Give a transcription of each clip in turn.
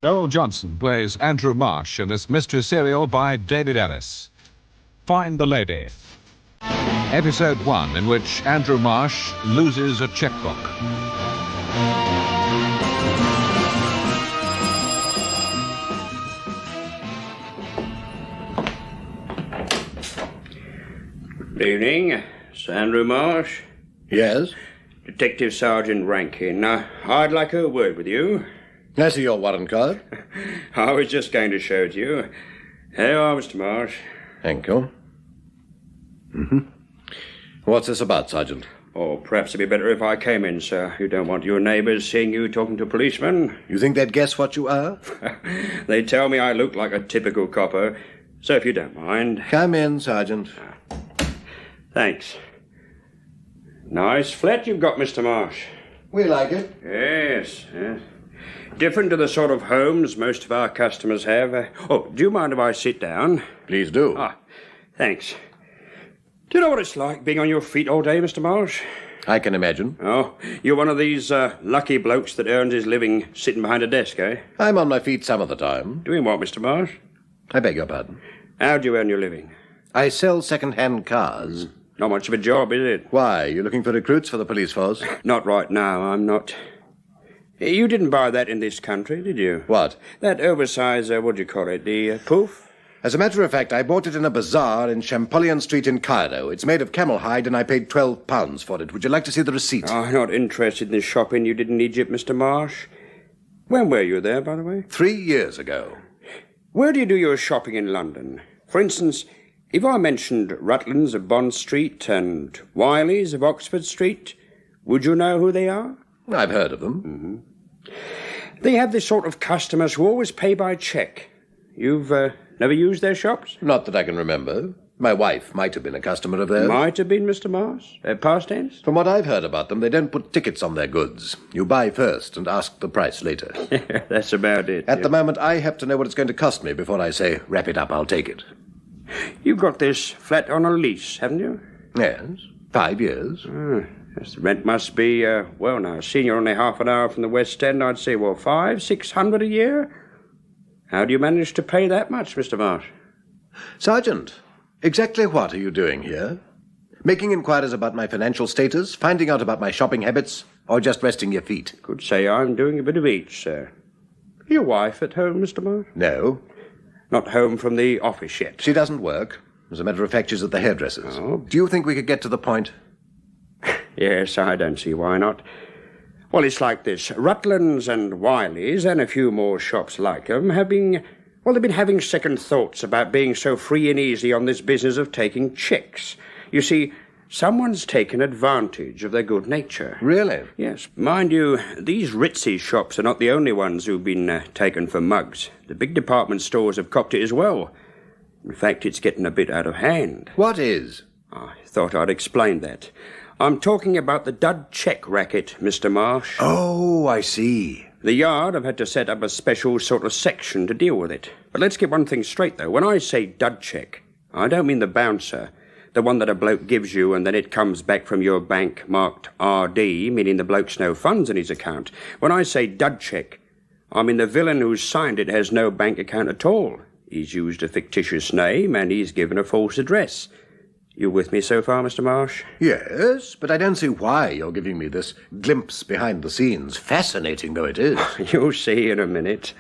Noel Johnson plays Andrew Marsh in this mystery serial by David Ellis. Find the Lady. Episode 1, in which Andrew Marsh loses a chequebook. Good evening, Sir Andrew Marsh. Yes? Detective Sergeant Rankin. I'd like a word with you. I see your warrant card. I was just going to show it to you. Here you are, Mr. Marsh. Thank you. What's this about, Sergeant? Or perhaps it'd be better if I came in, sir. You don't want your neighbours seeing you talking to policemen. You think they'd guess what you are? They tell me I look like a typical copper, so if you don't mind... Come in, Sergeant. Thanks. Nice flat you've got, Mr. Marsh. We like it. Yes. Different to the sort of homes most of our customers have. Do you mind if I sit down? Please do. Thanks. Do you know what it's like being on your feet all day, Mr. Marsh? I can imagine. Oh, you're one of these lucky blokes that earns his living sitting behind a desk, eh? I'm on my feet some of the time. Doing what, Mr. Marsh? I beg your pardon. How do you earn your living? I sell second-hand cars. Not much of a job, is it? Why? You looking for recruits for the police force? Not right now, I'm not. You didn't buy that in this country, did you? What? That oversized, what do you call it, the poof? As a matter of fact, I bought it in a bazaar in Champollion Street in Cairo. It's made of camel hide, and I paid £12 for it. Would you like to see the receipt? I'm not interested in the shopping you did in Egypt, Mr. Marsh. When were you there, by the way? 3 years ago. Where do you do your shopping in London? For instance, if I mentioned Rutland's of Bond Street and Wiley's of Oxford Street, would you know who they are? I've heard of them. They have this sort of customers who always pay by cheque. You've never used their shops? Not that I can remember. My wife might have been a customer of theirs. Might have been, Mr. Marsh. Past tense? From what I've heard about them, they don't put tickets on their goods. You buy first and ask the price later. That's about it. At the moment, I have to know what it's going to cost me before I say, wrap it up, I'll take it. You've got this flat on a lease, haven't you? Yes, 5 years. Yes, the rent must be, seeing you're only half an hour from the West End, I'd say, 500-600 a year? How do you manage to pay that much, Mr. Marsh? Sergeant, exactly what are you doing here? Making inquiries about my financial status, finding out about my shopping habits, or just resting your feet? Could say I'm doing a bit of each, sir. Your wife at home, Mr. Marsh? No. Not home from the office yet? She doesn't work. As a matter of fact, she's at the hairdresser's. Oh. Do you think we could get to the point? Yes, I don't see why not. Well, it's like this. Rutland's and Wiley's and a few more shops like them they've been having second thoughts about being so free and easy on this business of taking cheques. You see, someone's taken advantage of their good nature. Really? Yes. Mind you, these ritzy shops are not the only ones who've been taken for mugs. The big department stores have copped it as well. In fact, it's getting a bit out of hand. What is? I thought I'd explain that. I'm talking about the dud cheque racket, Mr. Marsh. Oh, I see. The Yard have had to set up a special sort of section to deal with it. But let's get one thing straight, though. When I say dud cheque, I don't mean the bouncer, the one that a bloke gives you and then it comes back from your bank marked RD, meaning the bloke's no funds in his account. When I say dud cheque, I mean the villain who's signed it has no bank account at all. He's used a fictitious name and he's given a false address. You with me so far, Mr. Marsh? Yes, but I don't see why you're giving me this glimpse behind the scenes, fascinating though it is. You'll see in a minute.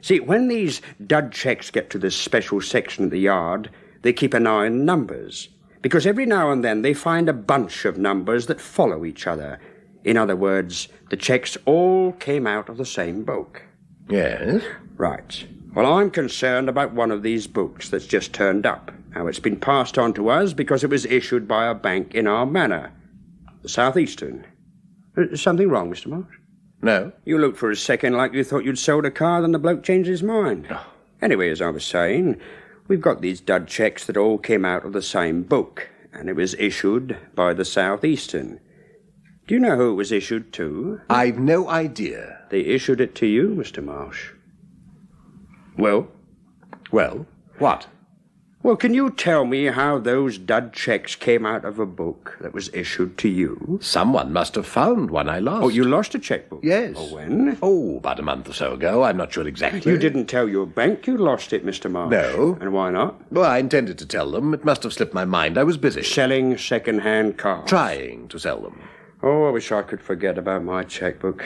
See, when these dud cheques get to this special section of the Yard, they keep an eye on numbers, because every now and then they find a bunch of numbers that follow each other. In other words, the cheques all came out of the same book. Yes? Right. Well, I'm concerned about one of these books that's just turned up. Now, it's been passed on to us because it was issued by a bank in our manor, the South Eastern. Something wrong, Mr. Marsh? No. You looked for a second like you thought you'd sold a car, then the bloke changed his mind. Oh. Anyway, as I was saying, we've got these dud cheques that all came out of the same book, and it was issued by the South Eastern. Do you know who it was issued to? I've no idea. They issued it to you, Mr. Marsh. Well? Well, what? Well, can you tell me how those dud checks came out of a book that was issued to you? Someone must have found one I lost. Oh, you lost a chequebook? Yes. Oh, when? Oh, about a month or so ago. I'm not sure exactly. You didn't tell your bank you lost it, Mr. Marsh? No. And why not? Well, I intended to tell them. It must have slipped my mind. I was busy. Selling second-hand cars? Trying to sell them. Oh, I wish I could forget about my chequebook.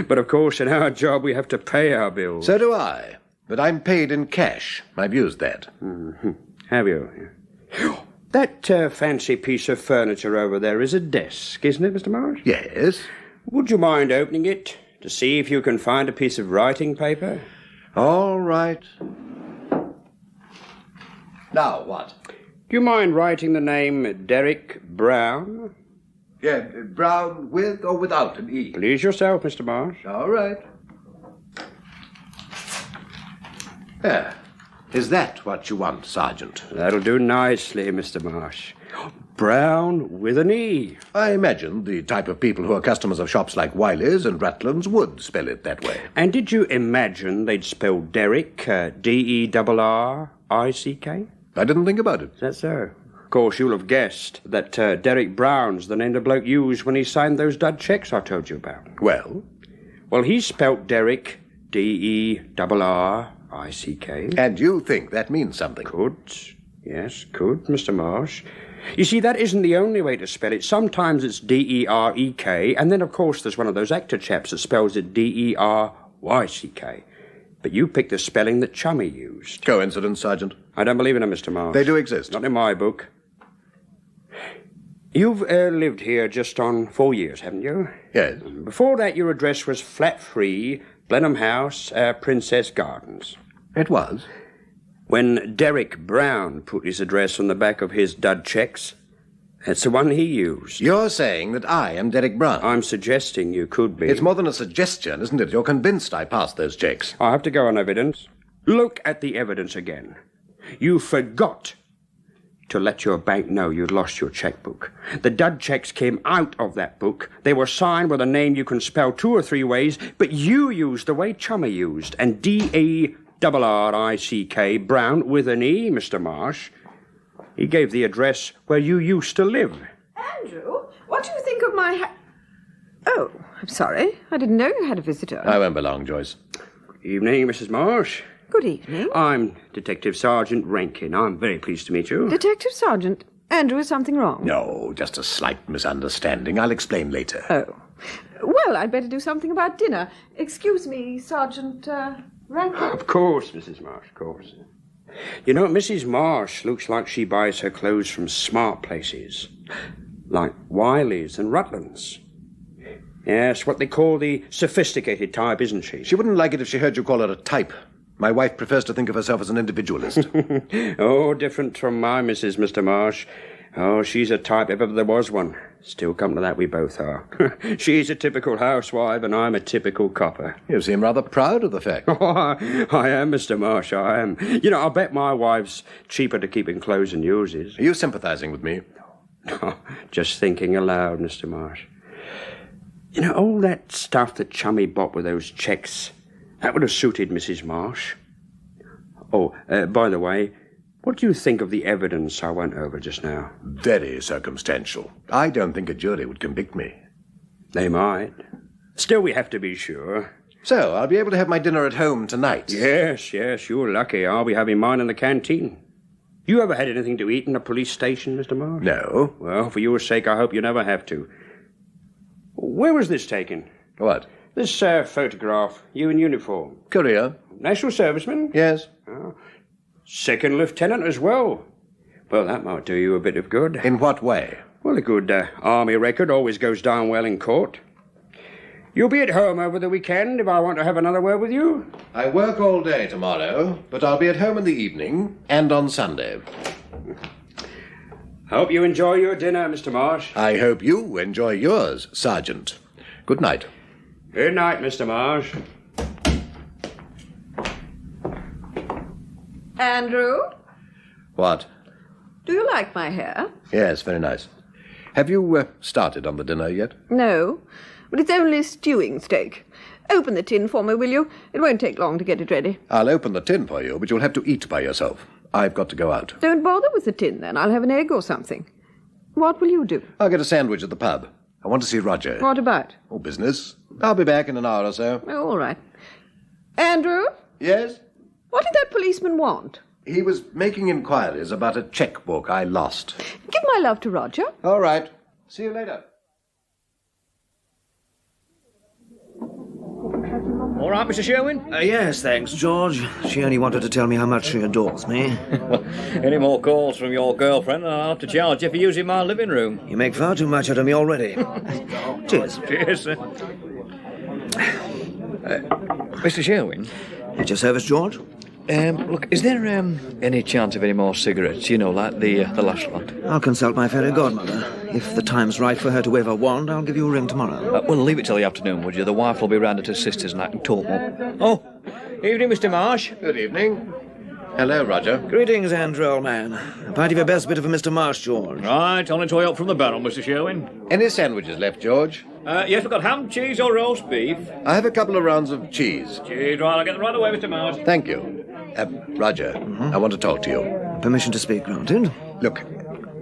But, of course, in our job we have to pay our bills. So do I. But I'm paid in cash. I've used that. Mm-hmm. Have you? That fancy piece of furniture over there is a desk, isn't it, Mr. Marsh? Yes. Would you mind opening it to see if you can find a piece of writing paper? All right. Now, what? Do you mind writing the name Derek Brown? Yeah, Brown with or without an E? Please yourself, Mr. Marsh. All right. There. Is that what you want, Sergeant? That'll do nicely, Mr. Marsh. Brown with an E. I imagine the type of people who are customers of shops like Wiley's and Rutland's would spell it that way. And did you imagine they'd spell Derrick, D-E-R-R-I-C-K? I didn't think about it. Is that so? Of course, you'll have guessed that Derek Brown's the name the bloke used when he signed those dud checks I told you about. Well? Well, he spelt Derrick, D-E-R-R-I-C-K. And you think that means something? Could. Yes, could, Mr. Marsh. You see, that isn't the only way to spell it. Sometimes it's D-E-R-E-K, and then, of course, there's one of those actor chaps that spells it D-E-R-Y-C-K. But you picked the spelling that Chummy used. Coincidence, Sergeant? I don't believe in them, Mr. Marsh. They do exist. Not in my book. You've lived here just on 4 years, haven't you? Yes. Before that, your address was Flat 3, Blenheim House, Princess Gardens. It was. When Derek Brown put his address on the back of his dud checks, that's the one he used. You're saying that I am Derek Brown? I'm suggesting you could be. It's more than a suggestion, isn't it? You're convinced I passed those checks. I have to go on evidence. Look at the evidence again. You forgot to let your bank know you'd lost your checkbook. The dud checks came out of that book. They were signed with a name you can spell 2 or 3 ways, but you used the way Chummy used, and D-A-R-R-I-C-K, Brown with an E, Mr. Marsh. He gave the address where you used to live. Andrew, what do you think of my Oh, I'm sorry. I didn't know you had a visitor. I won't be long, Joyce. Good evening, Mrs. Marsh. Good evening. I'm Detective Sergeant Rankin. I'm very pleased to meet you. Detective Sergeant, Andrew, is something wrong? No, just a slight misunderstanding. I'll explain later. Oh. Well, I'd better do something about dinner. Excuse me, Sergeant Rankin. Of course, Mrs. Marsh, of course. You know, Mrs. Marsh looks like she buys her clothes from smart places, like Wiley's and Rutland's. Yes, what they call the sophisticated type, isn't she? She wouldn't like it if she heard you call her a type. My wife prefers to think of herself as an individualist. Oh, different from my Mrs., Mr. Marsh. Oh, she's a type if ever there was one. Still come to that, we both are. She's a typical housewife, and I'm a typical copper. You seem rather proud of the fact. Oh, I am, Mr. Marsh, I am. You know, I'll bet my wife's cheaper to keep in clothes than yours is. Are you sympathizing with me? Oh, just thinking aloud, Mr. Marsh. You know, all that stuff that Chummy bought with those checks, that would have suited Mrs. Marsh. Oh, by the way, what do you think of the evidence I went over just now? Very circumstantial. I don't think a jury would convict me. They might. Still, we have to be sure. So, I'll be able to have my dinner at home tonight? Yes, you're lucky. I'll be having mine in the canteen. You ever had anything to eat in a police station, Mr. Marsh? No. Well, for your sake, I hope you never have to. Where was this taken? What? This photograph. You in uniform. Courier? National serviceman? Yes. Oh. Second lieutenant as well. Well, that might do you a bit of good. In what way? Well, a good army record always goes down well in court. You'll be at home over the weekend if I want to have another word with you? I work all day tomorrow, but I'll be at home in the evening and on Sunday. Hope you enjoy your dinner, Mr. Marsh. I hope you enjoy yours, Sergeant. Good night. Good night, Mr. Marsh. Andrew, What? do you like my hair? Yes, very nice. Have you started on the dinner yet? No, but it's only stewing steak. Open the tin for me, will you? It won't take long to get it ready. I'll open the tin for you, but you'll have to eat by yourself. I've got to go out. Don't bother with the tin, then. I'll have an egg or something. What will you do? I'll get a sandwich at the pub. I want to see Roger. What about? Oh, business. I'll be back in an hour or so. Oh, all right. Andrew? Yes? What did that policeman want? He was making inquiries about a chequebook I lost. Give my love to Roger. All right. See you later. All right, Mr. Sherwin? Yes, thanks, George. She only wanted to tell me how much she adores me. Any more calls from your girlfriend, and I'll have to charge you for using my living room. You make far too much out of me already. Cheers. Cheers, sir. Mr. Sherwin? At your service, George? Look, is there any chance of any more cigarettes, you know, like the last lot? I'll consult my fairy godmother. If the time's right for her to wave her wand, I'll give you a ring tomorrow. Well, leave it till the afternoon, would you? The wife will be round at her sister's and I can talk more. Oh, evening, Mr. Marsh. Good evening. Hello, Roger. Greetings, Andrew, old man. A pint of your best bit of a Mr. Marsh, George. Right, on its way up from the barrel, Mr. Sherwin. Any sandwiches left, George? Yes, we've got ham, cheese or roast beef. I have a couple of rounds of cheese. Cheese, right, I'll get them right away, Mr. Marsh. Thank you. Roger, I want to talk to you. Permission to speak granted. Look,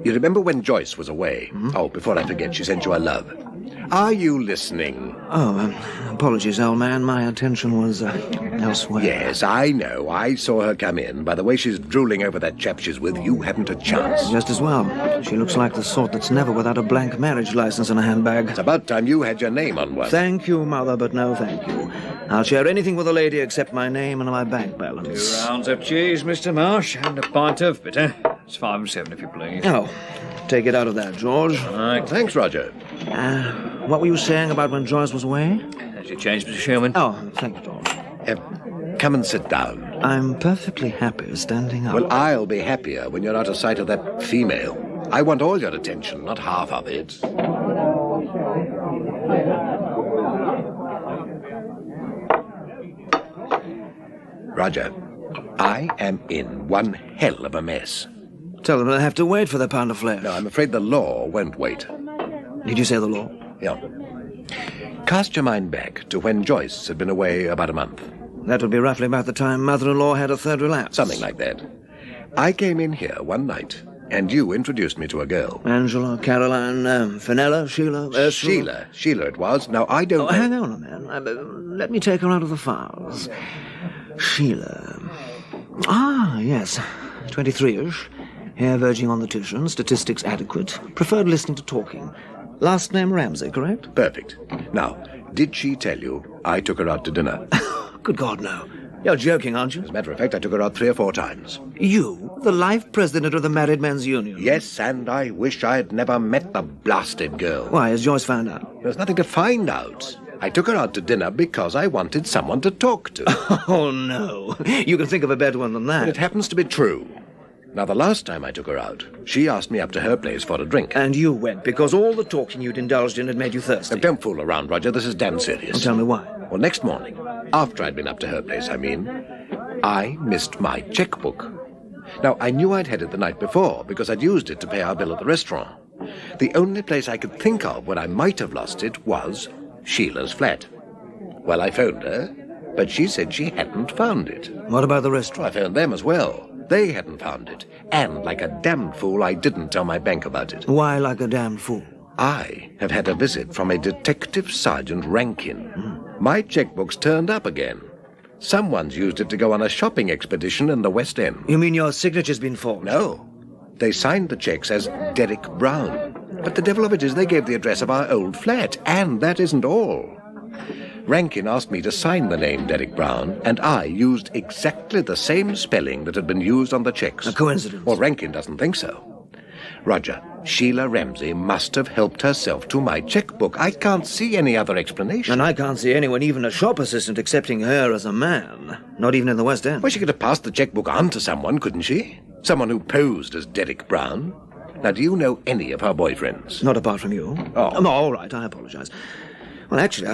you remember when Joyce was away? Oh, before I forget, she sent you a love. Are you listening? Oh, apologies, old man. My attention was elsewhere. Yes, I know. I saw her come in. By the way she's drooling over that chap she's with, you hadn't a chance. Just as well. She looks like the sort that's never without a blank marriage license in a handbag. It's about time you had your name on one. Thank you, Mother, but no thank you. I'll share anything with a lady except my name and my bank balance. 2 rounds of cheese, Mr. Marsh, and a pint of bitter. It's 5 and 7, if you please. Oh, take it out of that, George. Right. Thanks, Roger. What were you saying about when Joyce was away? Has your change, Mr. Sherwin? Oh, thank you, George. Come and sit down. I'm perfectly happy standing up. Well, I'll be happier when you're out of sight of that female. I want all your attention, not half of it. Roger, I am in one hell of a mess. Tell them they'll have to wait for their pound of flesh. No, I'm afraid the law won't wait. Did you say the law? Yeah. Cast your mind back to when Joyce had been away about a month. That would be roughly about the time Mother-in-law had a third relapse. Something like that. I came in here one night, and you introduced me to a girl. Angela, Caroline, Fenella, Sheila, Ursula. Sheila it was. Now, I don't know... Hang on a minute. Let me take her out of the files. Sheila. Ah, yes. 23-ish. Hair verging on the Titian, statistics adequate. Preferred listening to talking. Last name Ramsey, correct? Perfect. Now, did she tell you I took her out to dinner? Good God, no. You're joking, aren't you? As a matter of fact, I took her out 3 or 4 times. You, the life president of the Married Men's Union? Yes, and I wish I'd never met the blasted girl. Why, has Joyce found out? There's nothing to find out. I took her out to dinner because I wanted someone to talk to. Oh, no. You can think of a better one than that. But it happens to be true. Now, the last time I took her out, she asked me up to her place for a drink. And you went because all the talking you'd indulged in had made you thirsty. Now, don't fool around, Roger. This is damn serious. Well, tell me why. Well, next morning, after I'd been up to her place, I missed my chequebook. Now, I knew I'd had it the night before because I'd used it to pay our bill at the restaurant. The only place I could think of where I might have lost it was Sheila's flat. Well, I phoned her, but she said she hadn't found it. What about the Well, restaurant? I phoned them as well. They hadn't found it. And, like a damned fool, I didn't tell my bank about it. Why like a damned fool? I have had a visit from a Detective Sergeant Rankin. My chequebook's turned up again. Someone's used it to go on a shopping expedition in the West End. You mean your signature's been forged? No. They signed the checks as Derek Brown. But the devil of it is they gave the address of our old flat, and that isn't all. Rankin asked me to sign the name Derek Brown, and I used exactly the same spelling that had been used on the checks. A coincidence? Well, Rankin doesn't think so. Roger, Sheila Ramsey must have helped herself to my chequebook. I can't see any other explanation. And I can't see anyone, even a shop assistant, accepting her as a man. Not even in the West End. Well, she could have passed the chequebook on to someone, couldn't she? Someone who posed as Derek Brown. Now, do you know any of her boyfriends? Not apart from you. Oh. All right, I apologize. Well, actually,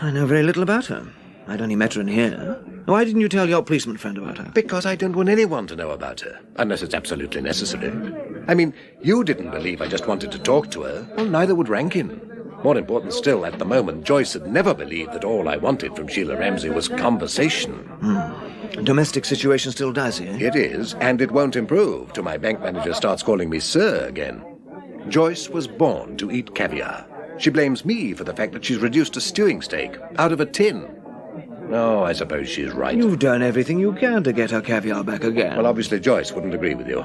I know very little about her. I'd only met her in here. Why didn't you tell your policeman friend about her? Because I don't want anyone to know about her, unless it's absolutely necessary. I mean, you didn't believe I just wanted to talk to her. Well, neither would Rankin. More important still, at the moment, Joyce had never believed that all I wanted from Sheila Ramsey was conversation. Domestic situation still dicey, eh? It is, and it won't improve till my bank manager starts calling me sir again. Joyce was born to eat caviar. She blames me for the fact that she's reduced a stewing steak out of a tin. Oh, I suppose she's right. You've done everything you can to get her caviar back again. Well, obviously Joyce wouldn't agree with you.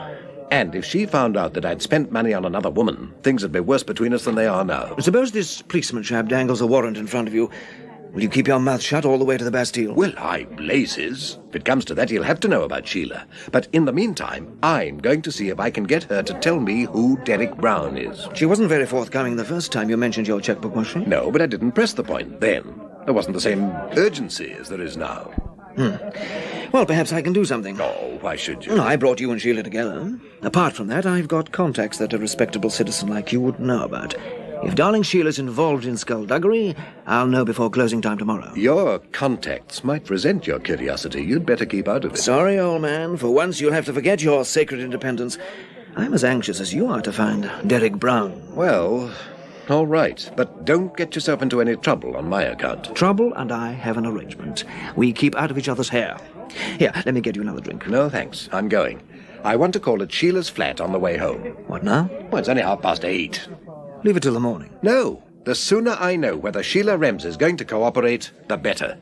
And if she found out that I'd spent money on another woman, things would be worse between us than they are now. Suppose this policeman chap dangles a warrant in front of you. Will you keep your mouth shut all the way to the Bastille? Well, I blazes. If it comes to that, he'll have to know about Sheila. But in the meantime, I'm going to see if I can get her to tell me who Derek Brown is. She wasn't very forthcoming the first time you mentioned your chequebook, was she? No, but I didn't press the point then. There wasn't the same urgency as there is now. Well, perhaps I can do something. Oh, why should you? No, I brought you and Sheila together. Apart from that, I've got contacts that a respectable citizen like you would know about. If darling Sheila's involved in skullduggery, I'll know before closing time tomorrow. Your contacts might resent your curiosity. You'd better keep out of it. Sorry, old man. For once, you'll have to forget your sacred independence. I'm as anxious as you are to find Derek Brown. Well, all right. But don't get yourself into any trouble on my account. Trouble and I have an arrangement. We keep out of each other's hair. Here, let me get you another drink. No, thanks. I'm going. I want to call at Sheila's flat on the way home. What now? Well, it's only 8:30. Leave it till the morning. No. The sooner I know whether Sheila Ramsey is going to cooperate, the better.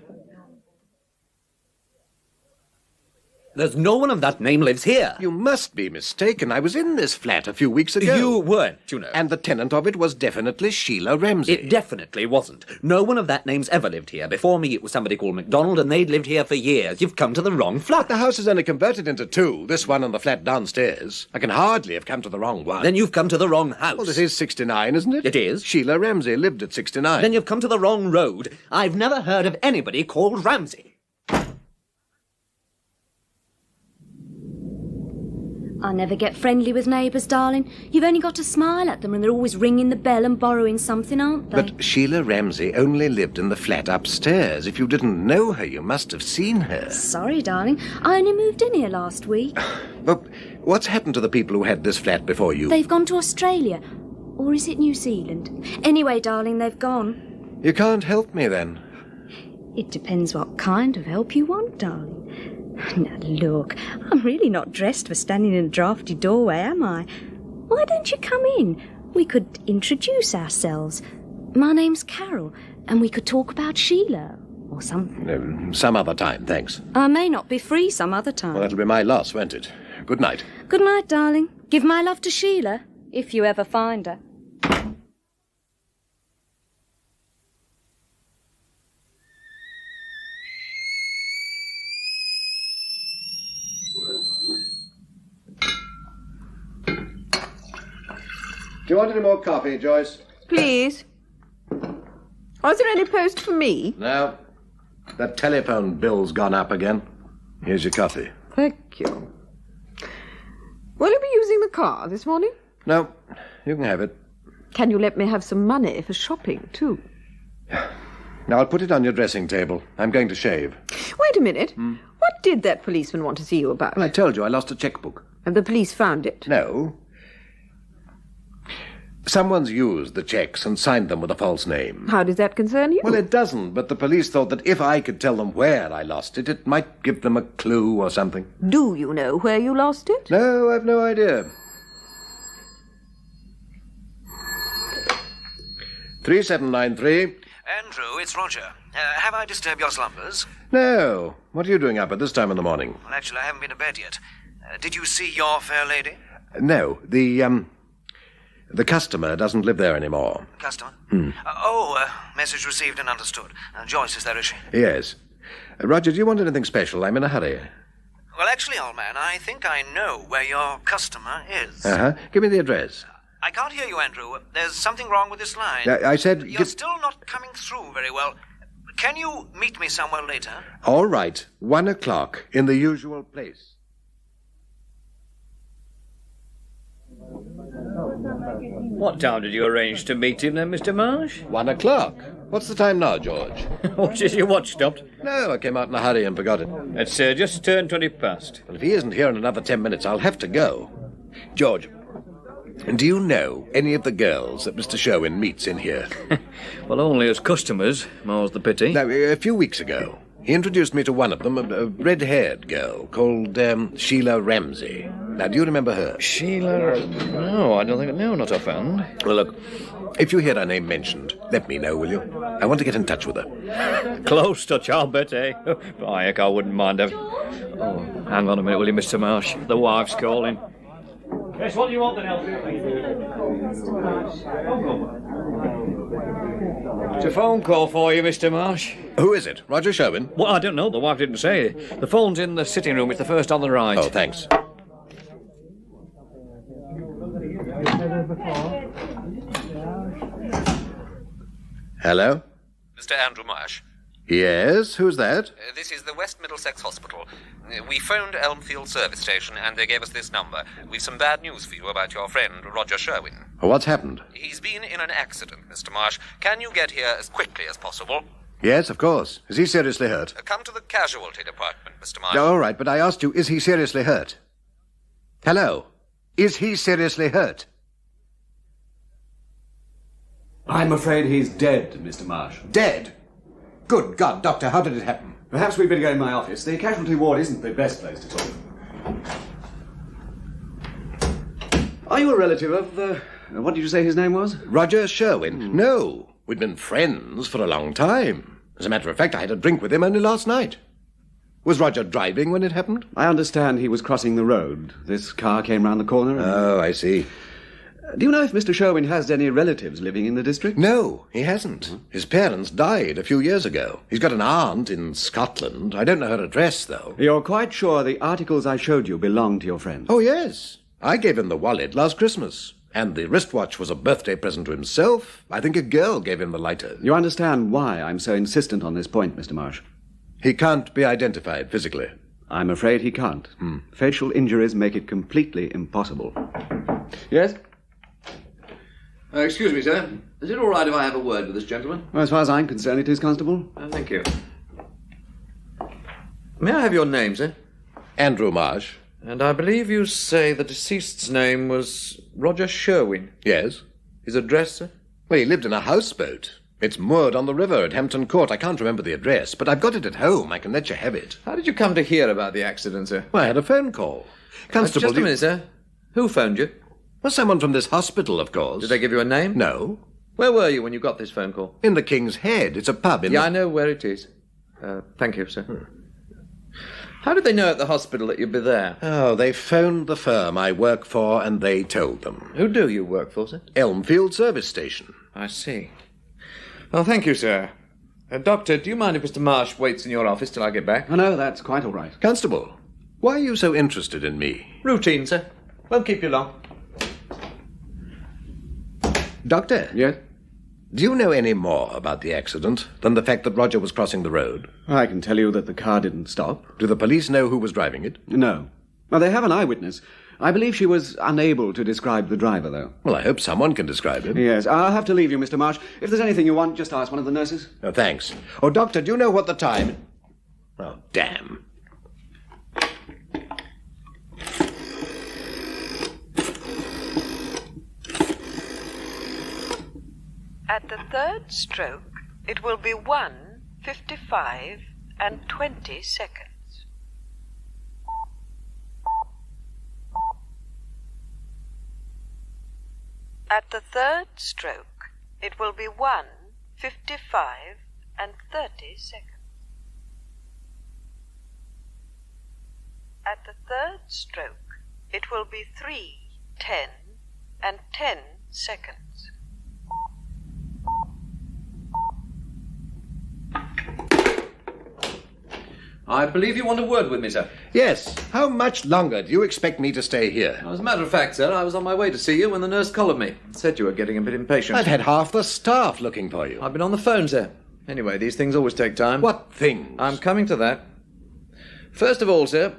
There's no one of that name lives here. You must be mistaken. I was in this flat a few weeks ago. You weren't, you know. And the tenant of it was definitely Sheila Ramsey. It definitely wasn't. No one of that name's ever lived here. Before me, it was somebody called MacDonald, and they'd lived here for years. You've come to the wrong flat. The house is only converted into two, this one and the flat downstairs. I can hardly have come to the wrong one. Then you've come to the wrong house. Well, this is 69, isn't it? It is. Sheila Ramsey lived at 69. Then you've come to the wrong road. I've never heard of anybody called Ramsey. I never get friendly with neighbours, darling. You've only got to smile at them and they're always ringing the bell and borrowing something, aren't they? But Sheila Ramsey only lived in the flat upstairs. If you didn't know her, you must have seen her. Sorry, darling. I only moved in here last week. But what's happened to the people who had this flat before you? They've gone to Australia. Or is it New Zealand? Anyway, darling, they've gone. You can't help me, then? It depends what kind of help you want, darling. Now, look, I'm really not dressed for standing in a drafty doorway, am I? Why don't you come in? We could introduce ourselves. My name's Carol, and we could talk about Sheila, or something. Some other time, thanks. I may not be free some other time. Well, that'll be my loss, won't it? Good night. Good night, darling. Give my love to Sheila, if you ever find her. Do you want any more coffee, Joyce? Please. Was there any post for me? No. That telephone bill's gone up again. Here's your coffee. Thank you. Will you be using the car this morning? No, you can have it. Can you let me have some money for shopping, too? Now, I'll put it on your dressing table. I'm going to shave. Wait a minute. What did that policeman want to see you about? Well, I told you I lost a chequebook. And the police found it? No. Someone's used the checks and signed them with a false name. How does that concern you? Well, it doesn't, but the police thought that if I could tell them where I lost it, it might give them a clue or something. Do you know where you lost it? No, I've no idea. 3793. Andrew, it's Roger. Have I disturbed your slumbers? No. What are you doing up at this time in the morning? Well, actually, I haven't been to bed yet. Did you see your fair lady? No. The customer doesn't live there anymore. Customer? Message received and understood. Joyce is there, is she? Yes. Roger, do you want anything special? I'm in a hurry. Well, actually, old man, I think I know where your customer is. Uh-huh. Give me the address. I can't hear you, Andrew. There's something wrong with this line. I said... You're still not coming through very well. Can you meet me somewhere later? All right. 1 o'clock in the usual place. What time did you arrange to meet him then, Mr. Marsh? 1 o'clock. What's the time now, George? What, is your watch stopped? No, I came out in a hurry and forgot it. It's just turned 20 past. Well, if he isn't here in another 10 minutes, I'll have to go. George, And do you know any of the girls that Mr. Sherwin meets in here? Well, only as customers, more's the pity. Now, a few weeks ago, he introduced me to one of them, a red-haired girl called Sheila Ramsey. Now, do you remember her? Sheila? No, I don't think... No, not offhand. Well, look, if you hear her name mentioned, let me know, will you? I want to get in touch with her. Close touch, I'll bet, eh? By heck, I wouldn't mind her. Oh, hang on a minute, will you, Mr. Marsh? The wife's calling. Yes, what do you want then, Elsie? It's a phone call for you, Mr. Marsh. Who is it? Roger Sherwin? Well, I don't know. The wife didn't say. The phone's in the sitting room. It's the first on the right. Oh, thanks. Hello? Mr. Andrew Marsh. Yes, who's that? This is the West Middlesex Hospital. We phoned Elmfield Service Station and they gave us this number. We've some bad news for you about your friend, Roger Sherwin. What's happened? He's been in an accident, Mr. Marsh. Can you get here as quickly as possible? Yes, of course. Is he seriously hurt? Come to the casualty department, Mr. Marsh. All right, but I asked you, is he seriously hurt? Hello? Is he seriously hurt? I'm afraid he's dead, Mr. Marsh. Dead? Good God, Doctor, how did it happen? Perhaps we'd better go in my office. The casualty ward isn't the best place to talk. Are you a relative of, what did you say his name was? Roger Sherwin. No, we'd been friends for a long time. As a matter of fact, I had a drink with him only last night. Was Roger driving when it happened? I understand he was crossing the road. This car came round the corner. Oh, I see. Do you know if Mr. Sherwin has any relatives living in the district? No, he hasn't. His parents died a few years ago. He's got an aunt in Scotland. I don't know her address, though. You're quite sure the articles I showed you belong to your friend? Oh, yes. I gave him the wallet last Christmas. And the wristwatch was a birthday present to himself. I think a girl gave him the lighter. You understand why I'm so insistent on this point, Mr. Marsh? He can't be identified physically. I'm afraid he can't. Facial injuries make it completely impossible. Yes? Excuse me, sir. Is it all right if I have a word with this gentleman? Well, as far as I'm concerned, it is, Constable. Thank you. May I have your name, sir? Andrew Marsh. And I believe you say the deceased's name was Roger Sherwin. Yes. His address, sir? Well, he lived in a houseboat. It's moored on the river at Hampton Court. I can't remember the address, but I've got it at home. I can let you have it. How did you come to hear about the accident, sir? Well, I had a phone call. Constable... just a minute, sir. Who phoned you? Well, someone from this hospital, of course. Did they give you a name? No. Where were you when you got this phone call? In the King's Head. It's a pub in I know where it is. Thank you, sir. How did they know at the hospital that you'd be there? Oh, they phoned the firm I work for, and they told them. Who do you work for, sir? Elmfield Service Station. I see. Well, thank you, sir. Doctor, do you mind if Mr. Marsh waits in your office till I get back? Oh, no, that's quite all right. Constable, why are you so interested in me? Routine, sir. Won't keep you long. Doctor? Yes? Do you know any more about the accident than the fact that Roger was crossing the road? I can tell you that the car didn't stop. Do the police know who was driving it? No. Well, they have an eyewitness. I believe she was unable to describe the driver, though. Well, I hope someone can describe him. Yes, I'll have to leave you, Mr. Marsh. If there's anything you want, just ask one of the nurses. Oh, thanks. Oh, Doctor, do you know what the time... Oh, damn. At the third stroke, it will be 1:55 and 20 seconds. At the third stroke, it will be 1:55 and 30 seconds. At the third stroke, it will be 3:10 and 10 seconds. I believe you want a word with me, sir. Yes. How much longer do you expect me to stay here? As a matter of fact, sir, I was on my way to see you when the nurse collared me. Said you were getting a bit impatient. I've had half the staff looking for you. I've been on the phone, sir. Anyway, these things always take time. What things? I'm coming to that. First of all, sir,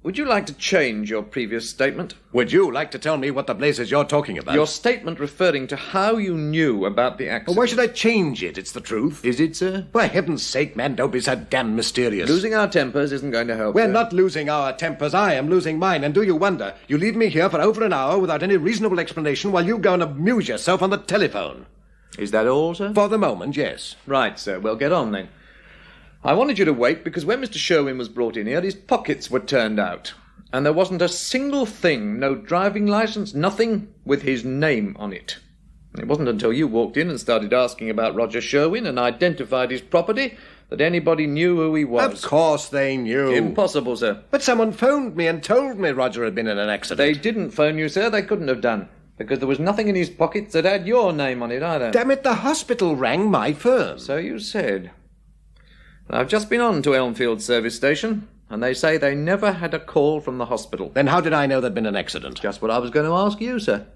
would you like to change your previous statement? Would you like to tell me what the blazes you're talking about? Your statement referring to how you knew about the accident. Well, why should I change it? It's the truth. Is it, sir? For heaven's sake, man, don't be so damn mysterious. Losing our tempers isn't going to help, We're sir. not losing our tempers. I am losing mine. And do you wonder? You leave me here for over an hour without any reasonable explanation while you go and amuse yourself on the telephone. Is that all, sir? For the moment, yes. Right, sir. Well, get on, then. I wanted you to wait because when Mr. Sherwin was brought in here, his pockets were turned out. And there wasn't a single thing, no driving licence, nothing with his name on it. It wasn't until you walked in and started asking about Roger Sherwin and identified his property that anybody knew who he was. Of course they knew. Impossible, sir. But someone phoned me and told me Roger had been in an accident. They didn't phone you, sir. They couldn't have done. Because there was nothing in his pockets that had your name on it either. Damn it, the hospital rang my firm. So you said. I've just been on to Elmfield service station, and they say they never had a call from the hospital. Then how did I know there'd been an accident? Just what I was going to ask you, sir.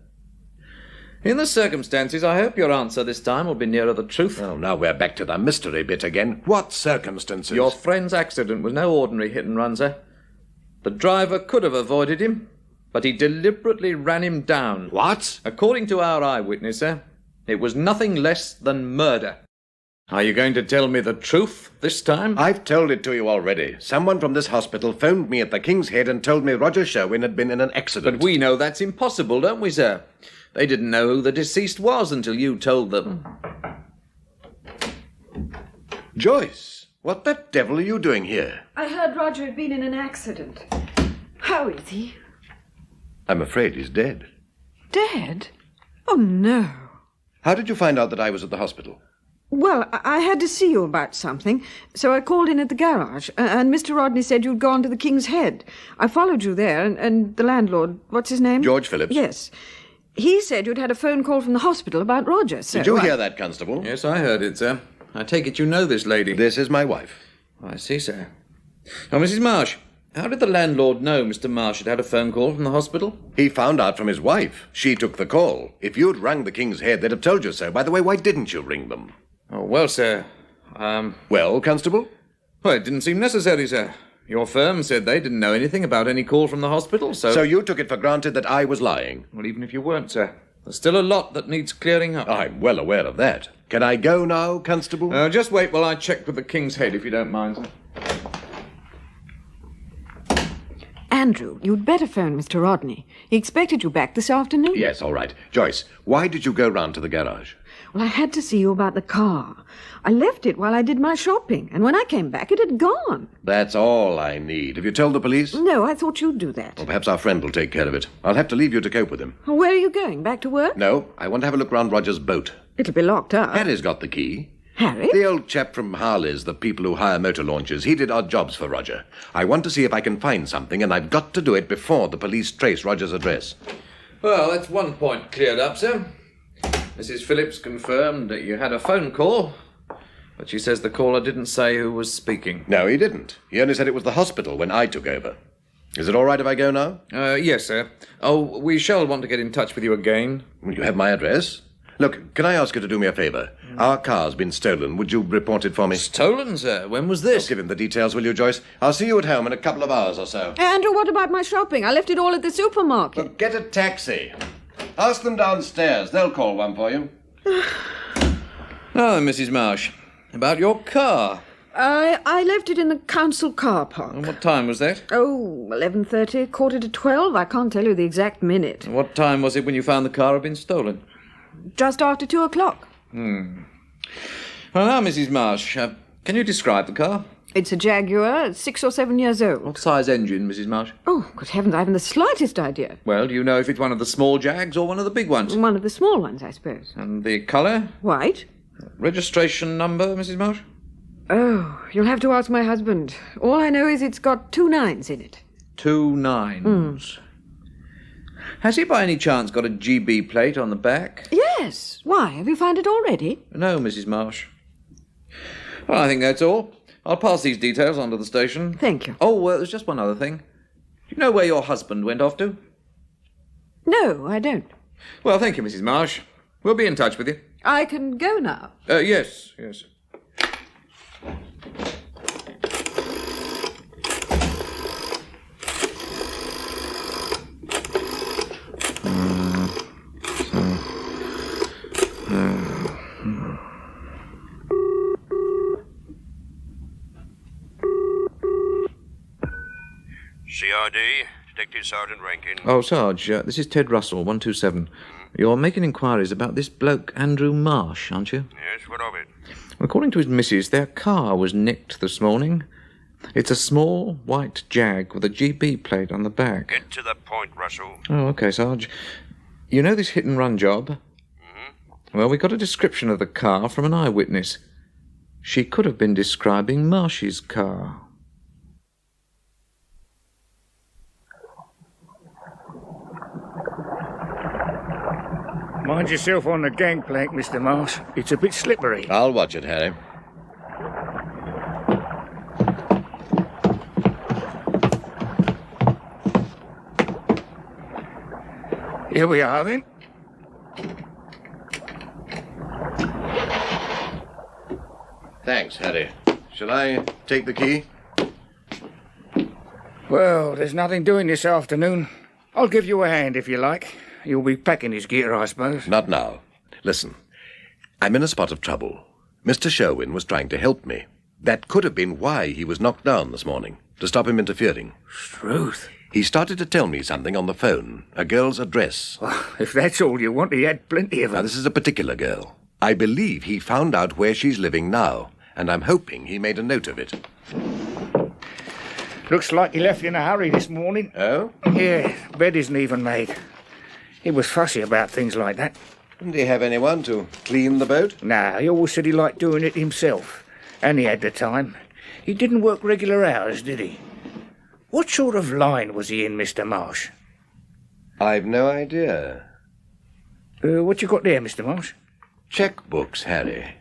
In the circumstances, I hope your answer this time will be nearer the truth. Oh, now we're back to the mystery bit again. What circumstances? Your friend's accident was no ordinary hit and run, sir. The driver could have avoided him, but he deliberately ran him down. What? According to our eyewitness, sir, it was nothing less than murder. Are you going to tell me the truth this time? I've told it to you already. Someone from this hospital phoned me at the King's Head and told me Roger Sherwin had been in an accident. But we know that's impossible, don't we, sir? They didn't know who the deceased was until you told them. Joyce, what the devil are you doing here? I heard Roger had been in an accident. How is he? I'm afraid he's dead. Dead? Oh, no. How did you find out that I was at the hospital? Well, I had to see you about something, so I called in at the garage, and Mr. Rodney said you'd gone to the King's Head. I followed you there, and the landlord, what's his name? George Phillips. Yes. He said you'd had a phone call from the hospital about Roger, so... Did you hear that, Constable? Yes, I heard it, sir. I take it you know this lady. This is my wife. I see, sir. Now, Mrs. Marsh, how did the landlord know Mr. Marsh had had a phone call from the hospital? He found out from his wife. She took the call. If you'd rung the King's Head, they'd have told you so. By the way, why didn't you ring them? Oh, well, sir, Well, Constable? Well, it didn't seem necessary, sir. Your firm said they didn't know anything about any call from the hospital, so... So you took it for granted that I was lying? Well, even if you weren't, sir, there's still a lot that needs clearing up. I'm well aware of that. Can I go now, Constable? Just wait while I check with the King's Head, if you don't mind, sir. Andrew, you'd better phone Mr. Rodney. He expected you back this afternoon. Yes, all right. Joyce, why did you go round to the garage? Well, I had to see you about the car. I left it while I did my shopping, and when I came back, it had gone. That's all I need. Have you told the police? No, I thought you'd do that. Well, perhaps our friend will take care of it. I'll have to leave you to cope with him. Well, where are you going? Back to work? No, I want to have a look round Roger's boat. It'll be locked up. Harry's got the key. Harry? The old chap from Harley's, the people who hire motor launches. He did odd jobs for Roger. I want to see if I can find something, and I've got to do it before the police trace Roger's address. Well, that's one point cleared up, sir. Mrs. Phillips confirmed that you had a phone call, but she says the caller didn't say who was speaking. No, he didn't. He only said it was the hospital when I took over. Is it all right if I go now? Yes, sir. Oh, we shall want to get in touch with you again. Will you have my address? Look, can I ask you to do me a favour? Our car's been stolen. Would you report it for me? Stolen, sir? When was this? Give him the details, will you, Joyce? I'll see you at home in a couple of hours or so. Andrew, what about my shopping? I left it all at the supermarket. Well, get a taxi. Ask them downstairs. They'll call one for you. Now then, Mrs. Marsh, about your car. I left it in the council car park. And what time was that? Oh, 11:30, 11:45. I can't tell you the exact minute. And what time was it when you found the car had been stolen? Just after 2 o'clock. Well, now, Mrs. Marsh, can you describe the car? It's a Jaguar, 6 or 7 years old. What size engine, Mrs. Marsh? Oh, good heavens, I haven't the slightest idea. Well, do you know if it's one of the small Jags or one of the big ones? One of the small ones, I suppose. And the colour? White. Registration number, Mrs. Marsh? Oh, you'll have to ask my husband. All I know is it's got 2 9s in it. 2 9s. Has he by any chance got a GB plate on the back? Yes. Why? Have you found it already? No, Mrs. Marsh. Well, I think that's all. I'll pass these details on to the station. Thank you. Oh, there's just one other thing. Do you know where your husband went off to? No, I don't. Well, thank you, Mrs. Marsh. We'll be in touch with you. I can go now. Yes. CID, Detective Sergeant Rankin. Oh, Sarge, this is Ted Russell, 127. You're making inquiries about this bloke, Andrew Marsh, aren't you? Yes, what of it? According to his missus, their car was nicked this morning. It's a small, white Jag with a GB plate on the back. Get to the point, Russell. Oh, OK, Sarge. You know this hit-and-run job? Well, we got a description of the car from an eyewitness. She could have been describing Marsh's car. Mind yourself on the gangplank, Mr. Marsh. It's a bit slippery. I'll watch it, Harry. Here we are, then. Thanks, Harry. Shall I take the key? Well, there's nothing doing this afternoon. I'll give you a hand if you like. You'll be packing his gear, I suppose. Not now. Listen, I'm in a spot of trouble. Mr. Sherwin was trying to help me. That could have been why he was knocked down this morning, to stop him interfering. Struth. He started to tell me something on the phone, a girl's address. Well, if that's all you want, he had plenty of them. Now, this is a particular girl. I believe he found out where she's living now, and I'm hoping he made a note of it. Looks like he left in a hurry this morning. Oh? Yeah, bed isn't even made. He was fussy about things like that. Didn't he have anyone to clean the boat? Nah, he always said he liked doing it himself. And he had the time. He didn't work regular hours, did he? What sort of line was he in, Mr. Marsh? I've no idea. What you got there, Mr. Marsh? Checkbooks, Harry.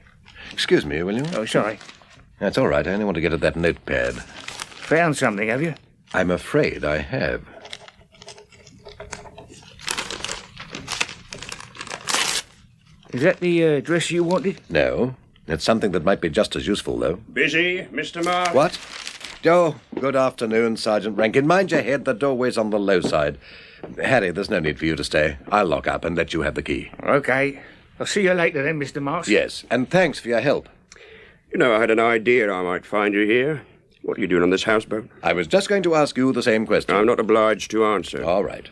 Excuse me, will you? Oh, sorry. That's all right. I only want to get at that notepad. Found something, have you? I'm afraid I have. Is that the address you wanted? No. It's something that might be just as useful, though. Busy, Mr. Marsh? What? Oh, good afternoon, Sergeant Rankin. Mind your head, the doorway's on the low side. Harry, there's no need for you to stay. I'll lock up and let you have the key. OK. I'll see you later then, Mr. Marsh. Yes, and thanks for your help. You know, I had an idea I might find you here. What are you doing on this houseboat? I was just going to ask you the same question. I'm not obliged to answer. All right.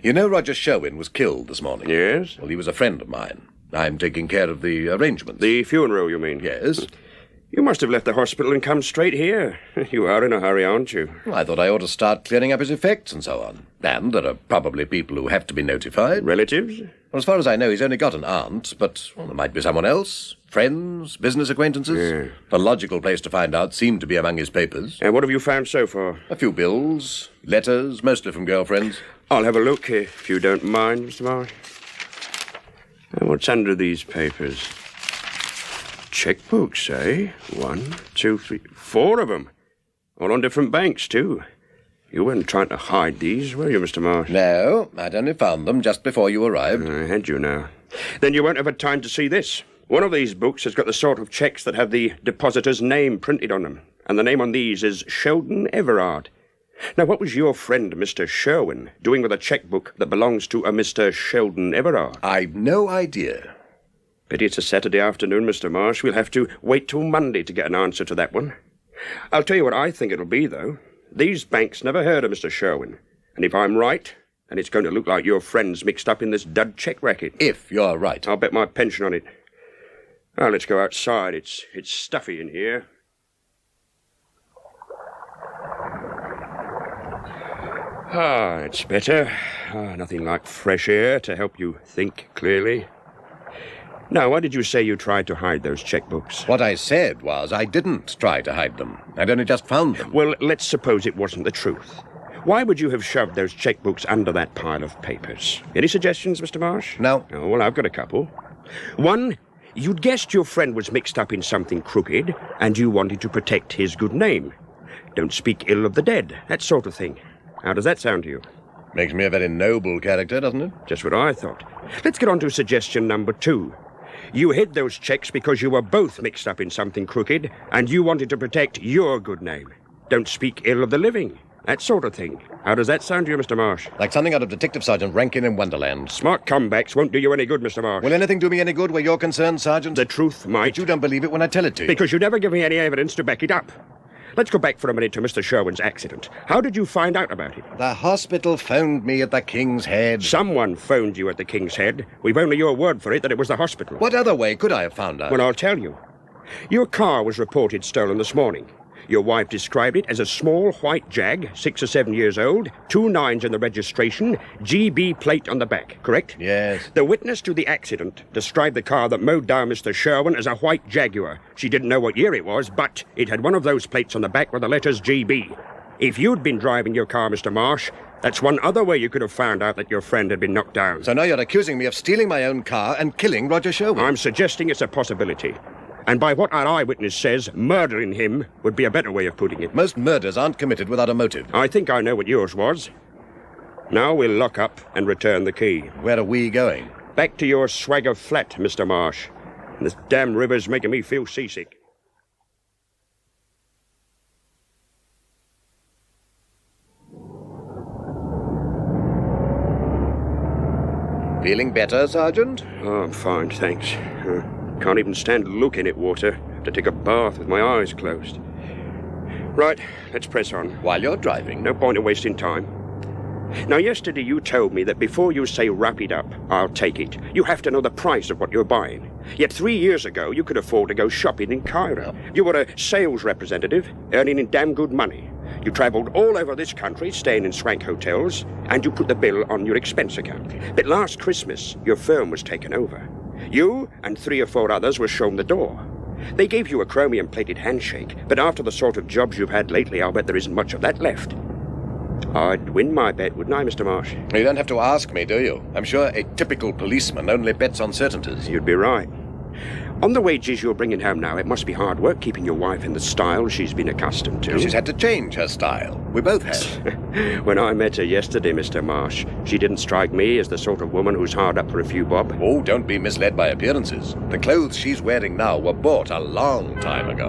You know Roger Sherwin was killed this morning? Yes? Well, he was a friend of mine. I'm taking care of the arrangements. The funeral, you mean? Yes. You must have left the hospital and come straight here. You are in a hurry, aren't you? Well, I thought I ought to start clearing up his effects and so on. And there are probably people who have to be notified. Relatives? Well, as far as I know, he's only got an aunt, but there might be someone else. Friends, business acquaintances. Yeah. A logical place to find out seemed to be among his papers. And what have you found so far? A few bills, letters, mostly from girlfriends. I'll have a look, if you don't mind, Mr. Marsh. And what's under these papers? Checkbooks, eh? 1, 2, 3, 4 of them. All on different banks, too. You weren't trying to hide these, were you, Mr. Marsh? No, I'd only found them just before you arrived. Had you now? Then you won't have had time to see this. One of these books has got the sort of checks that have the depositor's name printed on them. And the name on these is Sheldon Everard. Now, what was your friend, Mr. Sherwin, doing with a checkbook that belongs to a Mr. Sheldon Everard? I've no idea. Pity it's a Saturday afternoon, Mr. Marsh. We'll have to wait till Monday to get an answer to that one. I'll tell you what I think it'll be, though. These banks never heard of Mr. Sherwin. And if I'm right, then it's going to look like your friend's mixed up in this dud check racket. If you're right. I'll bet my pension on it. Now, let's go outside. It's stuffy in here. Ah, it's better. Nothing like fresh air to help you think clearly. Now, why did you say you tried to hide those checkbooks? What I said was I didn't try to hide them. I'd only just found them. Well, let's suppose it wasn't the truth. Why would you have shoved those checkbooks under that pile of papers? Any suggestions, Mr. Marsh? No. Oh, well, I've got a couple. One, you'd guessed your friend was mixed up in something crooked, and you wanted to protect his good name. Don't speak ill of the dead, that sort of thing. How does that sound to you? Makes me a very noble character, doesn't it? Just what I thought. Let's get on to suggestion number 2. You hid those checks because you were both mixed up in something crooked, and you wanted to protect your good name. Don't speak ill of the living. That sort of thing. How does that sound to you, Mr. Marsh? Like something out of Detective Sergeant Rankin in Wonderland. Smart comebacks won't do you any good, Mr. Marsh. Will anything do me any good where you're concerned, Sergeant? The truth might. But you don't believe it when I tell it to you. Because you never give me any evidence to back it up. Let's go back for a minute to Mr. Sherwin's accident. How did you find out about it? The hospital phoned me at the King's Head. Someone phoned you at the King's Head. We've only your word for it that it was the hospital. What other way could I have found out? Well, I'll tell you. Your car was reported stolen this morning. Your wife described it as a small white Jag, 6 or 7 years old, 2 9s in the registration, GB plate on the back, correct? Yes. The witness to the accident described the car that mowed down Mr. Sherwin as a white Jaguar. She didn't know what year it was, but it had one of those plates on the back with the letters GB. If you'd been driving your car, Mr. Marsh, that's one other way you could have found out that your friend had been knocked down. So now you're accusing me of stealing my own car and killing Roger Sherwin? I'm suggesting it's a possibility. And by what our eyewitness says, murdering him would be a better way of putting it. Most murders aren't committed without a motive. I think I know what yours was. Now we'll lock up and return the key. Where are we going? Back to your swagger flat, Mr. Marsh. This damn river's making me feel seasick. Feeling better, Sergeant? Oh, I'm fine, thanks. Can't even stand looking at water. Have to take a bath with my eyes closed. Right, let's press on. While you're driving? No point in wasting time. Now, yesterday you told me that before you say wrap it up, I'll take it, you have to know the price of what you're buying. Yet 3 years ago, you could afford to go shopping in Cairo. You were a sales representative, earning in damn good money. You travelled all over this country, staying in swank hotels, and you put the bill on your expense account. But last Christmas, your firm was taken over. You and 3 or 4 others were shown the door. They gave you a chromium-plated handshake, but after the sort of jobs you've had lately, I'll bet there isn't much of that left. I'd win my bet, wouldn't I, Mr. Marsh? You don't have to ask me, do you? I'm sure a typical policeman only bets on certainties. You'd be right. On the wages you're bringing home now, it must be hard work keeping your wife in the style she's been accustomed to. She's had to change her style. We both have. When I met her yesterday, Mr. Marsh, she didn't strike me as the sort of woman who's hard up for a few bob. Oh, don't be misled by appearances. The clothes she's wearing now were bought a long time ago.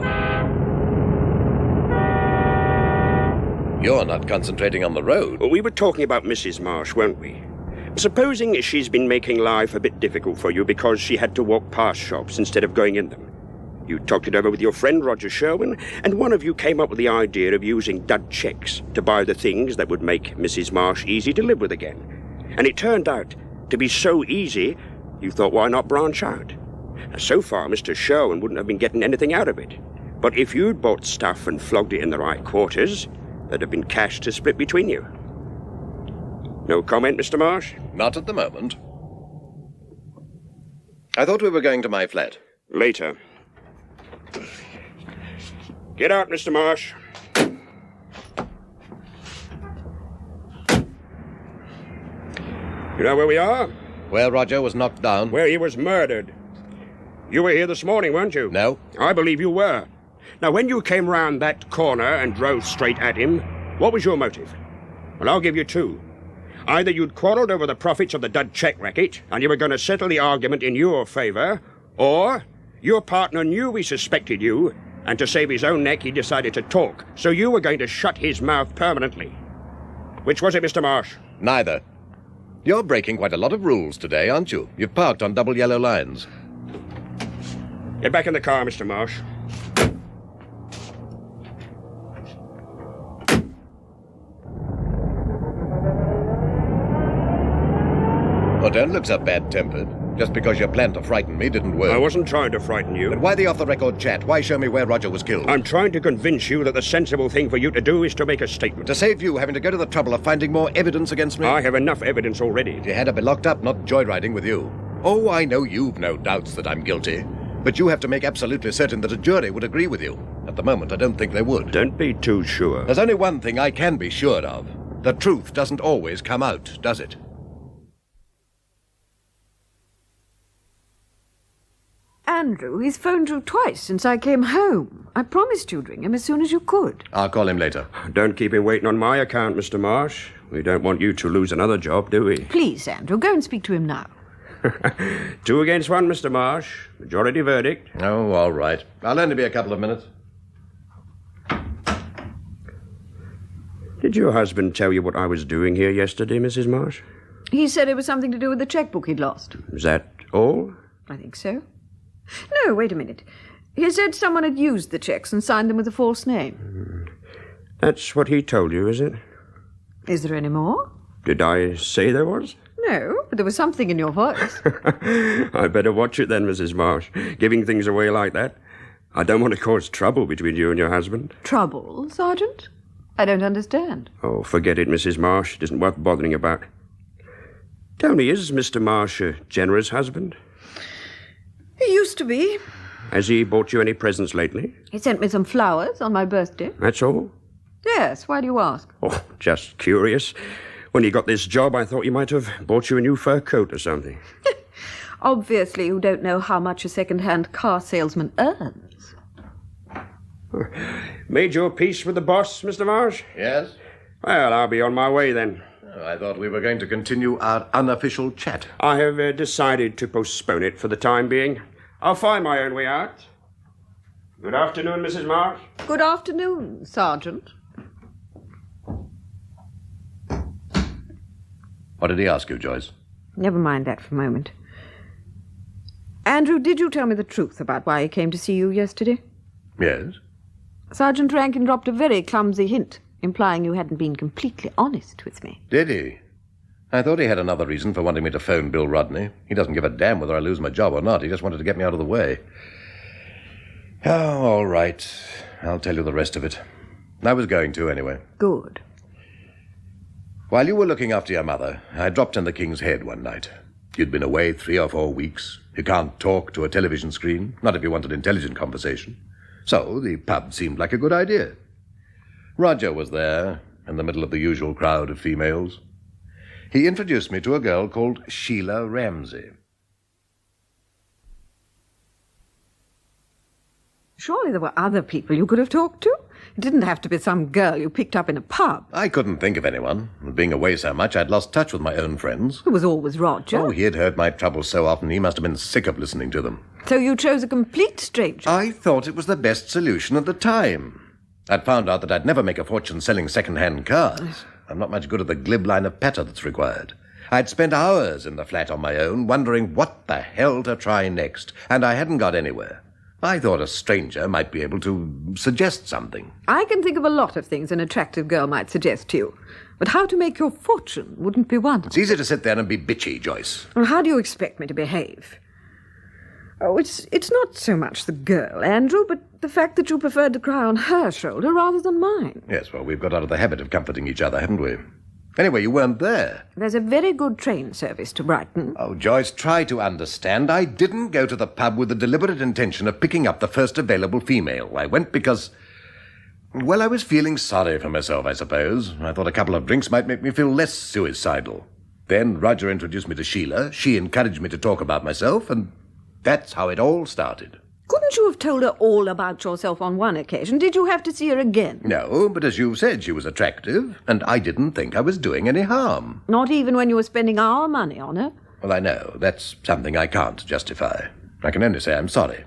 You're not concentrating on the road. Well, we were talking about Mrs. Marsh, weren't we? Supposing she's been making life a bit difficult for you because she had to walk past shops instead of going in them. You talked it over with your friend Roger Sherwin, and one of you came up with the idea of using dud checks to buy the things that would make Mrs. Marsh easy to live with again. And it turned out to be so easy, you thought, why not branch out? Now, so far, Mr. Sherwin wouldn't have been getting anything out of it. But if you'd bought stuff and flogged it in the right quarters, there'd have been cash to split between you. No comment, Mr. Marsh? Not at the moment. I thought we were going to my flat. Later. Get out, Mr. Marsh. You know where we are? Where Roger was knocked down. Where he was murdered. You were here this morning, weren't you? No. I believe you were. Now, when you came round that corner and drove straight at him, what was your motive? Well, I'll give you 2. Either you'd quarrelled over the profits of the dud check racket, and you were going to settle the argument in your favour, or your partner knew he suspected you, and to save his own neck, he decided to talk, so you were going to shut his mouth permanently. Which was it, Mr. Marsh? Neither. You're breaking quite a lot of rules today, aren't you? You've parked on double yellow lines. Get back in the car, Mr. Marsh. Oh, don't look so bad-tempered. Just because your plan to frighten me didn't work. I wasn't trying to frighten you. Then why the off-the-record chat? Why show me where Roger was killed? I'm trying to convince you that the sensible thing for you to do is to make a statement. To save you having to go to the trouble of finding more evidence against me? I have enough evidence already. You had to be locked up, not joyriding with you. Oh, I know you've no doubts that I'm guilty. But you have to make absolutely certain that a jury would agree with you. At the moment, I don't think they would. Don't be too sure. There's only one thing I can be sure of. The truth doesn't always come out, does it? Andrew, he's phoned you twice since I came home. I promised you'd ring him as soon as you could. I'll call him later. Don't keep him waiting on my account, Mr. Marsh. We don't want you to lose another job, do we? Please, Andrew, go and speak to him now. 2 against 1, Mr. Marsh. Majority verdict. Oh, all right. I'll only be a couple of minutes. Did your husband tell you what I was doing here yesterday, Mrs. Marsh? He said it was something to do with the chequebook he'd lost. Is that all? I think so. No, wait a minute. He said someone had used the cheques and signed them with a false name. That's what he told you, is it? Is there any more? Did I say there was? No, but there was something in your voice. I better watch it then, Mrs. Marsh. Giving things away like that. I don't want to cause trouble between you and your husband. Trouble, Sergeant? I don't understand. Oh, forget it, Mrs. Marsh. It isn't worth bothering about. Tell me, is Mr. Marsh a generous husband? He used to be. Has he bought you any presents lately? He sent me some flowers on my birthday. That's all? Yes, why do you ask? Oh, just curious. When you got this job, I thought he might have bought you a new fur coat or something. Obviously, you don't know how much a second-hand car salesman earns. Made your peace with the boss, Mr. Marsh? Yes? Well, I'll be on my way then. Oh, I thought we were going to continue our unofficial chat. I have decided to postpone it for the time being. I'll find my own way out. Good afternoon, Mrs. Marsh. Good afternoon, Sergeant. What did he ask you, Joyce? Never mind that for a moment. Andrew, did you tell me the truth about why he came to see you yesterday? Yes. Sergeant Rankin dropped a very clumsy hint, implying you hadn't been completely honest with me. Did he? I thought he had another reason for wanting me to phone Bill Rodney. He doesn't give a damn whether I lose my job or not. He just wanted to get me out of the way. Oh, all right. I'll tell you the rest of it. I was going to, anyway. Good. While you were looking after your mother, I dropped in the King's Head one night. You'd been away 3 or 4 weeks. You can't talk to a television screen, not if you want an intelligent conversation. So the pub seemed like a good idea. Roger was there, in the middle of the usual crowd of females. He introduced me to a girl called Sheila Ramsey. Surely there were other people you could have talked to. It didn't have to be some girl you picked up in a pub. I couldn't think of anyone. Being away so much, I'd lost touch with my own friends. It was always Roger. Oh, he had heard my troubles so often, he must have been sick of listening to them. So you chose a complete stranger? I thought it was the best solution at the time. I'd found out that I'd never make a fortune selling second-hand cars. I'm not much good at the glib line of patter that's required. I'd spent hours in the flat on my own, wondering what the hell to try next, and I hadn't got anywhere. I thought a stranger might be able to suggest something. I can think of a lot of things an attractive girl might suggest to you. But how to make your fortune wouldn't be one. It's easy to sit there and be bitchy, Joyce. Well, how do you expect me to behave? Oh, it's not so much the girl, Andrew, but the fact that you preferred to cry on her shoulder rather than mine. Yes, well, we've got out of the habit of comforting each other, haven't we? Anyway, you weren't there. There's a very good train service to Brighton. Oh, Joyce, try to understand. I didn't go to the pub with the deliberate intention of picking up the first available female. I went because, well, I was feeling sorry for myself, I suppose. I thought a couple of drinks might make me feel less suicidal. Then Roger introduced me to Sheila. She encouraged me to talk about myself, and that's how it all started. Couldn't you have told her all about yourself on one occasion? Did you have to see her again? No, but as you said, she was attractive, and I didn't think I was doing any harm. Not even when you were spending our money on her? Well, I know. That's something I can't justify. I can only say I'm sorry.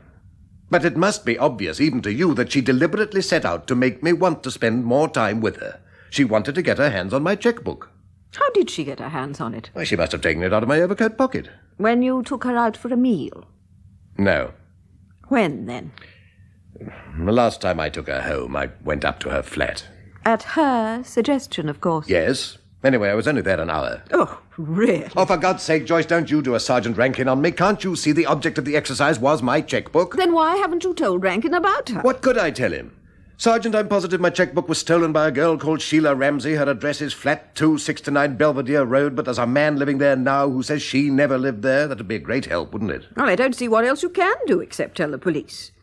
But it must be obvious, even to you, that she deliberately set out to make me want to spend more time with her. She wanted to get her hands on my chequebook. How did she get her hands on it? Well, she must have taken it out of my overcoat pocket. When you took her out for a meal? No. When, then? The last time I took her home, I went up to her flat. At her suggestion, of course. Yes. Anyway, I was only there an hour. Oh, really? Oh, for God's sake, Joyce, don't you do a Sergeant Rankin on me. Can't you see the object of the exercise was my chequebook? Then why haven't you told Rankin about her? What could I tell him? Sergeant, I'm positive my chequebook was stolen by a girl called Sheila Ramsey. Her address is flat 269 Belvedere Road, but there's a man living there now who says she never lived there. That'd be a great help, wouldn't it? Well, I don't see what else you can do except tell the police.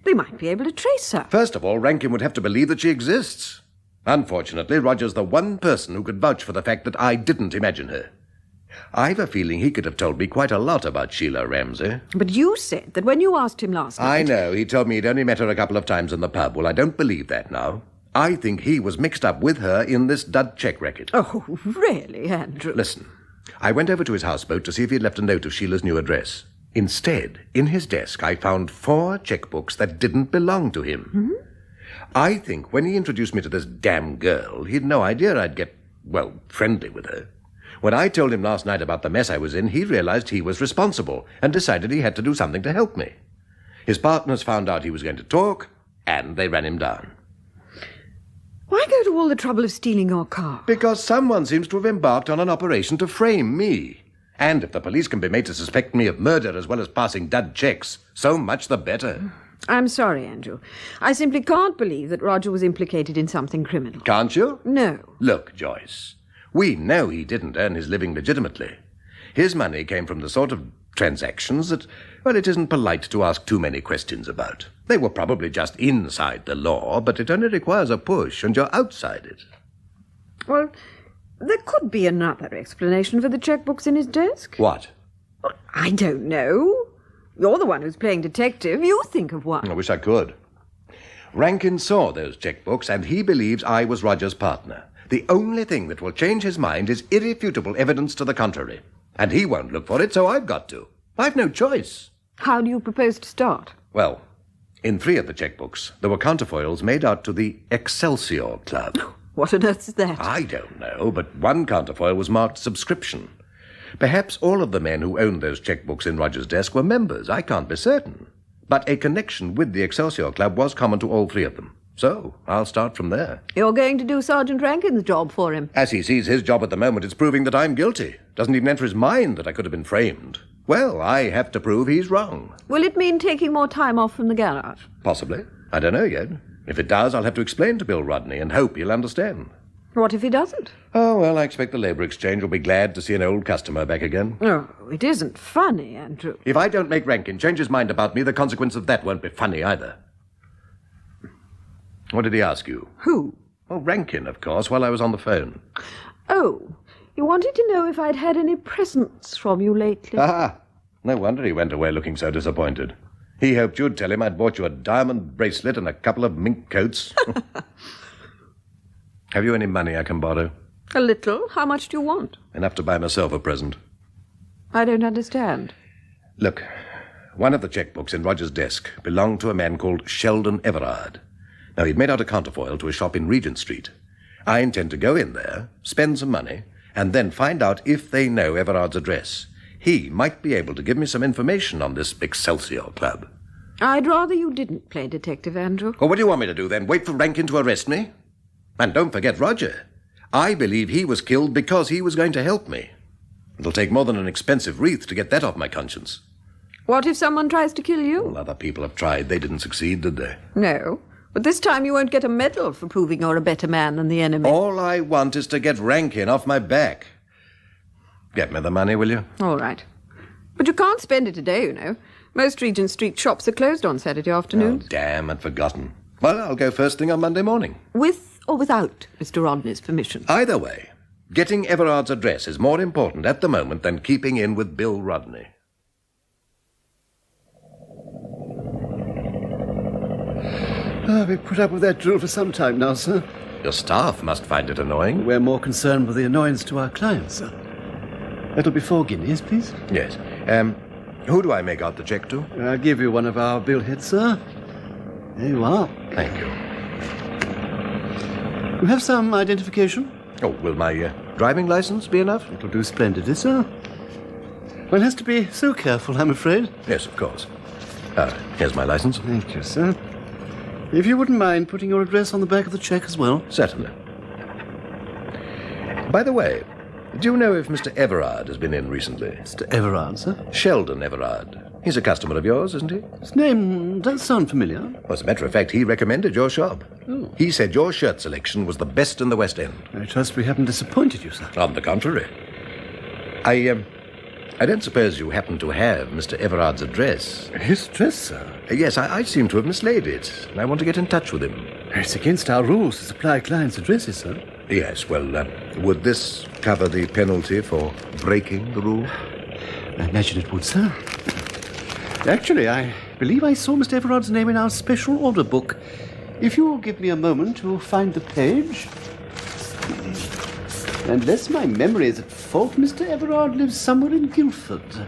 They might be able to trace her. First of all, Rankin would have to believe that she exists. Unfortunately, Roger's the one person who could vouch for the fact that I didn't imagine her. I've a feeling he could have told me quite a lot about Sheila Ramsey. But you said that when you asked him last night... I know. He told me he'd only met her a couple of times in the pub. Well, I don't believe that now. I think he was mixed up with her in this dud cheque racket. Oh, really, Andrew? Listen, I went over to his houseboat to see if he'd left a note of Sheila's new address. Instead, in his desk, I found 4 chequebooks that didn't belong to him. Hmm? I think when he introduced me to this damn girl, he'd no idea I'd get, well, friendly with her. When I told him last night about the mess I was in, he realized he was responsible and decided he had to do something to help me. His partners found out he was going to talk, and they ran him down. Why go to all the trouble of stealing your car? Because someone seems to have embarked on an operation to frame me. And if the police can be made to suspect me of murder as well as passing dud checks, so much the better. I'm sorry, Andrew. I simply can't believe that Roger was implicated in something criminal. Can't you? No. Look, Joyce, we know he didn't earn his living legitimately. His money came from the sort of transactions that, well, it isn't polite to ask too many questions about. They were probably just inside the law, but it only requires a push, and you're outside it. Well, there could be another explanation for the checkbooks in his desk. What? Well, I don't know. You're the one who's playing detective. You think of one. I wish I could. Rankin saw those checkbooks, and he believes I was Roger's partner. The only thing that will change his mind is irrefutable evidence to the contrary. And he won't look for it, so I've got to. I've no choice. How do you propose to start? Well, in 3 of the checkbooks, there were counterfoils made out to the Excelsior Club. What on earth is that? I don't know, but one counterfoil was marked subscription. Perhaps all of the men who owned those checkbooks in Roger's desk were members. I can't be certain. But a connection with the Excelsior Club was common to all 3 of them. So, I'll start from there. You're going to do Sergeant Rankin's job for him. As he sees his job at the moment, it's proving that I'm guilty. Doesn't even enter his mind that I could have been framed. Well, I have to prove he's wrong. Will it mean taking more time off from the garage? Possibly. I don't know yet. If it does, I'll have to explain to Bill Rodney and hope he'll understand. What if he doesn't? Oh, well, I expect the Labour Exchange will be glad to see an old customer back again. Oh, it isn't funny, Andrew. If I don't make Rankin change his mind about me, the consequence of that won't be funny either. What did he ask you? Who? Oh, Rankin, of course, while I was on the phone. Oh, he wanted to know if I'd had any presents from you lately. Ah, no wonder he went away looking so disappointed. He hoped you'd tell him I'd bought you a diamond bracelet and a couple of mink coats. Have you any money I can borrow? A little. How much do you want? Enough to buy myself a present. I don't understand. Look, one of the checkbooks in Roger's desk belonged to a man called Sheldon Everard. Now, he'd made out a counterfoil to a shop in Regent Street. I intend to go in there, spend some money, and then find out if they know Everard's address. He might be able to give me some information on this Excelsior Club. I'd rather you didn't play detective, Andrew. Well, what do you want me to do, then? Wait for Rankin to arrest me? And don't forget Roger. I believe he was killed because he was going to help me. It'll take more than an expensive wreath to get that off my conscience. What if someone tries to kill you? Well, other people have tried. They didn't succeed, did they? No. But this time you won't get a medal for proving you're a better man than the enemy. All I want is to get Rankin off my back. Get me the money, will you? All right. But you can't spend it today, you know. Most Regent Street shops are closed on Saturday afternoons. Oh, damn, I'd forgotten. Well, I'll go first thing on Monday morning. With or without Mr. Rodney's permission? Either way, getting Everard's address is more important at the moment than keeping in with Bill Rodney. We've put up with that drill for some time now, sir. Your staff must find it annoying. We're more concerned with the annoyance to our clients, sir. That'll be 4 guineas, please. Yes. Who do I make out the cheque to? I'll give you one of our billheads, sir. There you are. Thank you. You have some identification? Oh, will my driving license be enough? It'll do splendidly, sir. One has to be so careful, I'm afraid. Yes, of course. Here's my license. Thank you, sir. If you wouldn't mind putting your address on the back of the cheque as well. Certainly. By the way, do you know if Mr. Everard has been in recently? Mr. Everard, sir? Sheldon Everard. He's a customer of yours, isn't he? His name does sound familiar. Well, as a matter of fact, he recommended your shop. Oh. He said your shirt selection was the best in the West End. I trust we haven't disappointed you, sir. On the contrary. I don't suppose you happen to have Mr. Everard's address. His address, sir? Yes, I seem to have mislaid it, and I want to get in touch with him. It's against our rules to supply clients' addresses, sir. Yes, well, would this cover the penalty for breaking the rule? I imagine it would, sir. Actually, I believe I saw Mr. Everard's name in our special order book. If you'll give me a moment to find the page. Unless my memory is at fault, Mr. Everard lives somewhere in Guildford.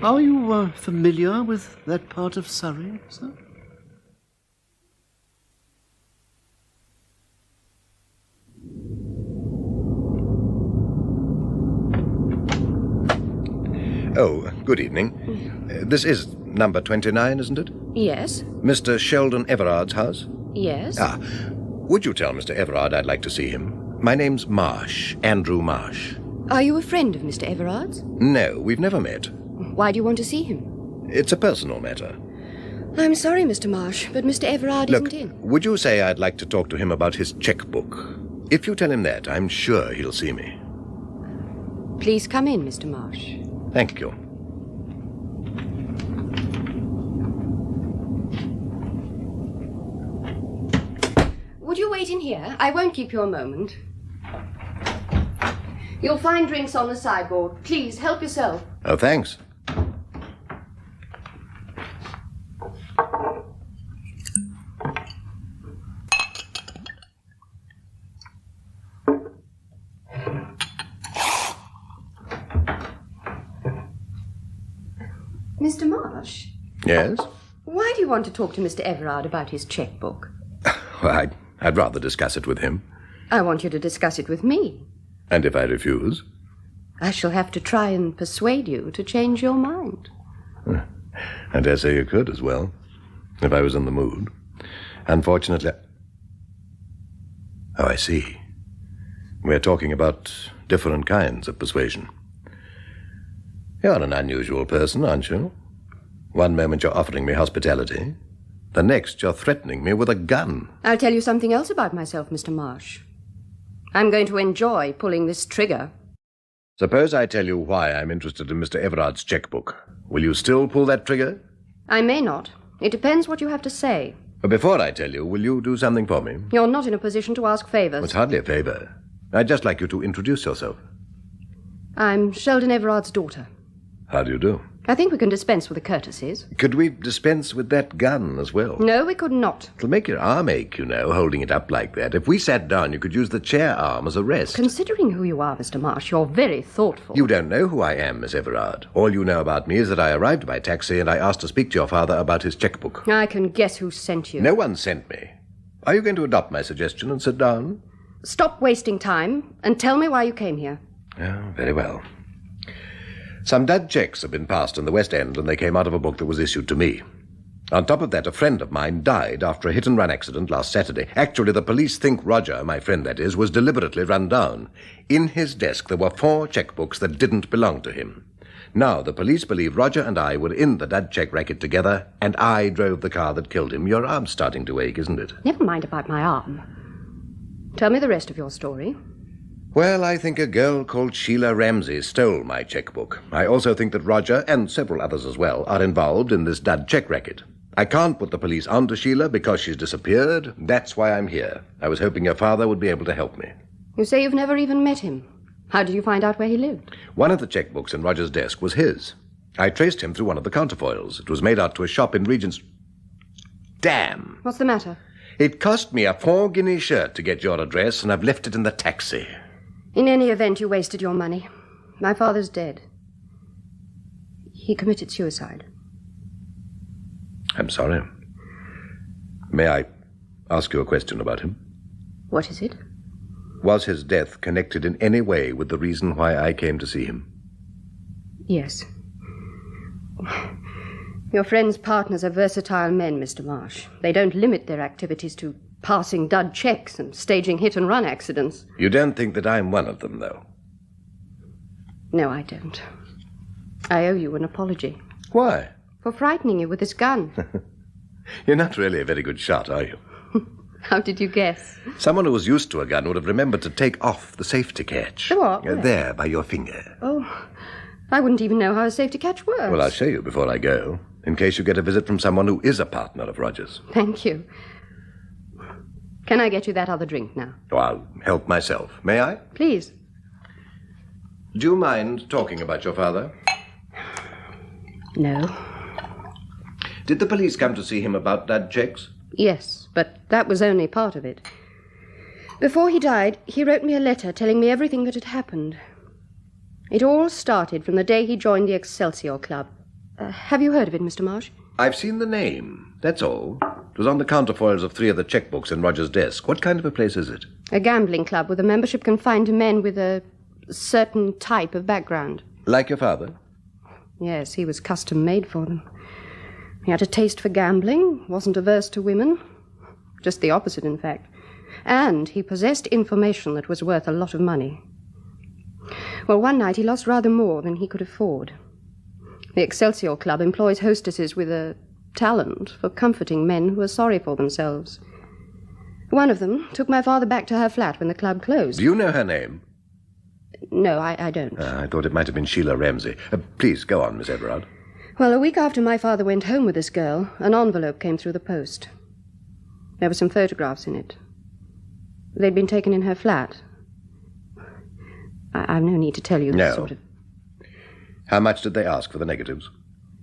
Are you familiar with that part of Surrey, sir? Oh, good evening. This is number 29, isn't it? Yes. Mr. Sheldon Everard's house? Yes. Would you tell Mr. Everard I'd like to see him? My name's Marsh, Andrew Marsh. Are you a friend of Mr. Everard's? No, we've never met. Why do you want to see him? It's a personal matter. I'm sorry, Mr. Marsh, but Mr. Everard isn't in. Would you say I'd like to talk to him about his chequebook? If you tell him that, I'm sure he'll see me. Please come in, Mr. Marsh. Thank you. Would you wait in here? I won't keep you a moment. You'll find drinks on the sideboard. Please, help yourself. Oh, thanks. Mr. Marsh? Yes? Why do you want to talk to Mr. Everard about his chequebook? Well, I'd rather discuss it with him. I want you to discuss it with me. And if I refuse? I shall have to try and persuade you to change your mind. I dare say you could as well, if I was in the mood. Unfortunately... Oh, I see. We're talking about different kinds of persuasion. You're an unusual person, aren't you? One moment you're offering me hospitality. The next you're threatening me with a gun. I'll tell you something else about myself, Mr. Marsh. I'm going to enjoy pulling this trigger. Suppose I tell you why I'm interested in Mr. Everard's chequebook. Will you still pull that trigger? I may not. It depends what you have to say. But before I tell you, will you do something for me? You're not in a position to ask favors. It's hardly a favor. I'd just like you to introduce yourself. I'm Sheldon Everard's daughter. How do you do? I think we can dispense with the courtesies. Could we dispense with that gun as well? No, we could not. It'll make your arm ache, you know, holding it up like that. If we sat down, you could use the chair arm as a rest. Considering who you are, Mr. Marsh, you're very thoughtful. You don't know who I am, Miss Everard. All you know about me is that I arrived by taxi and I asked to speak to your father about his chequebook. I can guess who sent you. No one sent me. Are you going to adopt my suggestion and sit down? Stop wasting time and tell me why you came here. Oh, very well. Some dud checks have been passed in the West End, and they came out of a book that was issued to me. On top of that, a friend of mine died after a hit-and-run accident last Saturday. Actually, the police think Roger, my friend that is, was deliberately run down. In his desk, there were 4 chequebooks that didn't belong to him. Now, the police believe Roger and I were in the dud check racket together, and I drove the car that killed him. Your arm's starting to ache, isn't it? Never mind about my arm. Tell me the rest of your story. Well, I think a girl called Sheila Ramsey stole my chequebook. I also think that Roger, and several others as well, are involved in this dud check racket. I can't put the police onto Sheila because she's disappeared. That's why I'm here. I was hoping your father would be able to help me. You say you've never even met him. How did you find out where he lived? One of the chequebooks in Roger's desk was his. I traced him through one of the counterfoils. It was made out to a shop in Regent's... Damn! What's the matter? It cost me a 4-guinea shirt to get your address, and I've left it in the taxi. In any event, you wasted your money. My father's dead. He committed suicide. I'm sorry. May I ask you a question about him? What is it? Was his death connected in any way with the reason why I came to see him? Yes. Your friend's partners are versatile men, Mr. Marsh. They don't limit their activities to passing dud checks and staging hit-and-run accidents. You don't think that I'm one of them, though? No, I don't. I owe you an apology. Why? For frightening you with this gun. You're not really a very good shot, are you? How did you guess? Someone who was used to a gun would have remembered to take off the safety catch. The what? There, by your finger. Oh, I wouldn't even know how a safety catch works. Well, I'll show you before I go, in case you get a visit from someone who is a partner of Roger's. Thank you. Can I get you that other drink now? Oh, I'll help myself. May I? Please. Do you mind talking about your father? No. Did the police come to see him about dud checks? Yes, but that was only part of it. Before he died, he wrote me a letter telling me everything that had happened. It all started from the day he joined the Excelsior Club. Have you heard of it, Mr. Marsh? I've seen the name, that's all. It was on the counterfoils of 3 of the chequebooks in Roger's desk. What kind of a place is it? A gambling club with a membership confined to men with a certain type of background. Like your father? Yes, he was custom-made for them. He had a taste for gambling, wasn't averse to women. Just the opposite, in fact. And he possessed information that was worth a lot of money. Well, one night he lost rather more than he could afford. The Excelsior Club employs hostesses with a talent for comforting men who are sorry for themselves. One of them took my father back to her flat when the club closed. Do you know her name? No, I don't. I thought it might have been Sheila Ramsey. Please, go on, Miss Everard. Well, a week after my father went home with this girl, an envelope came through the post. There were some photographs in it. They'd been taken in her flat. I've no need to tell you this sort of... How much did they ask for the negatives?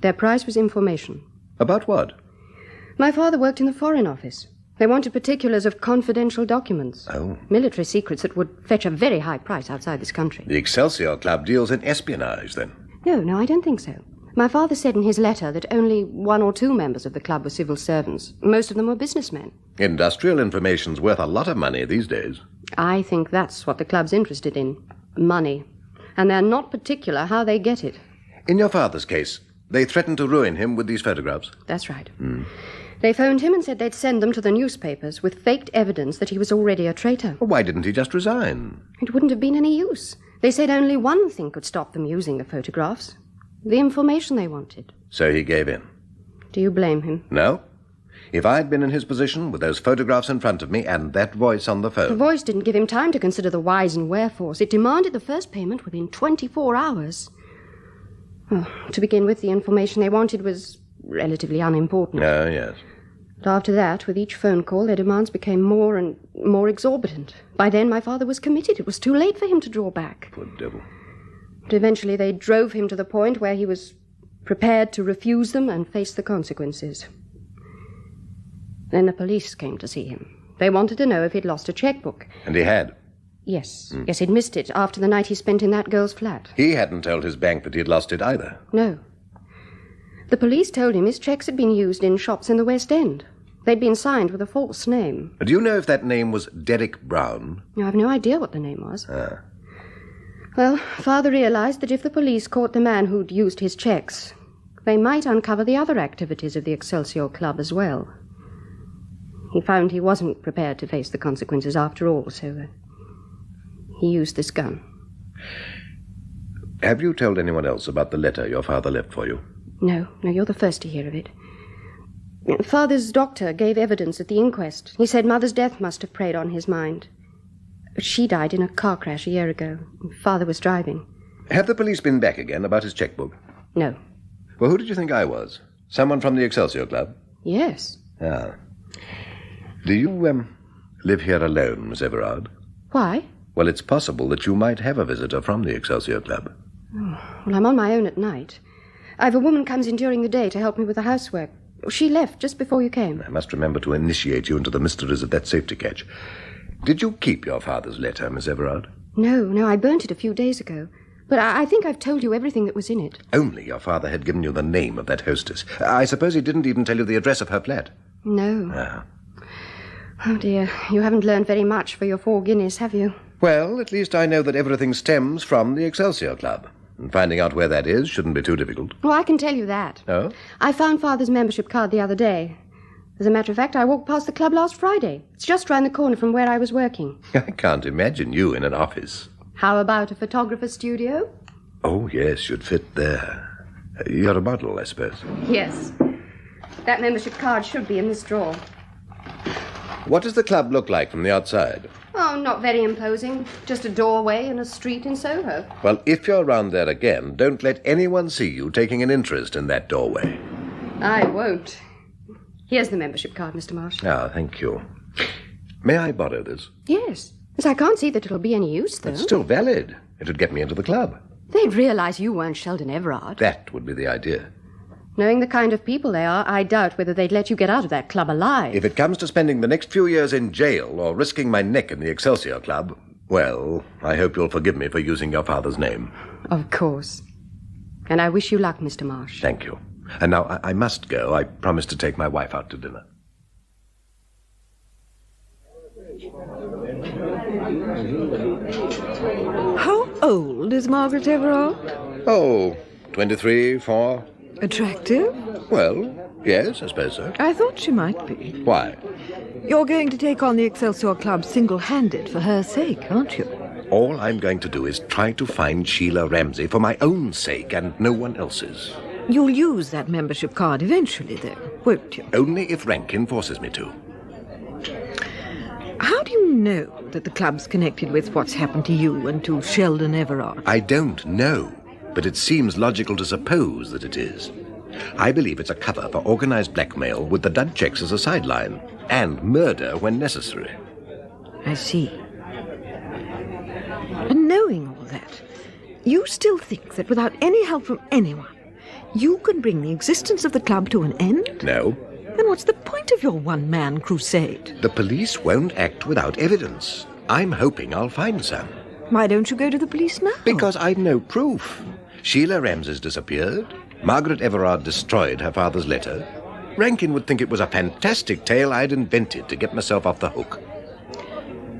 Their price was information. About what? My father worked in the Foreign Office. They wanted particulars of confidential documents. Oh. Military secrets that would fetch a very high price outside this country. The Excelsior Club deals in espionage, then? No, I don't think so. My father said in his letter that only 1 or 2 members of the club were civil servants. Most of them were businessmen. Industrial information's worth a lot of money these days. I think that's what the club's interested in. Money. And they're not particular how they get it. In your father's case, they threatened to ruin him with these photographs? That's right. They phoned him and said they'd send them to the newspapers with faked evidence that he was already a traitor. Well, why didn't he just resign? It wouldn't have been any use. They said only one thing could stop them using the photographs. The information they wanted. So he gave in? Do you blame him? No. If I'd been in his position with those photographs in front of me and that voice on the phone... The voice didn't give him time to consider the whys and wherefores. It demanded the first payment within 24 hours. Oh, to begin with, the information they wanted was relatively unimportant. Oh, yes. But after that, with each phone call, their demands became more and more exorbitant. By then, my father was committed. It was too late for him to draw back. Poor devil. But eventually they drove him to the point where he was prepared to refuse them and face the consequences. Then the police came to see him. They wanted to know if he'd lost a chequebook. And he had? Yes. Yes, he'd missed it after the night he spent in that girl's flat. He hadn't told his bank that he'd lost it either? No. The police told him his cheques had been used in shops in the West End. They'd been signed with a false name. Do you know if that name was Derek Brown? I've no idea what the name was. Ah. Well, Father realized that if the police caught the man who'd used his cheques, they might uncover the other activities of the Excelsior Club as well. He found he wasn't prepared to face the consequences after all, so he used this gun. Have you told anyone else about the letter your father left for you? No, you're the first to hear of it. Father's doctor gave evidence at the inquest. He said Mother's death must have preyed on his mind. She died in a car crash a year ago. Father was driving. Have the police been back again about his chequebook? No. Well, who did you think I was? Someone from the Excelsior Club? Yes. Ah. Do you, live here alone, Miss Everard? Why? Well, it's possible that you might have a visitor from the Excelsior Club. Oh, well, I'm on my own at night. I've a woman comes in during the day to help me with the housework. She left just before you came. I must remember to initiate you into the mysteries of that safety catch. Did you keep your father's letter, Miss Everard? No, I burnt it a few days ago. But I think I've told you everything that was in it. Only your father had given you the name of that hostess. I suppose he didn't even tell you the address of her flat? No. Ah. Oh, dear. You haven't learned very much for your 4 guineas, have you? Well, at least I know that everything stems from the Excelsior Club. And finding out where that is shouldn't be too difficult. Well, I can tell you that. Oh? I found Father's membership card the other day. As a matter of fact, I walked past the club last Friday. It's just round the corner from where I was working. I can't imagine you in an office. How about a photographer's studio? Oh, yes, you'd fit there. You're a model, I suppose. Yes. That membership card should be in this drawer. What does the club look like from the outside? Oh, not very imposing. Just a doorway in a street in Soho. Well, if you're round there again, don't let anyone see you taking an interest in that doorway. I won't. Here's the membership card, Mr. Marsh. Ah, thank you. May I borrow this? Yes. Yes, I can't see that it'll be any use, though. It's still valid. It would get me into the club. They'd realize you weren't Sheldon Everard. That would be the idea. Knowing the kind of people they are, I doubt whether they'd let you get out of that club alive. If it comes to spending the next few years in jail or risking my neck in the Excelsior Club, well, I hope you'll forgive me for using your father's name. Of course. And I wish you luck, Mr. Marsh. Thank you. And now I must go. I promised to take my wife out to dinner. How old is Margaret Everard? Oh, 23, 4. Attractive? Well, Yes, I suppose so. I thought she might be. Why? You're going to take on the Excelsior Club single-handed for her sake, aren't you? All I'm going to do is try to find Sheila Ramsey for my own sake and no one else's. You'll use that membership card eventually, though, won't you? Only if Rankin forces me to. How do you know that the club's connected with what's happened to you and to Sheldon Everard? I don't know, but it seems logical to suppose that it is. I believe it's a cover for organised blackmail with the dud checks as a sideline, and murder when necessary. I see. And knowing all that, you still think that without any help from anyone, you can bring the existence of the club to an end? No. Then what's the point of your one-man crusade? The police won't act without evidence. I'm hoping I'll find some. Why don't you go to the police now? Because I've no proof. Sheila Ramsey's disappeared. Margaret Everard destroyed her father's letter. Rankin would think it was a fantastic tale I'd invented to get myself off the hook.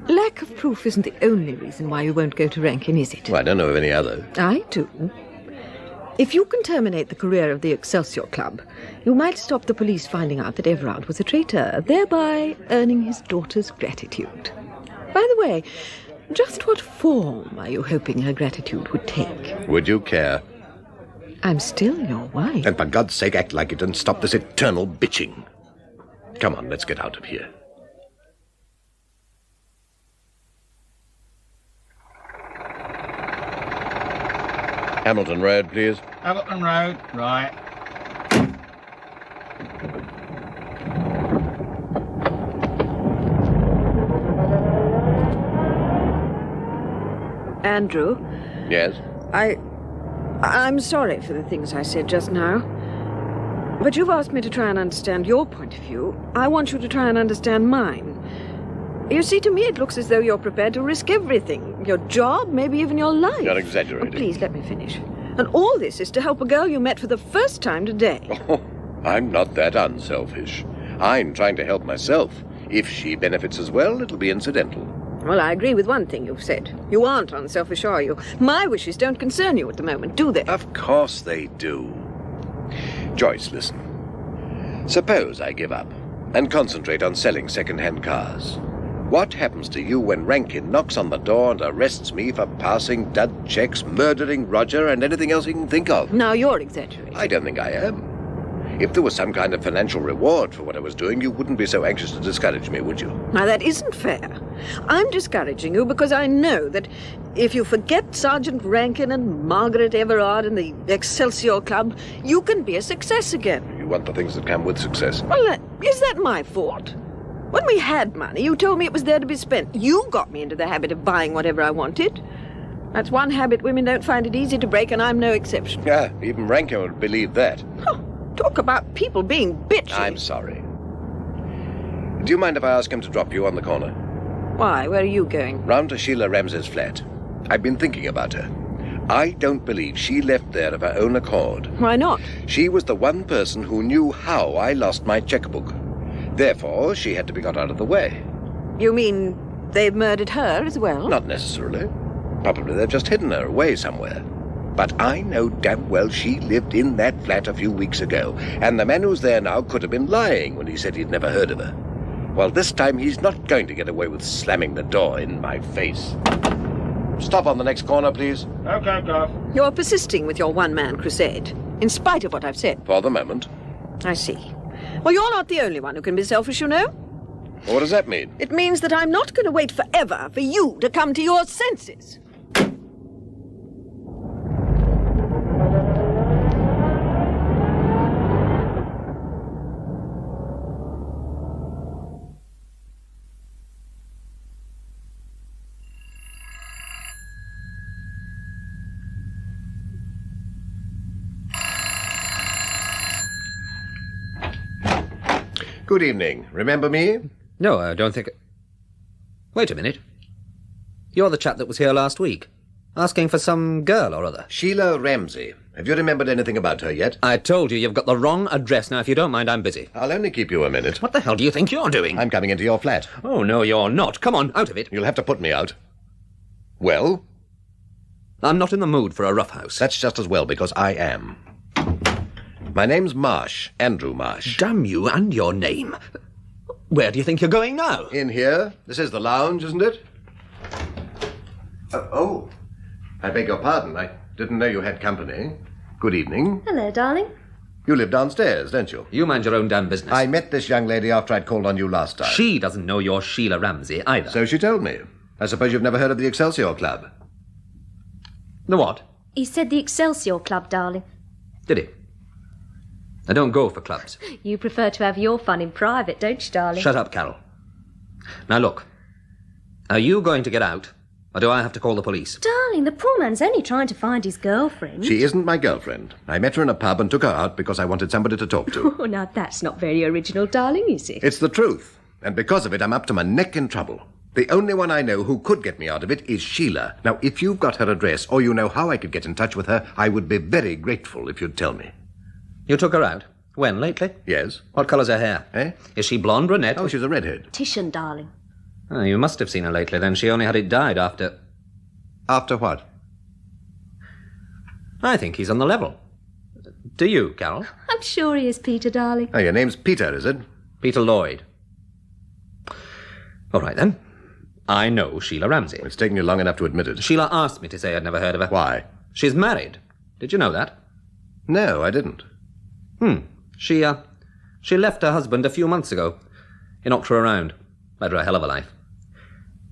Lack of proof isn't the only reason why you won't go to Rankin, is it? Well, I don't know of any other. I do. If you can terminate the career of the Excelsior Club, you might stop the police finding out that Everard was a traitor, thereby earning his daughter's gratitude. By the way, just what form are you hoping her gratitude would take? Would you care? I'm still your wife. And for God's sake, act like it and stop this eternal bitching. Come on, let's get out of here. Hamilton Road, please. Hamilton Road, right. Andrew? Yes? I'm sorry for the things I said just now. But you've asked me to try and understand your point of view. I want you to try and understand mine. You see, to me it looks as though you're prepared to risk everything. Your job, maybe even your life. You're exaggerating. Oh, please, let me finish. And all this is to help a girl you met for the first time today. Oh, I'm not that unselfish. I'm trying to help myself. If she benefits as well, it'll be incidental. Well, I agree with one thing you've said. You aren't unselfish, are you? My wishes don't concern you at the moment, do they? Of course they do. Joyce, listen. Suppose I give up and concentrate on selling second-hand cars. What happens to you when Rankin knocks on the door and arrests me for passing dud checks, murdering Roger, and anything else he can think of? Now you're exaggerating. I don't think I am. If there was some kind of financial reward for what I was doing, you wouldn't be so anxious to discourage me, would you? Now, that isn't fair. I'm discouraging you because I know that if you forget Sergeant Rankin and Margaret Everard and the Excelsior Club, you can be a success again. You want the things that come with success. Well, is that my fault? When we had money, you told me it was there to be spent. You got me into the habit of buying whatever I wanted. That's one habit women don't find it easy to break, and I'm no exception. Yeah, even Rankin would believe that. Oh, talk about people being bitchy. I'm sorry. Do you mind if I ask him to drop you on the corner? Why? Where are you going? Round to Sheila Ramsey's flat. I've been thinking about her. I don't believe she left there of her own accord. Why not? She was the one person who knew how I lost my chequebook. Therefore, she had to be got out of the way. You mean they've murdered her as well? Not necessarily. Probably they've just hidden her away somewhere. But I know damn well she lived in that flat a few weeks ago, and the man who's there now could have been lying when he said he'd never heard of her. Well, this time he's not going to get away with slamming the door in my face. Stop on the next corner, please. Okay, Goff. You're persisting with your one-man crusade, in spite of what I've said. For the moment. I see. Well, you're not the only one who can be selfish, you know. What does that mean? It means that I'm not going to wait forever for you to come to your senses. Good evening. Remember me? No, I don't think... Wait a minute. You're the chap that was here last week, asking for some girl or other. Sheila Ramsey. Have you remembered anything about her yet? I told you you've got the wrong address. Now, if you don't mind, I'm busy. I'll only keep you a minute. What the hell do you think you're doing? I'm coming into your flat. Oh, no, you're not. Come on, out of it. You'll have to put me out. Well? I'm not in the mood for a roughhouse. That's just as well, because I am. My name's Marsh, Andrew Marsh. Damn you and your name. Where do you think you're going now? In here. This is the lounge, isn't it? Oh, I beg your pardon. I didn't know you had company. Good evening. Hello, darling. You live downstairs, don't you? You mind your own damn business. I met this young lady after I'd called on you last time. She doesn't know you're Sheila Ramsey either. So she told me. I suppose you've never heard of the Excelsior Club. The what? He said the Excelsior Club, darling. Did he? I don't go for clubs. You prefer to have your fun in private, don't you, darling? Shut up, Carol. Now look, are you going to get out, or do I have to call the police? Darling, the poor man's only trying to find his girlfriend. She isn't my girlfriend. I met her in a pub and took her out because I wanted somebody to talk to. Oh, now that's not very original, darling, is it? It's the truth. And because of it, I'm up to my neck in trouble. The only one I know who could get me out of it is Sheila. Now, if you've got her address or you know how I could get in touch with her, I would be very grateful if you'd tell me. You took her out? When, lately? Yes. What colour's her hair? Eh? Is she blonde, brunette? Oh, she's a redhead. Titian, darling. Oh, you must have seen her lately, then. She only had it dyed after... After what? I think he's on the level. Do you, Carol? I'm sure he is, Peter, darling. Oh, your name's Peter, is it? Peter Lloyd. All right, then. I know Sheila Ramsey. It's taken you long enough to admit it. Sheila asked me to say I'd never heard of her. Why? She's married. Did you know that? No, I didn't. She left her husband a few months ago. He knocked her around. Led her a hell of a life.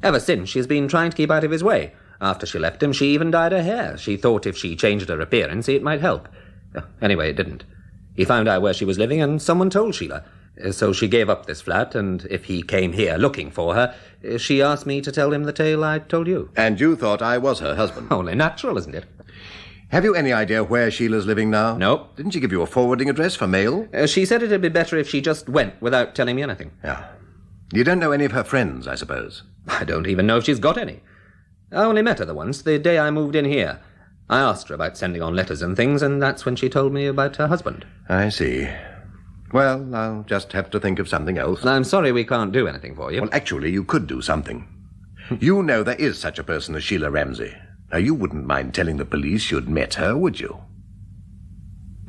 Ever since, she's been trying to keep out of his way. After she left him, she even dyed her hair. She thought if she changed her appearance, it might help. Anyway, it didn't. He found out where she was living, and someone told Sheila. So she gave up this flat, and if he came here looking for her, she asked me to tell him the tale I told you. And you thought I was her husband? Only natural, isn't it? Have you any idea where Sheila's living now? No. Didn't she give you a forwarding address for mail? She said it'd be better if she just went without telling me anything. Yeah. You don't know any of her friends, I suppose? I don't even know if she's got any. I only met her once, the day I moved in here. I asked her about sending on letters and things, and that's when she told me about her husband. I see. Well, I'll just have to think of something else. I'm sorry we can't do anything for you. Well, actually, you could do something. You know there is such a person as Sheila Ramsey. Now, you wouldn't mind telling the police you'd met her, would you?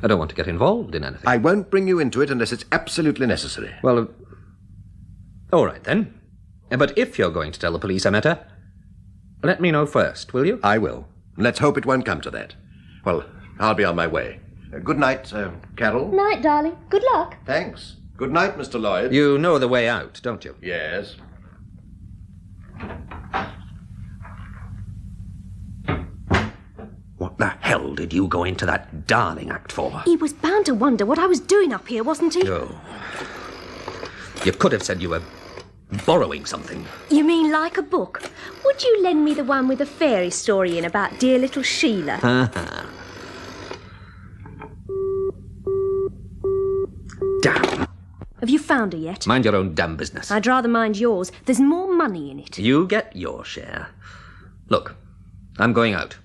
I don't want to get involved in anything. I won't bring you into it unless it's absolutely necessary. Well, all right, then. But if you're going to tell the police I met her, let me know first, will you? I will. Let's hope it won't come to that. Well, I'll be on my way. Good night, Carol. Night, darling. Good luck. Thanks. Good night, Mr. Lloyd. You know the way out, don't you? Yes. What the hell did you go into that darling act for? He was bound to wonder what I was doing up here, wasn't he? Oh. You could have said you were borrowing something. You mean like a book? Would you lend me the one with the fairy story in about dear little Sheila? Damn. Have you found her yet? Mind your own damn business. I'd rather mind yours. There's more money in it. You get your share. Look, I'm going out.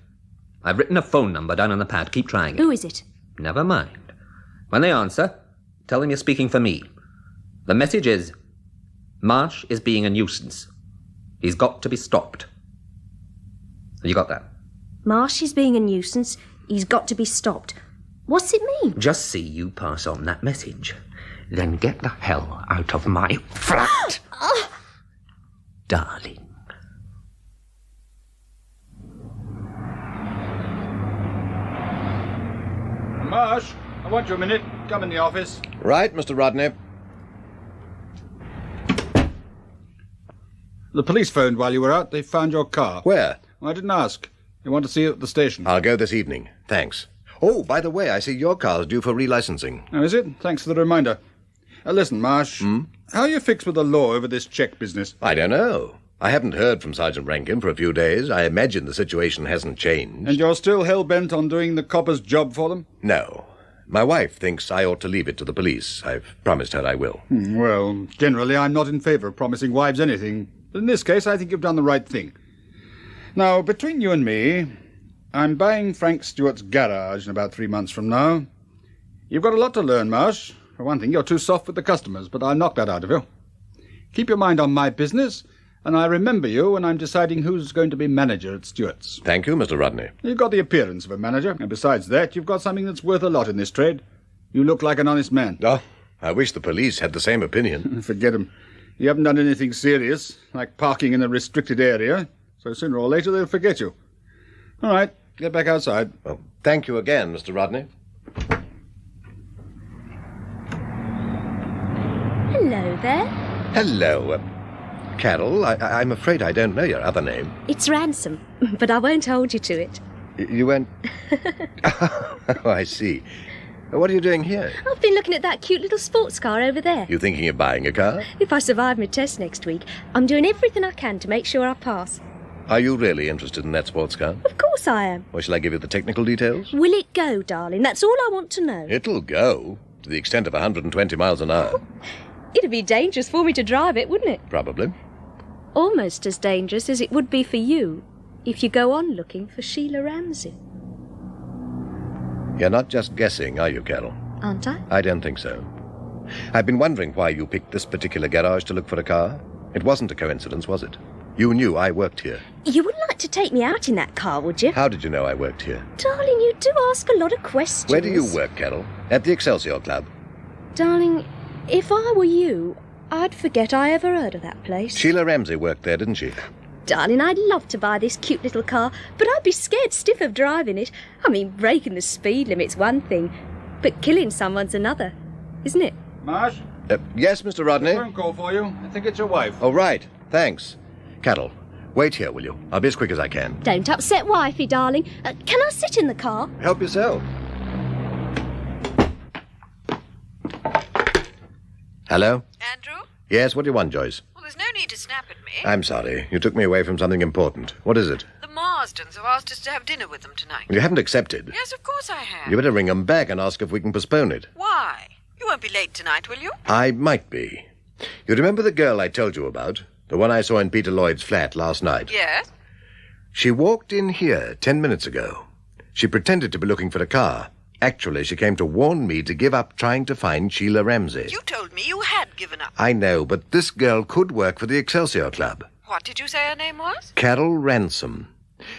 I've written a phone number down on the pad. Keep trying it. Who is it? Never mind. When they answer, tell them you're speaking for me. The message is, Marsh is being a nuisance. He's got to be stopped. You got that? Marsh is being a nuisance. He's got to be stopped. What's it mean? Just see you pass on that message. Then get the hell out of my flat. Darling. Marsh, I want you a minute. Come in the office. Right, Mr. Rodney. The police phoned while you were out. They found your car. Where? Well, I didn't ask. They want to see you at the station. I'll go this evening. Thanks. Oh, by the way, I see your car's due for relicensing. Oh, is it? Thanks for the reminder. Listen, Marsh. How are you fixed with the law over this cheque business? I don't know. I haven't heard from Sergeant Rankin for a few days. I imagine the situation hasn't changed. And you're still hell-bent on doing the copper's job for them? No. My wife thinks I ought to leave it to the police. I've promised her I will. Well, generally I'm not in favour of promising wives anything. But in this case, I think you've done the right thing. Now, between you and me, I'm buying Frank Stewart's garage in about 3 months from now. You've got a lot to learn, Marsh. For one thing, you're too soft with the customers, but I'll knock that out of you. Keep your mind on my business, and I remember you when I'm deciding who's going to be manager at Stewart's. Thank you, Mr. Rodney. You've got the appearance of a manager, and besides that, you've got something that's worth a lot in this trade. You look like an honest man. Oh, I wish the police had the same opinion. Forget 'em. You haven't done anything serious, like parking in a restricted area, so sooner or later they'll forget you. All right, get back outside. Well, thank you again, Mr. Rodney. Hello there. Hello. Carol, I'm afraid I don't know your other name. It's Ransom, but I won't hold you to it. You went... Oh, I see. What are you doing here? I've been looking at that cute little sports car over there. You thinking of buying a car? If I survive my test next week, I'm doing everything I can to make sure I pass. Are you really interested in that sports car? Of course I am. Or shall I give you the technical details? Will it go, darling? That's all I want to know. It'll go, to the extent of 120 miles an hour. It'd be dangerous for me to drive it, wouldn't it? Probably. Almost as dangerous as it would be for you if you go on looking for Sheila Ramsey. You're not just guessing, are you, Carol? Aren't I? I don't think so. I've been wondering why you picked this particular garage to look for a car. It wasn't a coincidence, was it? You knew I worked here. You wouldn't like to take me out in that car, would you? How did you know I worked here? Darling, you do ask a lot of questions. Where do you work, Carol? At the Excelsior Club? Darling, if I were you, I'd forget I ever heard of that place. Sheila Ramsey worked there, didn't she? Darling, I'd love to buy this cute little car, but I'd be scared stiff of driving it. I mean, breaking the speed limit's one thing, but killing someone's another, isn't it? Marsh? Yes, Mr. Rodney? A phone call for you. I think it's your wife. Oh, right. Thanks. Carol, wait here, will you? I'll be as quick as I can. Don't upset wifey, darling. Can I sit in the car? Help yourself. Hello? Andrew? Yes, what do you want, Joyce? Well, there's no need to snap at me. I'm sorry. You took me away from something important. What is it? The Marsdens have asked us to have dinner with them tonight. You haven't accepted. Yes, of course I have. You better ring them back and ask if we can postpone it. Why? You won't be late tonight, will you? I might be. You remember the girl I told you about? The one I saw in Peter Lloyd's flat last night? Yes. She walked in here 10 minutes ago. She pretended to be looking for a car. Actually, she came to warn me to give up trying to find Sheila Ramsey. You told me you had given up. I know, but this girl could work for the Excelsior Club. What did you say her name was? Carol Ransom.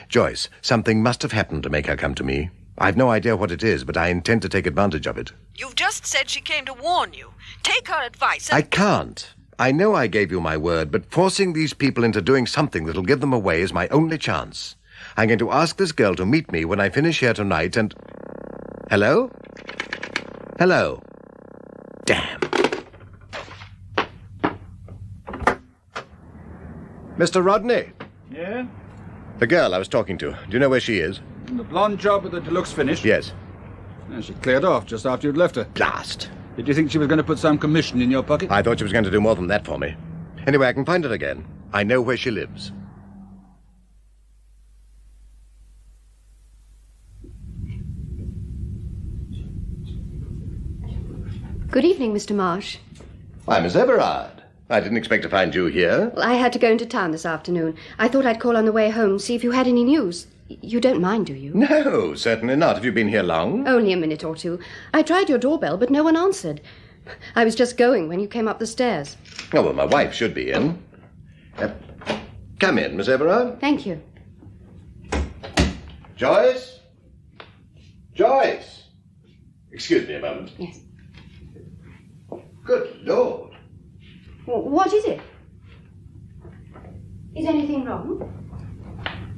Joyce, something must have happened to make her come to me. I've no idea what it is, but I intend to take advantage of it. You've just said she came to warn you. Take her advice and... I can't. I know I gave you my word, but forcing these people into doing something that'll give them away is my only chance. I'm going to ask this girl to meet me when I finish here tonight and... Hello? Hello? Damn. Mr. Rodney? Yeah? The girl I was talking to. Do you know where she is? The blonde job with the deluxe finish? Yes. She cleared off just after you'd left her. Blast. Did you think she was going to put some commission in your pocket? I thought she was going to do more than that for me. Anyway, I can find her again. I know where she lives. Good evening, Mr. Marsh. Why, Miss Everard. I didn't expect to find you here. Well, I had to go into town this afternoon. I thought I'd call on the way home, see if you had any news. You don't mind, do you? No, certainly not. Have you been here long? Only a minute or two. I tried your doorbell, but no one answered. I was just going when you came up the stairs. Oh, well, my wife should be in. Come in, Miss Everard. Thank you. Joyce? Joyce! Excuse me a moment. Yes. Good Lord. What is it? Is anything wrong?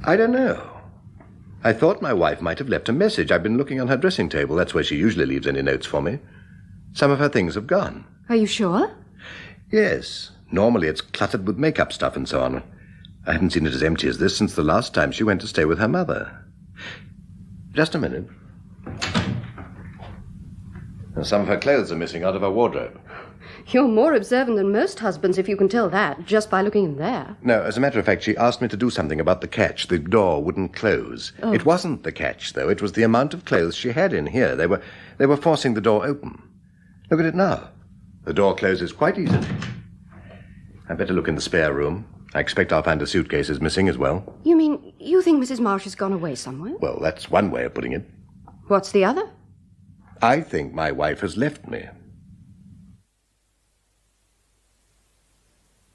I don't know. I thought my wife might have left a message. I've been looking on her dressing table. That's where she usually leaves any notes for me. Some of her things have gone. Are you sure? Yes. Normally it's cluttered with makeup stuff and so on. I haven't seen it as empty as this since the last time she went to stay with her mother. Just a minute. Some of her clothes are missing out of her wardrobe. You're more observant than most husbands, if you can tell that, just by looking in there. No, as a matter of fact, she asked me to do something about the catch. The door wouldn't close. Oh. It wasn't the catch, though. It was the amount of clothes she had in here. They were forcing the door open. Look at it now. The door closes quite easily. I'd better look in the spare room. I expect I'll find a suitcase is missing as well. You mean you think Mrs. Marsh has gone away somewhere? Well, that's one way of putting it. What's the other? I think my wife has left me.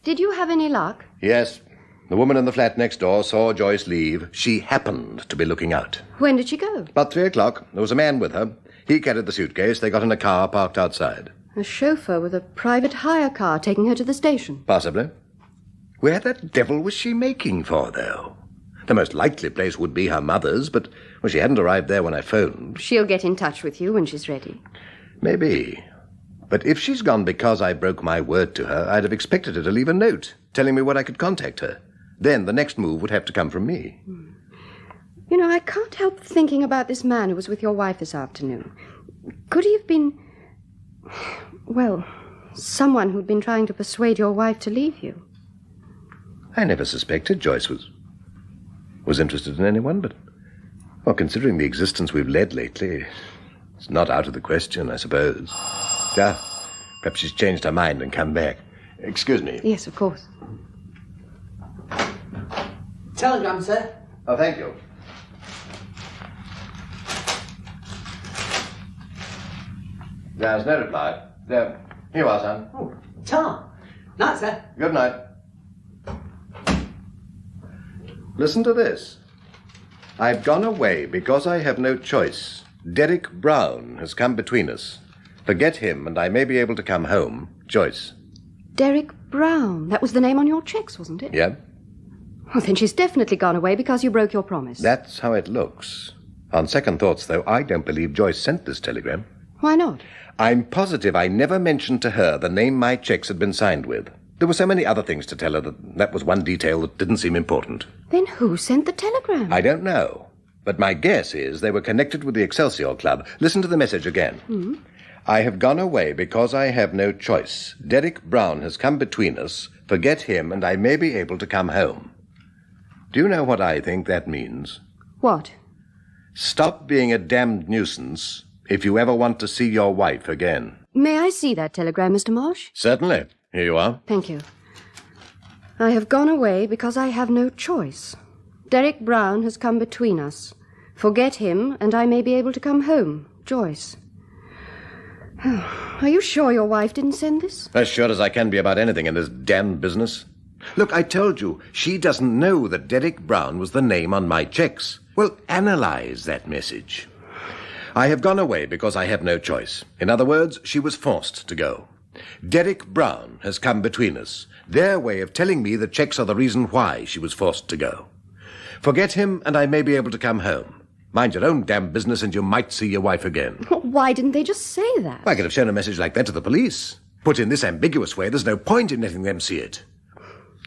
Did you have any luck? Yes. The woman in the flat next door saw Joyce leave. She happened to be looking out. When did she go? About 3 o'clock. There was a man with her. He carried the suitcase. They got in a car parked outside. A chauffeur with a private hire car taking her to the station. Possibly. Where the devil was she making for, though? The most likely place would be her mother's, but she hadn't arrived there when I phoned. She'll get in touch with you when she's ready. Maybe. But if she's gone because I broke my word to her, I'd have expected her to leave a note telling me where I could contact her. Then the next move would have to come from me. You know, I can't help thinking about this man who was with your wife this afternoon. Could he have been... well, someone who'd been trying to persuade your wife to leave you? I never suspected Joyce was interested in anyone, but... well, considering the existence we've led lately, it's not out of the question, I suppose. Perhaps she's changed her mind and come back. Excuse me. Yes, of course. Telegram, sir. Oh, thank you. There's no reply. There. Here you are, son. Oh, Tom. Night, sir. Good night. Listen to this. I've gone away because I have no choice. Derek Brown has come between us. Forget him, and I may be able to come home. Joyce. Derek Brown. That was the name on your checks, wasn't it? Yeah? Well, then she's definitely gone away because you broke your promise. That's how it looks. On second thoughts, though, I don't believe Joyce sent this telegram. Why not? I'm positive I never mentioned to her the name my checks had been signed with. There were so many other things to tell her that was one detail that didn't seem important. Then who sent the telegram? I don't know. But my guess is they were connected with the Excelsior Club. Listen to the message again. I have gone away because I have no choice. Derek Brown has come between us. Forget him, and I may be able to come home. Do you know what I think that means? What? Stop being a damned nuisance if you ever want to see your wife again. May I see that telegram, Mr. Marsh? Certainly. Here you are. Thank you. I have gone away because I have no choice. Derek Brown has come between us. Forget him, and I may be able to come home. Joyce. Are you sure your wife didn't send this? As sure as I can be about anything in this damned business. Look, I told you, she doesn't know that Derek Brown was the name on my checks. Well, analyze that message. I have gone away because I have no choice. In other words, she was forced to go. Derek Brown has come between us. Their way of telling me the checks are the reason why she was forced to go. Forget him, and I may be able to come home. Mind your own damn business, and you might see your wife again. Why didn't they just say that? I could have shown a message like that to the police. Put in this ambiguous way, there's no point in letting them see it.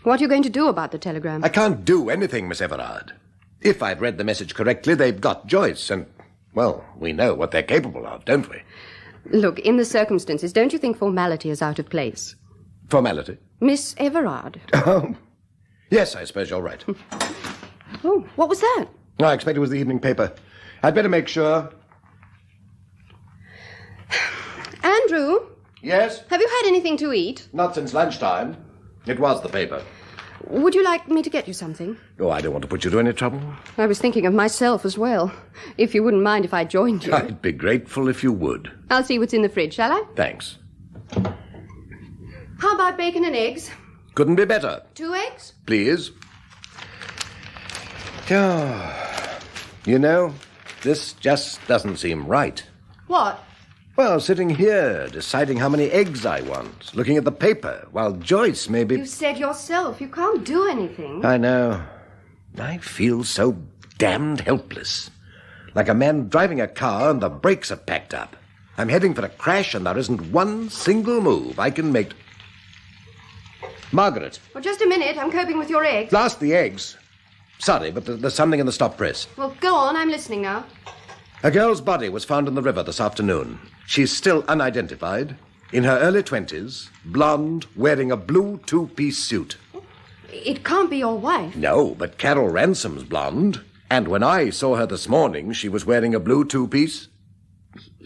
What are you going to do about the telegram? I can't do anything, Miss Everard. If I've read the message correctly, they've got Joyce, and, well, we know what they're capable of, don't we? Look, in the circumstances, don't you think formality is out of place? Formality? Miss Everard. Oh, yes, I suppose you're right. Oh, what was that? I expect it was the evening paper. I'd better make sure. Andrew? Yes? Have you had anything to eat? Not since lunchtime. It was the paper. Would you like me to get you something? Oh, I don't want to put you to any trouble. I was thinking of myself as well. If you wouldn't mind if I joined you. I'd be grateful if you would. I'll see what's in the fridge, shall I? Thanks. How about bacon and eggs? Couldn't be better. 2 eggs? Please. Oh, you know, this just doesn't seem right. What? Well, sitting here, deciding how many eggs I want, looking at the paper, while Joyce may be... You said yourself, you can't do anything. I know. I feel so damned helpless. Like a man driving a car and the brakes are packed up. I'm heading for a crash and there isn't one single move I can make... Margaret. Well, just a minute, I'm coping with your eggs. Blast the eggs. Sorry, but there's something in the stop press. Well, go on, I'm listening now. A girl's body was found in the river this afternoon. She's still unidentified. In her early 20s, blonde, wearing a blue 2-piece suit. It can't be your wife. No, but Carol Ransom's blonde. And when I saw her this morning, she was wearing a blue 2-piece.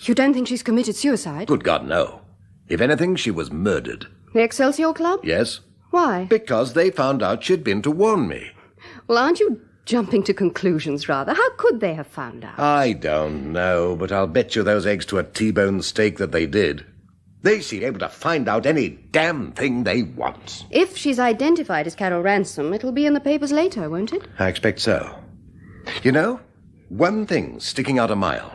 You don't think she's committed suicide? Good God, no. If anything, she was murdered. The Excelsior Club? Yes. Why? Because they found out she'd been to warn me. Well, aren't you jumping to conclusions, rather? How could they have found out? I don't know, but I'll bet you those eggs to a T-bone steak that they did. They seem able to find out any damn thing they want. If she's identified as Carol Ransom, it'll be in the papers later, won't it? I expect so. You know, one thing's sticking out a mile.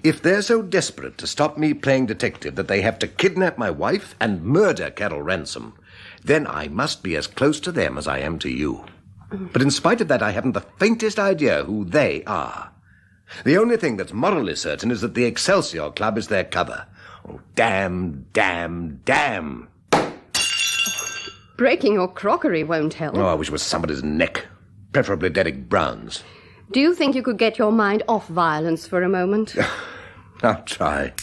If they're so desperate to stop me playing detective that they have to kidnap my wife and murder Carol Ransom, then I must be as close to them as I am to you. But in spite of that, I haven't the faintest idea who they are. The only thing that's morally certain is that the Excelsior Club is their cover. Oh, damn, damn, damn. Breaking your crockery won't help. Oh, I wish it was somebody's neck. Preferably Derek Brown's. Do you think you could get your mind off violence for a moment? I'll try.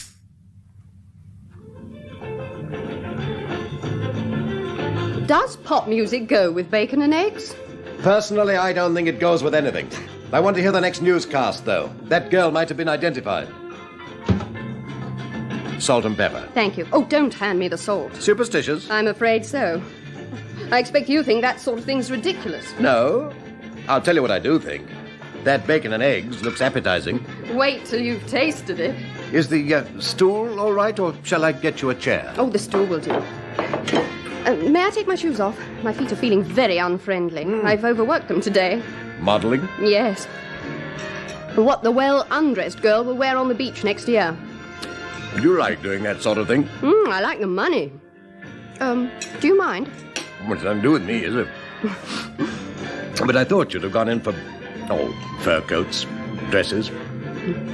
Does pop music go with bacon and eggs? Personally, I don't think it goes with anything. I want to hear the next newscast, though. That girl might have been identified. Salt and pepper. Thank you. Oh, don't hand me the salt. Superstitious? I'm afraid so. I expect you think that sort of thing's ridiculous. No. I'll tell you what I do think. That bacon and eggs looks appetizing. Wait till you've tasted it. Is the stool all right, or shall I get you a chair? Oh, the stool will do. May I take my shoes off? My feet are feeling very unfriendly. I've overworked them today. Modelling? Yes. What the well-undressed girl will wear on the beach next year. You like doing that sort of thing? I like the money. Do you mind? Well, it's nothing to do with me, is it? But I thought you'd have gone in for, fur coats, dresses,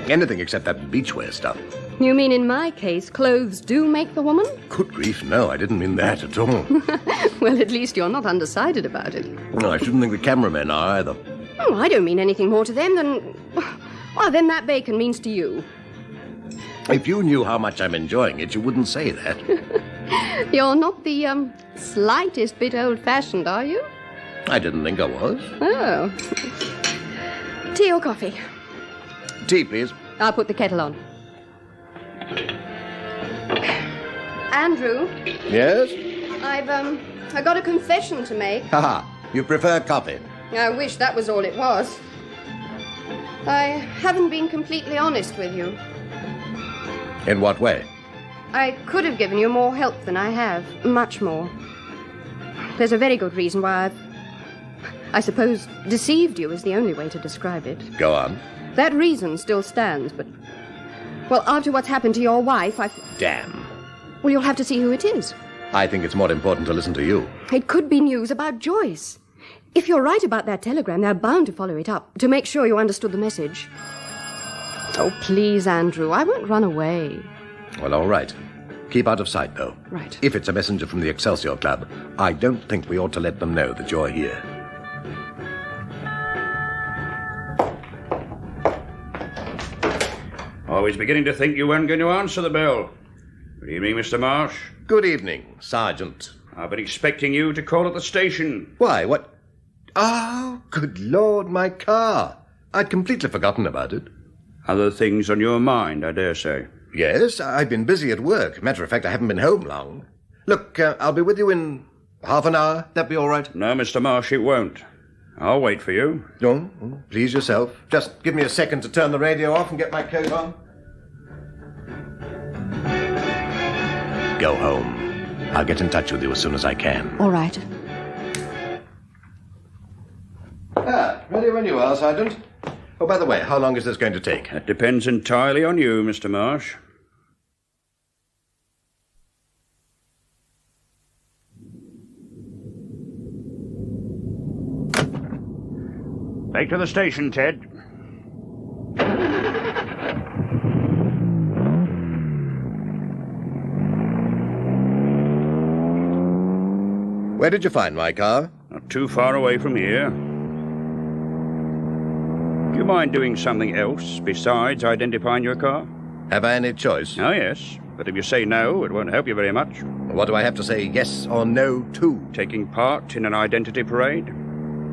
anything except that beachwear stuff. You mean in my case, clothes do make the woman? Good grief, no, I didn't mean that at all. Well, at least you're not undecided about it. No, I shouldn't think the cameramen are either. Oh, I don't mean anything more to them than... Well, then that bacon means to you. If you knew how much I'm enjoying it, you wouldn't say that. You're not the, slightest bit old-fashioned, are you? I didn't think I was. Oh. Tea or coffee? Tea, please. I'll put the kettle on. Andrew? Yes? I got a confession to make. Ha! You prefer coffee? I wish that was all it was. I haven't been completely honest with you. In what way? I could have given you more help than I have. Much more. There's a very good reason why I suppose deceived you is the only way to describe it. Go on. That reason still stands, but... Well, after what's happened to your wife, Damn. Well, you'll have to see who it is. I think it's more important to listen to you. It could be news about Joyce. If you're right about that telegram, they're bound to follow it up, to make sure you understood the message. Oh, please, Andrew, I won't run away. Well, all right. Keep out of sight, though. Right. If it's a messenger from the Excelsior Club, I don't think we ought to let them know that you're here. I was beginning to think you weren't going to answer the bell. Good evening, Mr. Marsh. Good evening, Sergeant. I've been expecting you to call at the station. Why, what? Oh, good Lord, my car. I'd completely forgotten about it. Other things on your mind, I dare say. Yes, I've been busy at work. Matter of fact, I haven't been home long. Look, I'll be with you in half an hour. That be all right? No, Mr. Marsh, it won't. I'll wait for you. Oh, please yourself. Just give me a second to turn the radio off and get my coat on. Go home. I'll get in touch with you as soon as I can. All right. Ready when you are, Sergeant. Oh, by the way, how long is this going to take? That depends entirely on you, Mr. Marsh. Back to the station, Ted. Where did you find my car? Not too far away from here. Do you mind doing something else besides identifying your car? Have I any choice? Oh, yes. But if you say no, it won't help you very much. What do I have to say yes or no to? Taking part in an identity parade?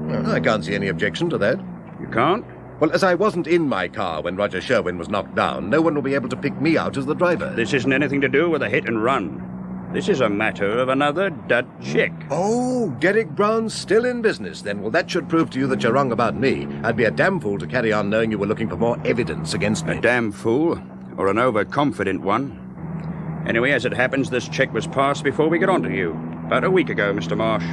Well, I can't see any objection to that. You can't? Well, as I wasn't in my car when Roger Sherwin was knocked down, no one will be able to pick me out as the driver. This isn't anything to do with a hit and run. This is a matter of another dud check. Oh, Derek Brown's still in business, then. Well, that should prove to you that you're wrong about me. I'd be a damn fool to carry on knowing you were looking for more evidence against me. A damn fool, or an overconfident one. Anyway, as it happens, this check was passed before we got onto you. About a week ago, Mr. Marsh.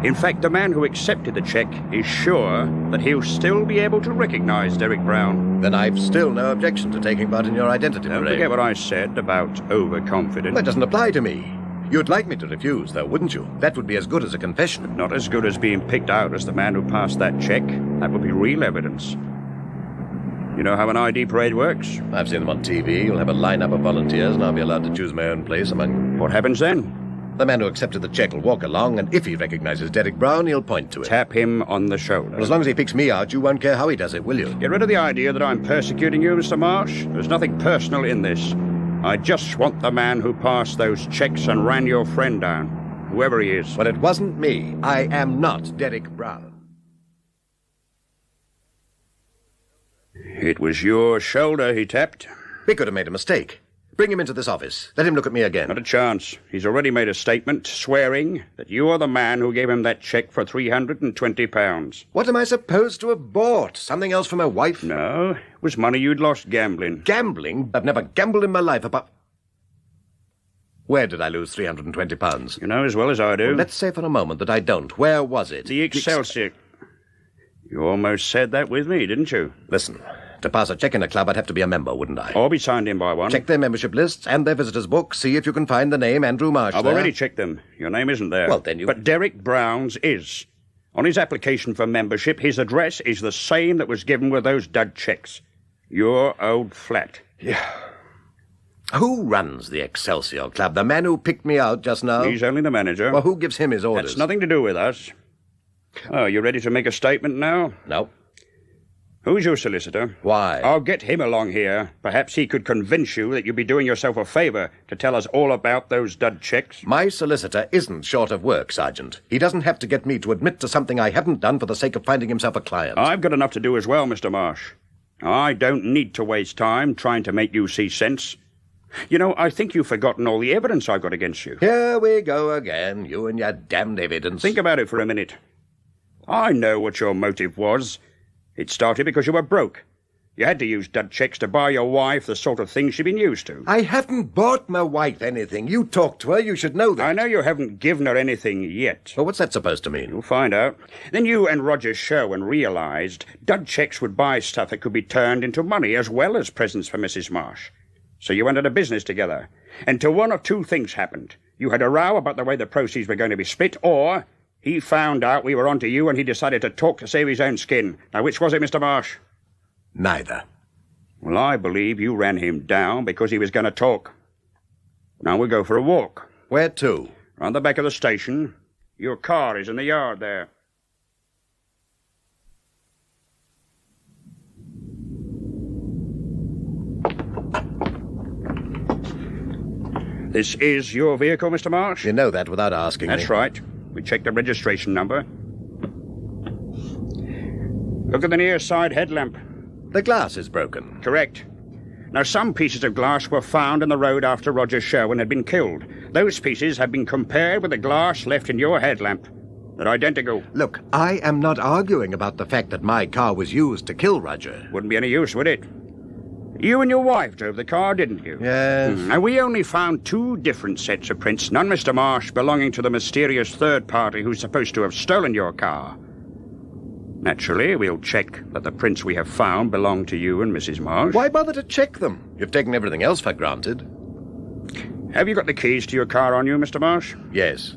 In fact, the man who accepted the cheque is sure that he'll still be able to recognize Derek Brown. Then I've still no objection to taking part in your identity Don't parade. forget what I said about overconfident. That doesn't apply to me. You'd like me to refuse, though, wouldn't you? That would be as good as a confession. Not as good as being picked out as the man who passed that cheque. That would be real evidence. You know how an ID parade works? I've seen them on TV. You'll have a lineup of volunteers, and I'll be allowed to choose my own place among... What happens then? The man who accepted the cheque will walk along, and if he recognizes Derek Brown, he'll point to it. Tap him on the shoulder. Well, as long as he picks me out, you won't care how he does it, will you? Get rid of the idea that I'm persecuting you, Mr. Marsh. There's nothing personal in this. I just want the man who passed those cheques and ran your friend down, whoever he is. Well, it wasn't me. I am not Derek Brown. It was your shoulder he tapped. We could have made a mistake. Bring him into this office. Let him look at me again. Not a chance. He's already made a statement swearing that you are the man who gave him that cheque for £320. What am I supposed to have bought? Something else for my wife? No, it was money you'd lost gambling. Gambling? I've never gambled in my life apart... Where did I lose £320? You know as well as I do. Well, let's say for a moment that I don't. Where was it? The Excelsior. You almost said that with me, didn't you? Listen, to pass a cheque in a club, I'd have to be a member, wouldn't I? Or be signed in by one. Check their membership lists and their visitors' book. See if you can find the name Andrew Marsh I've there. already checked them. Your name isn't there. Well, then you... But Derek Brown's is. On his application for membership, his address is the same that was given with those dud cheques. Your old flat. Yeah. Who runs the Excelsior Club? The man who picked me out just now? He's only the manager. Well, who gives him his orders? That's nothing to do with us. Oh, you ready to make a statement now? No. Who's your solicitor? Why? I'll get him along here. Perhaps he could convince you that you'd be doing yourself a favour to tell us all about those dud cheques. My solicitor isn't short of work, Sergeant. He doesn't have to get me to admit to something I haven't done for the sake of finding himself a client. I've got enough to do as well, Mr. Marsh. I don't need to waste time trying to make you see sense. You know, I think you've forgotten all the evidence I've got against you. Here we go again, you and your damned evidence. Think about it for a minute. I know what your motive was. It started because you were broke. You had to use dud cheques to buy your wife the sort of things she'd been used to. I haven't bought my wife anything. You talked to her, you should know that. I know you haven't given her anything yet. Well, what's that supposed to mean? You'll find out. Then you and Roger Sherwin realised dud cheques would buy stuff that could be turned into money as well as presents for Mrs. Marsh. So you went into business together. Until one of two things happened. You had a row about the way the proceeds were going to be split, or he found out we were onto you and he decided to talk to save his own skin. Now, which was it, Mr. Marsh? Neither. Well, I believe you ran him down because he was going to talk. Now we'll go for a walk. Where to? Round the back of the station. Your car is in the yard there. This is your vehicle, Mr. Marsh? You know that without asking me. That's right. We checked the registration number. Look at the near side headlamp. The glass is broken. Correct. Now, some pieces of glass were found in the road after Roger Sherwin had been killed. Those pieces have been compared with the glass left in your headlamp. They're identical. Look, I am not arguing about the fact that my car was used to kill Roger. Wouldn't be any use, would it? You and your wife drove the car, didn't you? Yes. Now, we only found two different sets of prints, none, Mr. Marsh, belonging to the mysterious third party who's supposed to have stolen your car. Naturally, we'll check that the prints we have found belong to you and Mrs. Marsh. Why bother to check them? You've taken everything else for granted. Have you got the keys to your car on you, Mr. Marsh? Yes.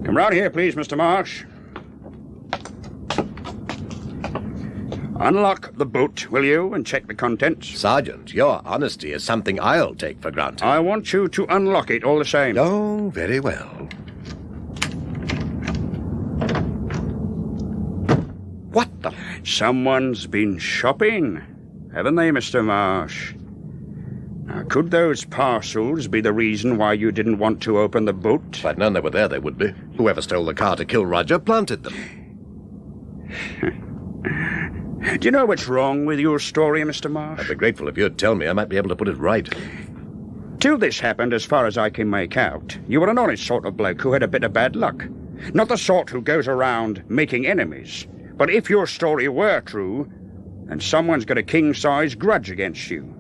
Come round here, please, Mr. Marsh. Unlock the boot, will you, and check the contents? Sergeant, your honesty is something I'll take for granted. I want you to unlock it all the same. Oh, very well. What the... Someone's been shopping, haven't they, Mr. Marsh? Now, could those parcels be the reason why you didn't want to open the boot? If I'd known they were there, they would be. Whoever stole the car to kill Roger planted them. Do you know what's wrong with your story, Mr. Marsh? I'd be grateful if you'd tell me. I might be able to put it right. Till this happened, as far as I can make out, you were an honest sort of bloke who had a bit of bad luck. Not the sort who goes around making enemies. But if your story were true, then someone's got a king-size grudge against you.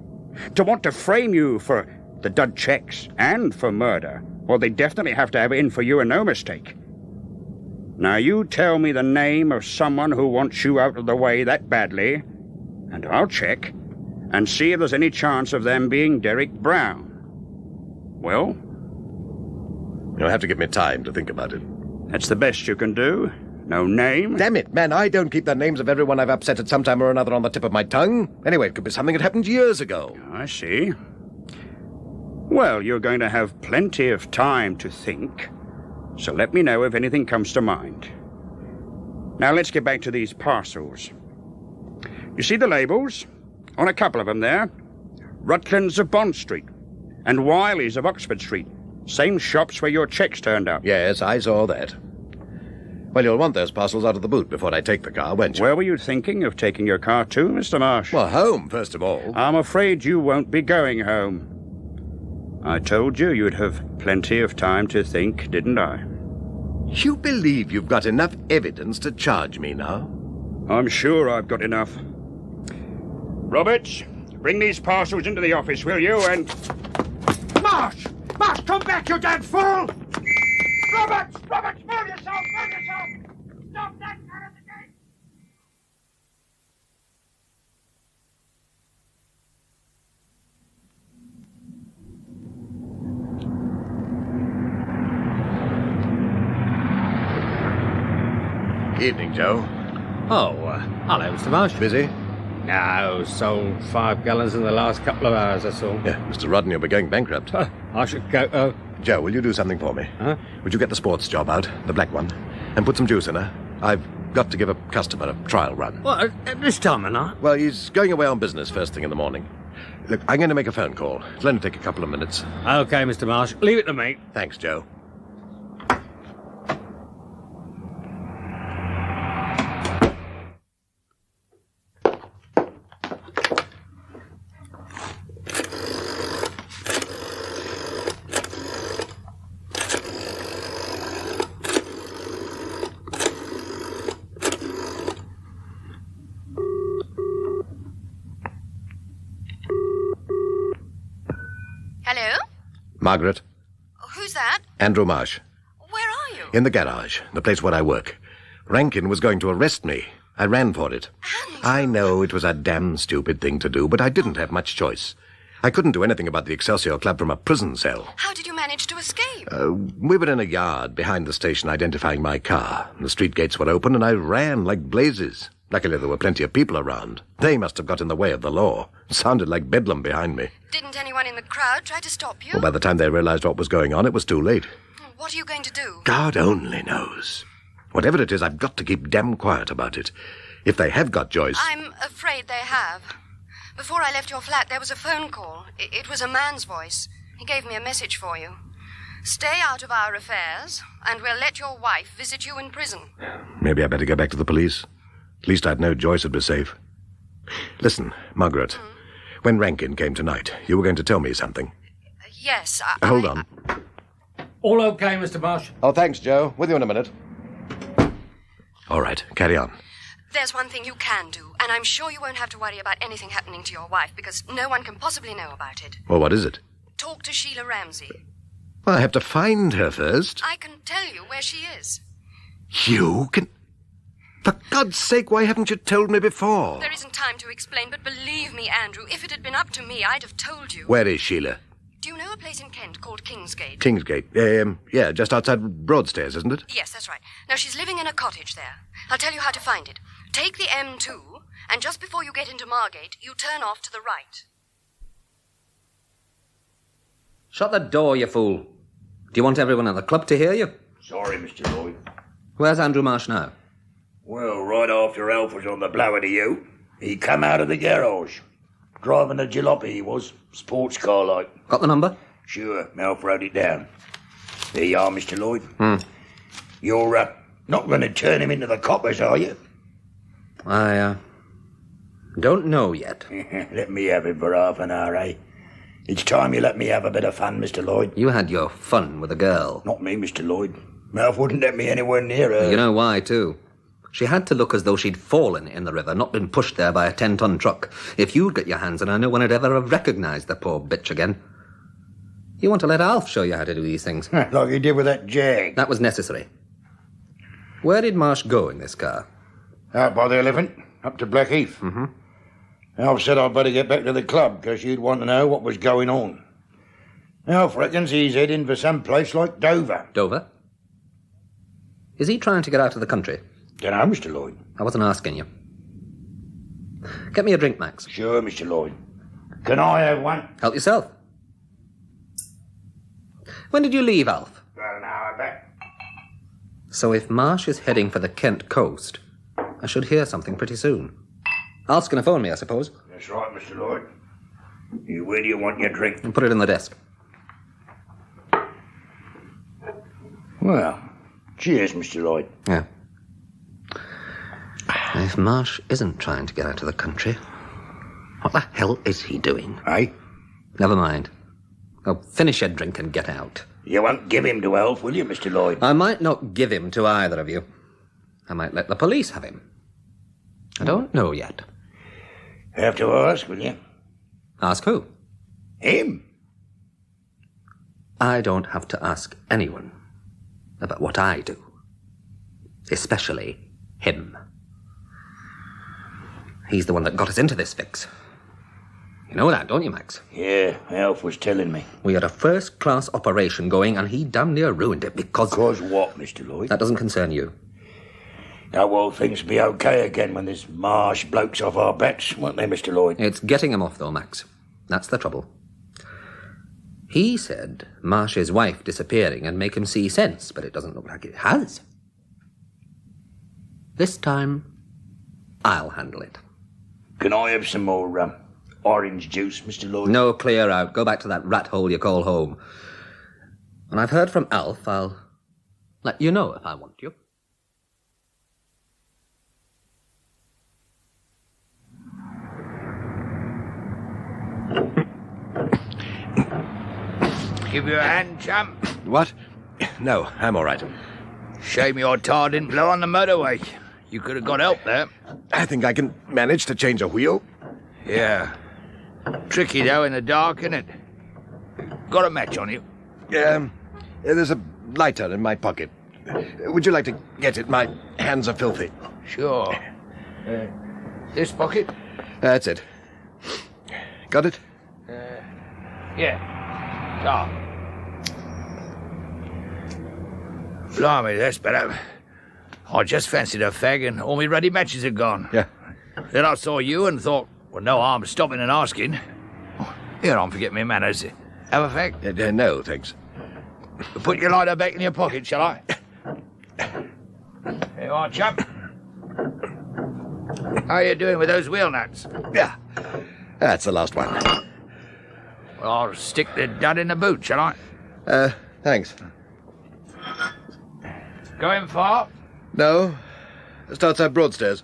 To want to frame you for the dud cheques and for murder Well, they definitely have to have it in for you and no mistake. Now, you tell me the name of someone who wants you out of the way that badly, and I'll check and see if there's any chance of them being Derek Brown. Well? You'll have to give me time to think about it. That's the best you can do? No name? Damn it, man, I don't keep the names of everyone I've upset at some time or another on the tip of my tongue. Anyway, it could be something that happened years ago. I see. Well, you're going to have plenty of time to think, so let me know if anything comes to mind. Now, let's get back to these parcels. You see the labels? On a couple of them there. Rutland's of Bond Street and Wiley's of Oxford Street. Same shops where your cheques turned up. Yes, I saw that. Well, you'll want those parcels out of the boot before I take the car, won't you? Where were you thinking of taking your car to, Mr. Marsh? Well, home, first of all. I'm afraid you won't be going home. I told you you'd have plenty of time to think, didn't I? You believe you've got enough evidence to charge me now? I'm sure I've got enough. Roberts, bring these parcels into the office, will you, and... Marsh! Marsh, come back, you damn fool! Roberts! Roberts, move yourself! Move yourself! Stop that out of the gate! Evening, Joe. Oh, hello, Mr. Marsh. Busy? No, sold 5 gallons in the last couple of hours, that's all. Yeah, Mr. Rodden, you'll be going bankrupt. I should go... Joe, will you do something for me? Huh? Would you get the sports job out, the black one, and put some juice in her? I've got to give a customer a trial run. What, at this time of night? Well, he's going away on business first thing in the morning. Look, I'm going to make a phone call. It'll only take a couple of minutes. OK, Mr. Marsh. Leave it to me. Thanks, Joe. Hello? Margaret. Who's that? Andrew Marsh. Where are you? In the garage, the place where I work. Rankin was going to arrest me. I ran for it. I know it was a damn stupid thing to do, but I didn't have much choice. I couldn't do anything about the Excelsior Club from a prison cell. How did you manage to escape? We were in a yard behind the station identifying my car. The street gates were open, and I ran like blazes. Luckily, there were plenty of people around. They must have got in the way of the law. It sounded like bedlam behind me. Didn't anyone in the crowd try to stop you? Well, by the time they realized what was going on, it was too late. What are you going to do? God only knows. Whatever it is, I've got to keep damn quiet about it. If they have got Joyce... I'm afraid they have. Before I left your flat, there was a phone call. It was a man's voice. He gave me a message for you. Stay out of our affairs, and we'll let your wife visit you in prison. Maybe I better go back to the police. At least I'd know Joyce would be safe. Listen, Margaret, when Rankin came tonight, you were going to tell me something. Yes, Hold on. All OK, Mr. Marsh? Oh, thanks, Joe. With you in a minute. All right, carry on. There's one thing you can do, and I'm sure you won't have to worry about anything happening to your wife, because no one can possibly know about it. Well, what is it? Talk to Sheila Ramsey. Well, I have to find her first. I can tell you where she is. You can... For God's sake, why haven't you told me before? There isn't time to explain, but believe me, Andrew, if it had been up to me, I'd have told you. Where is Sheila? Do you know a place in Kent called Kingsgate? Kingsgate. Yeah, just outside Broadstairs, isn't it? Yes, that's right. Now, she's living in a cottage there. I'll tell you how to find it. Take the M2, and just before you get into Margate, you turn off to the right. Shut the door, you fool. Do you want everyone at the club to hear you? Sorry, Mr. Lloyd. Where's Andrew Marsh now? Well, right after Alf was on the blower to you, he come out of the garage. Driving a jalopy, he was. Sports car like. Got the number? Sure, Alf wrote it down. There you are, Mr. Lloyd. You're not going to turn him into the coppers, are you? I don't know yet. Let me have him for half an hour, eh? It's time you let me have a bit of fun, Mr. Lloyd. You had your fun with a girl. Not me, Mr. Lloyd. Alf wouldn't let me anywhere near her. You know why, too? She had to look as though she'd fallen in the river, not been pushed there by a 10-ton truck. If you'd got your hands on her, no one would ever have recognised the poor bitch again. You want to let Alf show you how to do these things. Like he did with that jag. That was necessary. Where did Marsh go in this car? Out by the Elephant, up to Blackheath. Mm-hmm. Alf said I'd better get back to the club, because you'd want to know what was going on. Alf reckons he's heading for some place like Dover. Dover? Is he trying to get out of the country? Dunno, Mr. Lloyd. I wasn't asking you. Get me a drink, Max. Sure, Mr. Lloyd. Can I have one? Help yourself. When did you leave, Alf? About an hour back. So if Marsh is heading for the Kent coast, I should hear something pretty soon. Alf's going to phone me, I suppose. That's right, Mr. Lloyd. Where do you want your drink? And put it in the desk. Well, cheers, Mr. Lloyd. Yeah. If Marsh isn't trying to get out of the country, what the hell is he doing? Eh? Never mind. Oh, finish your drink and get out. You won't give him to Alf, will you, Mr. Lloyd? I might not give him to either of you. I might let the police have him. I don't know yet. Have to ask, will you? Ask who? Him. I don't have to ask anyone about what I do. Especially him. He's the one that got us into this fix. You know that, don't you, Max? Yeah, Alf was telling me. We had a first-class operation going, and he damn near ruined it because... Because what, Mr. Lloyd? That doesn't concern you. Now, well, things will be okay again when this Marsh bloke's off our backs, won't they, Mr. Lloyd? It's getting him off, though, Max. That's the trouble. He said Marsh's wife disappearing and make him see sense, but it doesn't look like it has. This time, I'll handle it. Can I have some more orange juice, Mr. Lloyd? No, clear out. Go back to that rat hole you call home. When I've heard from Alf, I'll let you know if I want you. Give you a hand, chum? What? No, I'm all right. Shame your tar didn't blow on the motorway. You could have got help there. I think I can manage to change a wheel. Yeah. Tricky, though, in the dark, innit? Got a match on you? There's a lighter in my pocket. Would you like to get it? My hands are filthy. Sure. This pocket? That's it. Got it? Yeah. Ah. Blimey, that's better. I just fancied a fag and all my ready matches had gone. Yeah. Then I saw you and thought, well, no harm stopping and asking. Here, I'm forgetting my manners. Have a fag? No, thanks. Put your lighter back in your pocket, shall I? Here you are, chap. How are you doing with those wheel nuts? Yeah. That's the last one. Well, I'll stick the dud in the boot, shall I? Thanks. Going far? No. Just outside Broadstairs.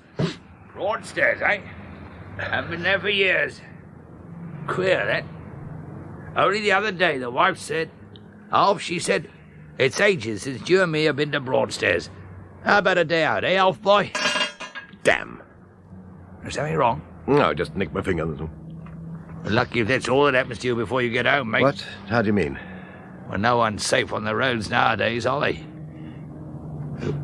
Broadstairs, eh? Haven't been there for years. Queer, that. Only the other day, the wife said... Alf, she said, it's ages since you and me have been to Broadstairs. How about a day out, eh, Alf boy? Damn. Is something wrong? No, just nicked my finger. Lucky if that's all that happens to you before you get home, mate. What? How do you mean? Well, no one's safe on the roads nowadays, are they?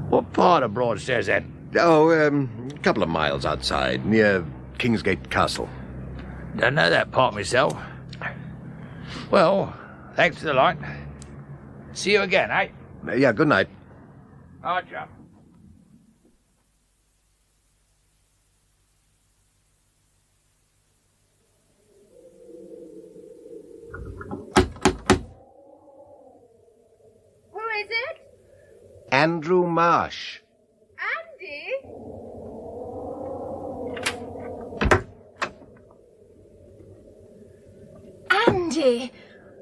What part of Broadstairs, then? Oh, a couple of miles outside, near Kingsgate Castle. Don't know that part myself. Well, thanks for the light. See you again, eh? Yeah, good night. All right, chap. Who is it? Andrew Marsh. Andy? Andy,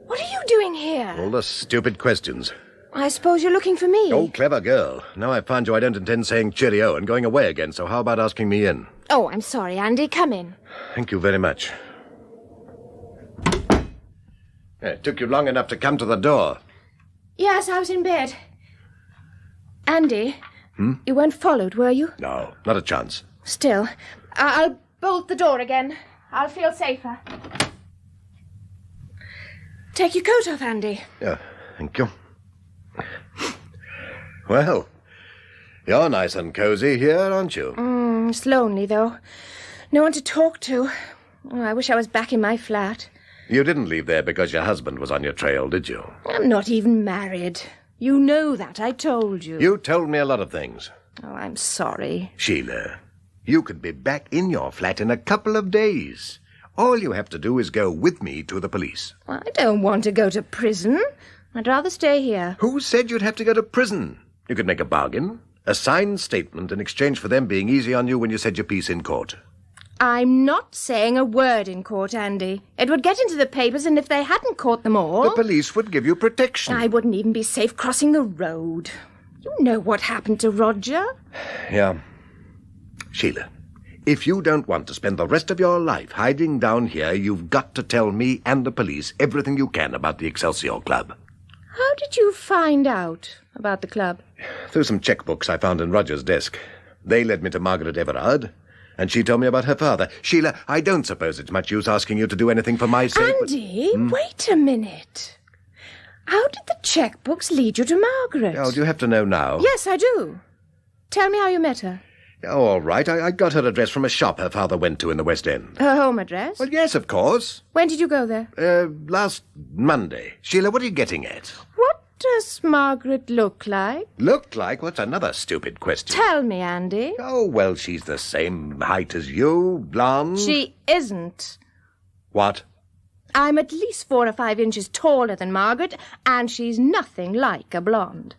what are you doing here? All the stupid questions. I suppose you're looking for me. Oh, clever girl. Now I've found you, I don't intend saying cheerio and going away again, so how about asking me in? Oh, I'm sorry, Andy. Come in. Thank you very much. It took you long enough to come to the door. Yes, I was in bed. Andy, you weren't followed, were you? No, not a chance. Still, I'll bolt the door again. I'll feel safer. Take your coat off, Andy. Yeah, thank you. Well, you're nice and cosy here, aren't you? It's lonely, though. No one to talk to. Oh, I wish I was back in my flat. You didn't leave there because your husband was on your trail, did you? I'm not even married. You know that, I told you. You told me a lot of things. Oh, I'm sorry. Sheila, you could be back in your flat in a couple of days. All you have to do is go with me to the police. Well, I don't want to go to prison. I'd rather stay here. Who said you'd have to go to prison? You could make a bargain. A signed statement in exchange for them being easy on you when you said your piece in court. I'm not saying a word in court, Andy. It would get into the papers, and if they hadn't caught them all... The police would give you protection. I wouldn't even be safe crossing the road. You know what happened to Roger. Yeah. Sheila, if you don't want to spend the rest of your life hiding down here, you've got to tell me and the police everything you can about the Excelsior Club. How did you find out about the club? Through some chequebooks I found in Roger's desk. They led me to Margaret Everard, and she told me about her father. Sheila, I don't suppose it's much use asking you to do anything for my sake. Andy, wait a minute. How did the chequebooks lead you to Margaret? Oh, do you have to know now? Yes, I do. Tell me how you met her. Oh, all right. I got her address from a shop her father went to in the West End. Her home address? Well, yes, of course. When did you go there? Last Monday. Sheila, what are you getting at? What does Margaret look like? Look like? What's another stupid question? Tell me, Andy. Oh, well, she's the same height as you, blonde. She isn't. What? I'm at least 4 or 5 inches taller than Margaret, and she's nothing like a blonde.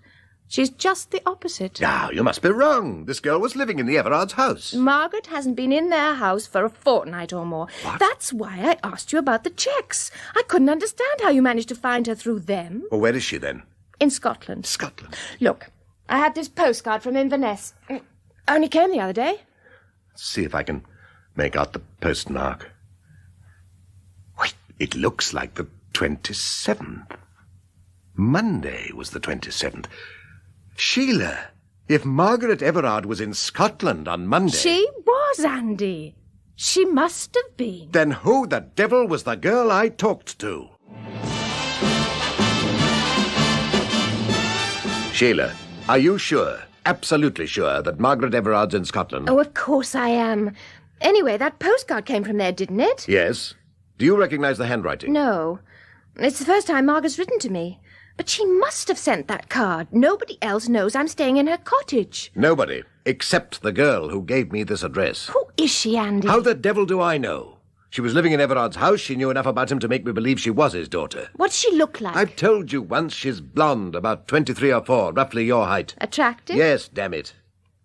She's just the opposite. Now, you must be wrong. This girl was living in the Everards' house. Margaret hasn't been in their house for a fortnight or more. What? That's why I asked you about the checks. I couldn't understand how you managed to find her through them. Well, where is she, then? In Scotland. Scotland? Look, I had this postcard from Inverness. Only came the other day. Let's see if I can make out the postmark. Wait, it looks like the 27th. Monday was the 27th. Sheila, if Margaret Everard was in Scotland on Monday... She was, Andy. She must have been. Then who the devil was the girl I talked to? Sheila, are you sure, absolutely sure, that Margaret Everard's in Scotland? Oh, of course I am. Anyway, that postcard came from there, didn't it? Yes. Do you recognize the handwriting? No. It's the first time Margaret's written to me. But she must have sent that card. Nobody else knows I'm staying in her cottage. Nobody, except the girl who gave me this address. Who is she, Andy? How the devil do I know? She was living in Everard's house. She knew enough about him to make me believe she was his daughter. What does she look like? I've told you once she's blonde, about 23 or 4, roughly your height. Attractive? Yes, damn it.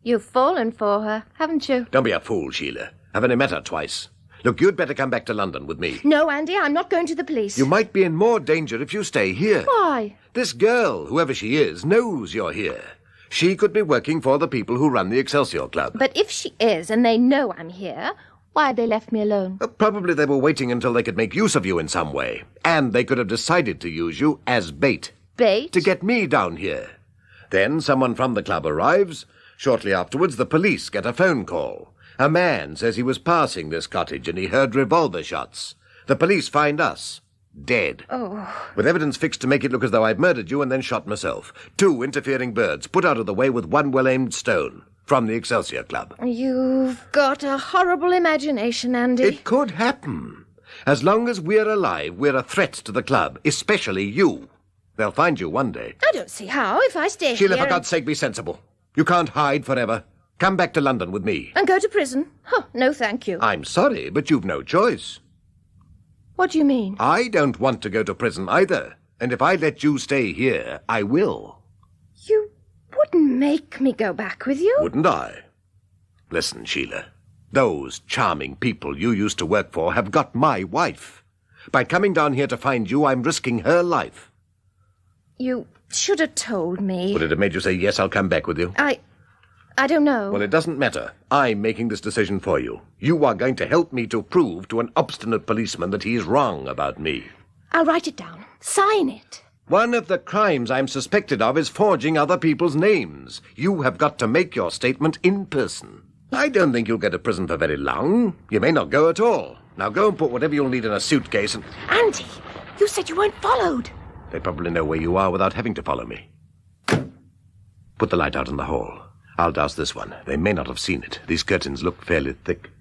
You've fallen for her, haven't you? Don't be a fool, Sheila. I've only met her twice. Look, you'd better come back to London with me. No, Andy, I'm not going to the police. You might be in more danger if you stay here. Why? This girl, whoever she is, knows you're here. She could be working for the people who run the Excelsior Club. But if she is, and they know I'm here, why have they left me alone? Probably they were waiting until they could make use of you in some way. And they could have decided to use you as bait. Bait? To get me down here. Then someone from the club arrives. Shortly afterwards, the police get a phone call. A man says he was passing this cottage and he heard revolver shots. The police find us. Dead. Oh. With evidence fixed to make it look as though I'd murdered you and then shot myself. 2 interfering birds put out of the way with 1 well-aimed stone. From the Excelsior Club. You've got a horrible imagination, Andy. It could happen. As long as we're alive, we're a threat to the club, especially you. They'll find you one day. I don't see how, if I stay Sheila, here... for God's sake, be sensible. You can't hide forever. Come back to London with me. And go to prison? Oh, no, thank you. I'm sorry, but you've no choice. What do you mean? I don't want to go to prison either. And if I let you stay here, I will. You wouldn't make me go back with you? Wouldn't I? Listen, Sheila. Those charming people you used to work for have got my wife. By coming down here to find you, I'm risking her life. You should have told me. Would it have made you say, yes, I'll come back with you? I don't know. Well, it doesn't matter. I'm making this decision for you. You are going to help me to prove to an obstinate policeman that he's wrong about me. I'll write it down. Sign it. One of the crimes I'm suspected of is forging other people's names. You have got to make your statement in person. I don't think you'll go to prison for very long. You may not go at all. Now go and put whatever you'll need in a suitcase and... Andy, You said you weren't followed. They probably know where you are without having to follow me. Put the light out in the hall. I'll douse this one. They may not have seen it. These curtains look fairly thick.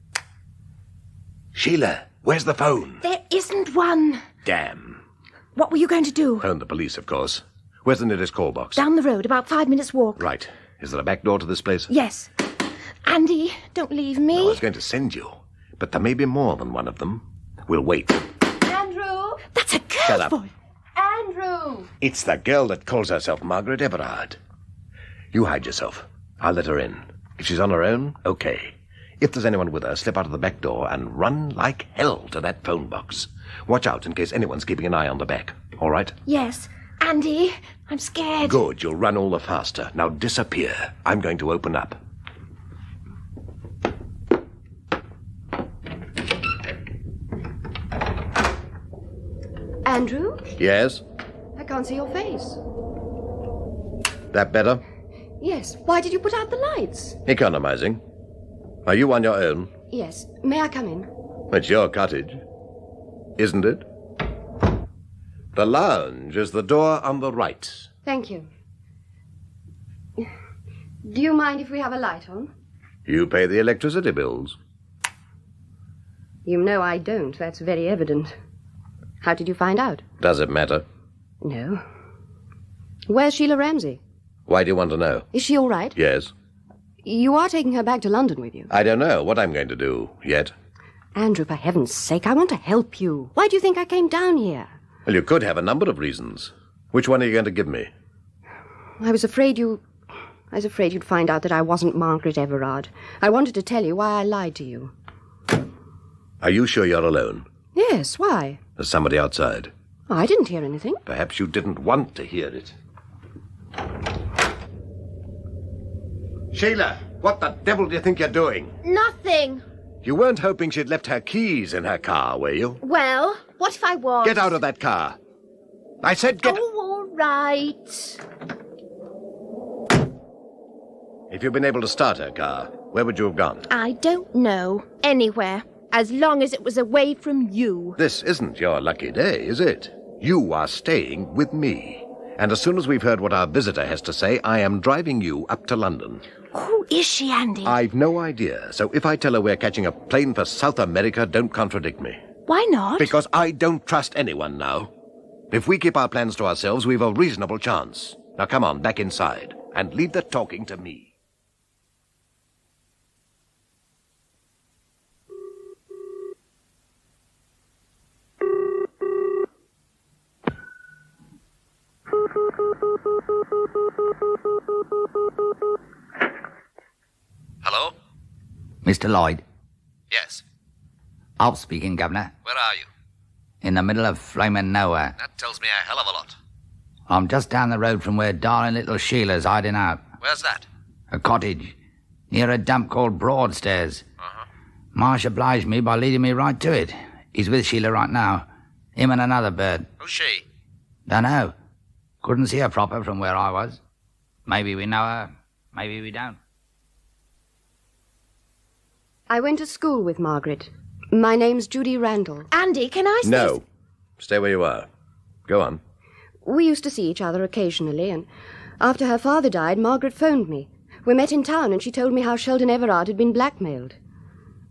Sheila, where's the phone? There isn't one. Damn. What were you going to do? Phone the police, of course. Where's the nearest call box? Down the road, about 5 minutes walk. Right. Is there a back door to this place? Yes. Andy, don't leave me. No, I was going to send you, but there may be more than one of them. We'll wait. Andrew! That's a girl. Shut up. Andrew! It's the girl that calls herself Margaret Everard. You hide yourself. I'll let her in. If she's on her own, okay. If there's anyone with her, slip out of the back door and run like hell to that phone box. Watch out in case anyone's keeping an eye on the back. All right? Yes. Andy, I'm scared. Good. You'll run all the faster. Now disappear. I'm going to open up. Andrew? Yes? I can't see your face. That better? Yes. Why did you put out the lights? Economizing. Are you on your own? Yes. May I come in? It's your cottage, isn't it? The lounge is the door on the right. Thank you. Do you mind if we have a light on? You pay the electricity bills. You know I don't. That's very evident. How did you find out? Does it matter? No. Where's Sheila Ramsey? Why do you want to know? Is she all right? Yes. You are taking her back to London with you. I don't know what I'm going to do yet. Andrew, for heaven's sake, I want to help you. Why do you think I came down here? Well, you could have a number of reasons. Which one are you going to give me? I was afraid you'd find out that I wasn't Margaret Everard. I wanted to tell you why I lied to you. Are you sure you're alone? Yes, why? There's somebody outside. Oh, I didn't hear anything. Perhaps you didn't want to hear it. Sheila, what the devil do you think you're doing? Nothing. You weren't hoping she'd left her keys in her car, were you? Well, what if I was? Get out of that car. I said get... Oh, all right. If you'd been able to start her car, where would you have gone? I don't know. Anywhere. As long as it was away from you. This isn't your lucky day, is it? You are staying with me. And as soon as we've heard what our visitor has to say, I am driving you up to London. Who is she, Andy? I've no idea, so if I tell her we're catching a plane for South America, don't contradict me. Why not? Because I don't trust anyone now. If we keep our plans to ourselves, we've a reasonable chance. Now come on, back inside, and leave the talking to me. Hello? Mr. Lloyd? Yes. I'll speaking, Governor. Where are you? In the middle of flaming nowhere. That tells me a hell of a lot. I'm just down the road from where darling little Sheila's hiding out. Where's that? A cottage, near a dump called Broadstairs. Marsh obliged me by leading me right to it. He's with Sheila right now. Him and another bird. Who's she? Dunno. Couldn't see her proper from where I was. Maybe we know her, maybe we don't. I went to school with Margaret. My name's Judy Randall. Andy, can I say... No. Stay where you are. Go on. We used to see each other occasionally, and after her father died, Margaret phoned me. We met in town, and she told me how Sheldon Everard had been blackmailed.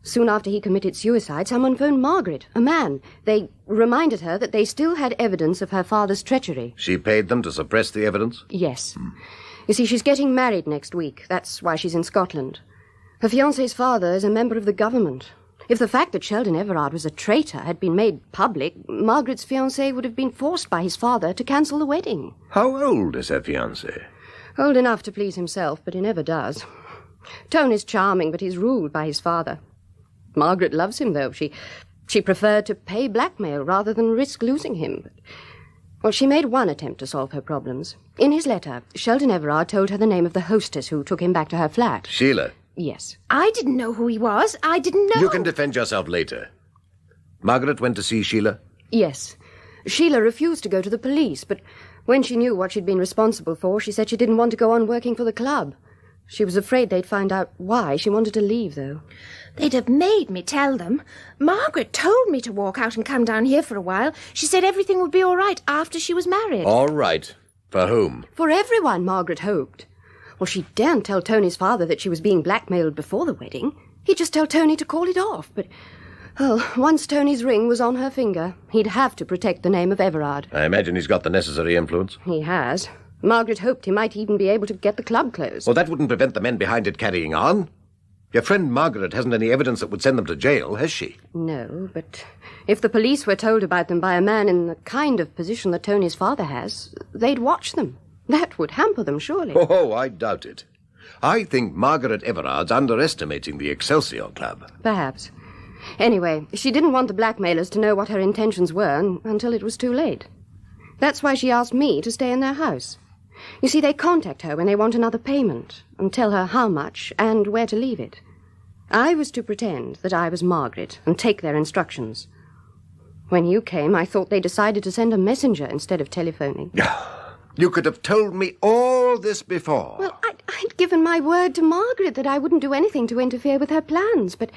Soon after he committed suicide, someone phoned Margaret, a man. They reminded her that they still had evidence of her father's treachery. She paid them to suppress the evidence? Yes. You see, she's getting married next week. That's why she's in Scotland. Her fiancé's father is a member of the government. If the fact that Sheldon Everard was a traitor had been made public, Margaret's fiancé would have been forced by his father to cancel the wedding. How old is her fiancé? Old enough to please himself, but he never does. Tone is charming, but he's ruled by his father. Margaret loves him, though. She preferred to pay blackmail rather than risk losing him. Well, she made one attempt to solve her problems. In his letter, Sheldon Everard told her the name of the hostess who took him back to her flat. Sheila. Yes. I didn't know who he was. I didn't know... You can defend yourself later. Margaret went to see Sheila? Yes. Sheila refused to go to the police, but when she knew what she'd been responsible for, she said she didn't want to go on working for the club. She was afraid they'd find out why she wanted to leave, though. They'd have made me tell them. Margaret told me to walk out and come down here for a while. She said everything would be all right after she was married. All right. For whom? For everyone, Margaret hoped. Well, she daren't tell Tony's father that she was being blackmailed before the wedding. He'd just tell Tony to call it off, but... Well, once Tony's ring was on her finger, he'd have to protect the name of Everard. I imagine he's got the necessary influence. He has. Margaret hoped he might even be able to get the club closed. Well, that wouldn't prevent the men behind it carrying on. Your friend Margaret hasn't any evidence that would send them to jail, has she? No, but if the police were told about them by a man in the kind of position that Tony's father has, they'd watch them. That would hamper them, surely. Oh, I doubt it. I think Margaret Everard's underestimating the Excelsior Club. Perhaps. Anyway, she didn't want the blackmailers to know what her intentions were until it was too late. That's why she asked me to stay in their house. You see, they contact her when they want another payment and tell her how much and where to leave it. I was to pretend that I was Margaret and take their instructions. When you came, I thought they decided to send a messenger instead of telephoning. You could have told me all this before. Well, I'd given my word to Margaret that I wouldn't do anything to interfere with her plans, but...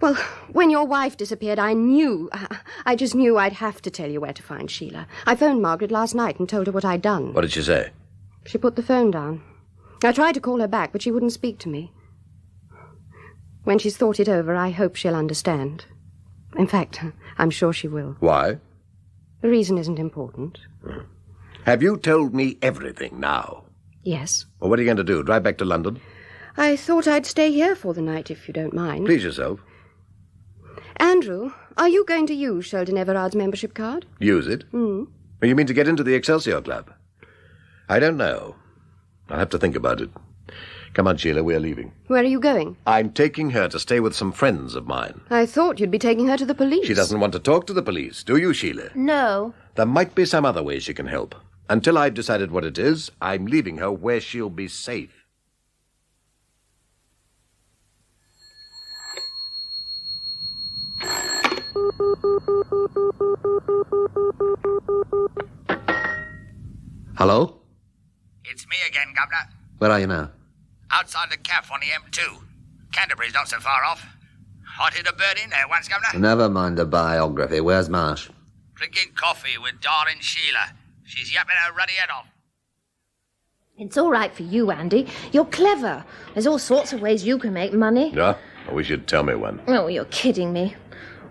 Well, when your wife disappeared, I just knew I'd have to tell you where to find Sheila. I phoned Margaret last night and told her what I'd done. What did she say? She put the phone down. I tried to call her back, but she wouldn't speak to me. When she's thought it over, I hope she'll understand. In fact, I'm sure she will. Why? The reason isn't important. Have you told me everything now? Yes. Well, what are you going to do? Drive back to London? I thought I'd stay here for the night, if you don't mind. Please yourself. Andrew, are you going to use Sheldon Everard's membership card? Use it? Hmm. You mean to get into the Excelsior Club? I don't know. I'll have to think about it. Come on, Sheila, we're leaving. Where are you going? I'm taking her to stay with some friends of mine. I thought you'd be taking her to the police. She doesn't want to talk to the police, do you, Sheila? No. There might be some other way she can help. Until I've decided what it is, I'm leaving her where she'll be safe. Hello? It's me again, Governor. Where are you now? Outside the CAF on the M2. Canterbury's not so far off. Hot hit a bird in there once, Governor. Never mind the biography. Where's Marsh? Drinking coffee with darling Sheila. She's yapping her ruddy head off. It's all right for you, Andy. You're clever. There's all sorts of ways you can make money. Yeah? I wish you'd tell me one. Oh, you're kidding me.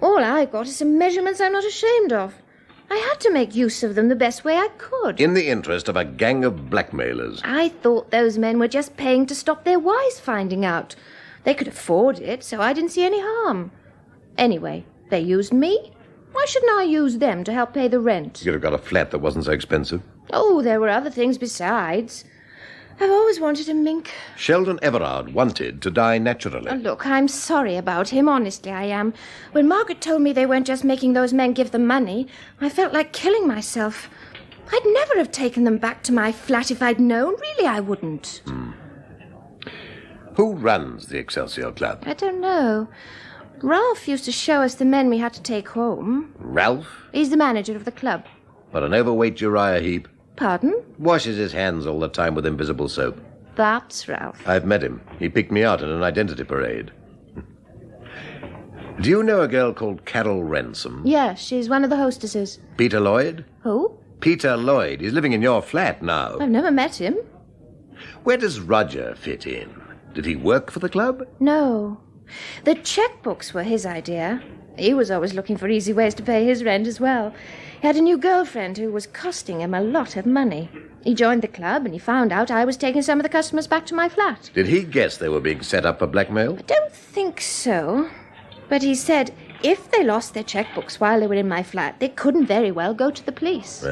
All I've got is some measurements I'm not ashamed of. I had to make use of them the best way I could. In the interest of a gang of blackmailers. I thought those men were just paying to stop their wives finding out. They could afford it, so I didn't see any harm. Anyway, they used me. Why shouldn't I use them to help pay the rent? You could have got a flat that wasn't so expensive. Oh, there were other things besides. I've always wanted a mink. Sheldon Everard wanted to die naturally. Oh, look, I'm sorry about him, honestly I am. When Margaret told me they weren't just making those men give them money, I felt like killing myself. I'd never have taken them back to my flat if I'd known. Really, I wouldn't. Who runs the Excelsior Club? I don't know. Ralph used to show us the men we had to take home. Ralph? He's the manager of the club. What, an overweight Uriah Heep? Pardon? Washes his hands all the time with invisible soap. That's Ralph. I've met him. He picked me out in an identity parade. Do you know a girl called Carol Ransom? Yes, she's one of the hostesses. Peter Lloyd? Who? Peter Lloyd. He's living in your flat now. I've never met him. Where does Roger fit in? Did he work for the club? No. The chequebooks were his idea. He was always looking for easy ways to pay his rent as well. He had a new girlfriend who was costing him a lot of money. He joined the club and he found out I was taking some of the customers back to my flat. Did he guess they were being set up for blackmail? I don't think so. But he said if they lost their chequebooks while they were in my flat, they couldn't very well go to the police.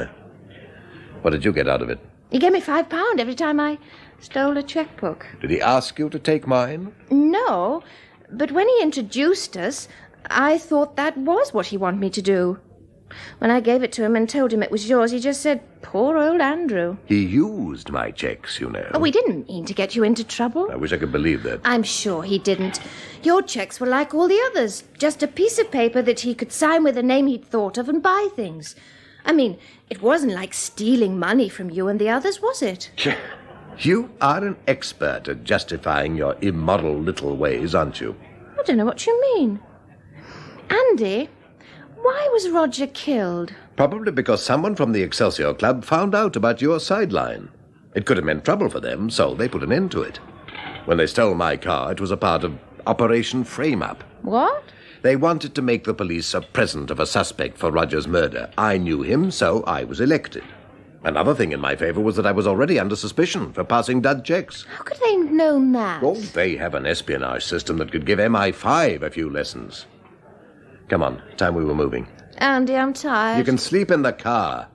What did you get out of it? He gave me £5 every time I stole a chequebook. Did he ask you to take mine? No, but when he introduced us, I thought that was what he wanted me to do. When I gave it to him and told him it was yours, he just said, poor old Andrew. He used my checks, you know. Oh, we didn't mean to get you into trouble. I wish I could believe that. I'm sure he didn't. Your checks were like all the others, just a piece of paper that he could sign with a name he'd thought of and buy things. I mean, it wasn't like stealing money from you and the others, was it? You are an expert at justifying your immoral little ways, aren't you? I don't know what you mean. Andy, why was Roger killed? Probably because someone from the Excelsior Club found out about your sideline. It could have meant trouble for them, so they put an end to it. When they stole my car, it was a part of Operation Frame-Up. What? They wanted to make the police a present of a suspect for Roger's murder. I knew him, so I was elected. Another thing in my favor was that I was already under suspicion for passing dud checks. How could they have known that? Oh, they have an espionage system that could give MI5 a few lessons. Come on, time we were moving. Andy, I'm tired. You can sleep in the car.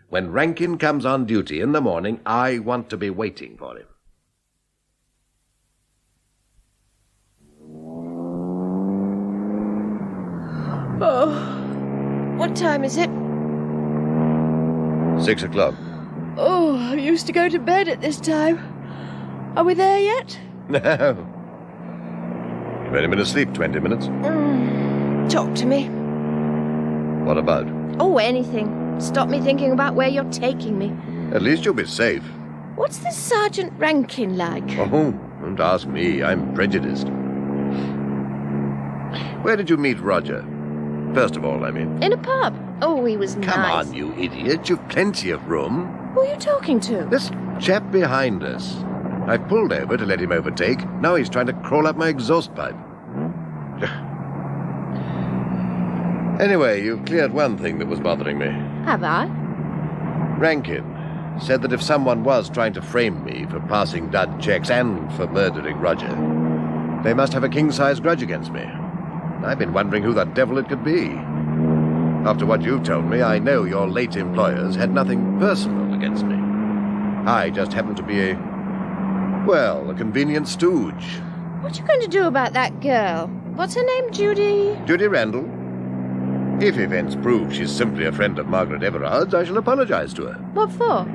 When Rankin comes on duty in the morning, I want to be waiting for him. Oh, what time is it? 6 o'clock. Oh, I'm used to go to bed at this time. Are we there yet? No. You've only been asleep 20 minutes. Talk to me. What about? Oh, anything. Stop me thinking about where you're taking me. At least you'll be safe. What's this Sergeant Rankin like? Oh, don't ask me. I'm prejudiced. Where did you meet Roger? First of all, I mean. In a pub. Oh, he was Come nice. on, you idiot. You've plenty of room. Who are you talking to? This chap behind us. I pulled over to let him overtake. Now he's trying to crawl up my exhaust pipe. Anyway, you've cleared one thing that was bothering me. Have I? Rankin said that if someone was trying to frame me for passing dud checks and for murdering Roger, they must have a king-size grudge against me. I've been wondering who the devil it could be. After what you've told me, I know your late employers had nothing personal against me. I just happen to be a convenient stooge. What are you going to do about that girl? What's her name, Judy? Judy Randall. If events prove she's simply a friend of Margaret Everard's, I shall apologize to her. What for?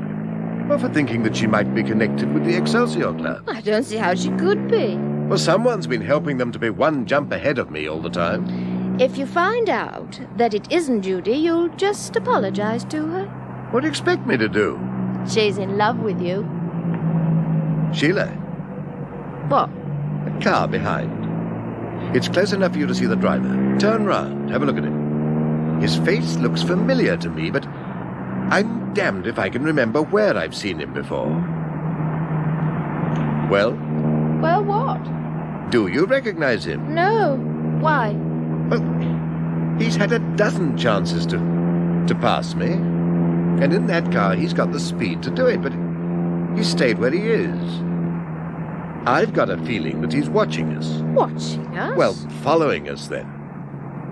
Well, for thinking that she might be connected with the Excelsior Club. I don't see how she could be. Well, someone's been helping them to be one jump ahead of me all the time. If you find out that it isn't Judy, you'll just apologize to her. What do you expect me to do? She's in love with you. Sheila. What? A car behind. It's close enough for you to see the driver. Turn round, have a look at him. His face looks familiar to me, but I'm damned if I can remember where I've seen him before. Well? Well, what? Do you recognize him? No. Why? Well, he's had a dozen chances to pass me. And in that car, he's got the speed to do it, but he stayed where he is. I've got a feeling that he's watching us. Watching us? Well, following us, then.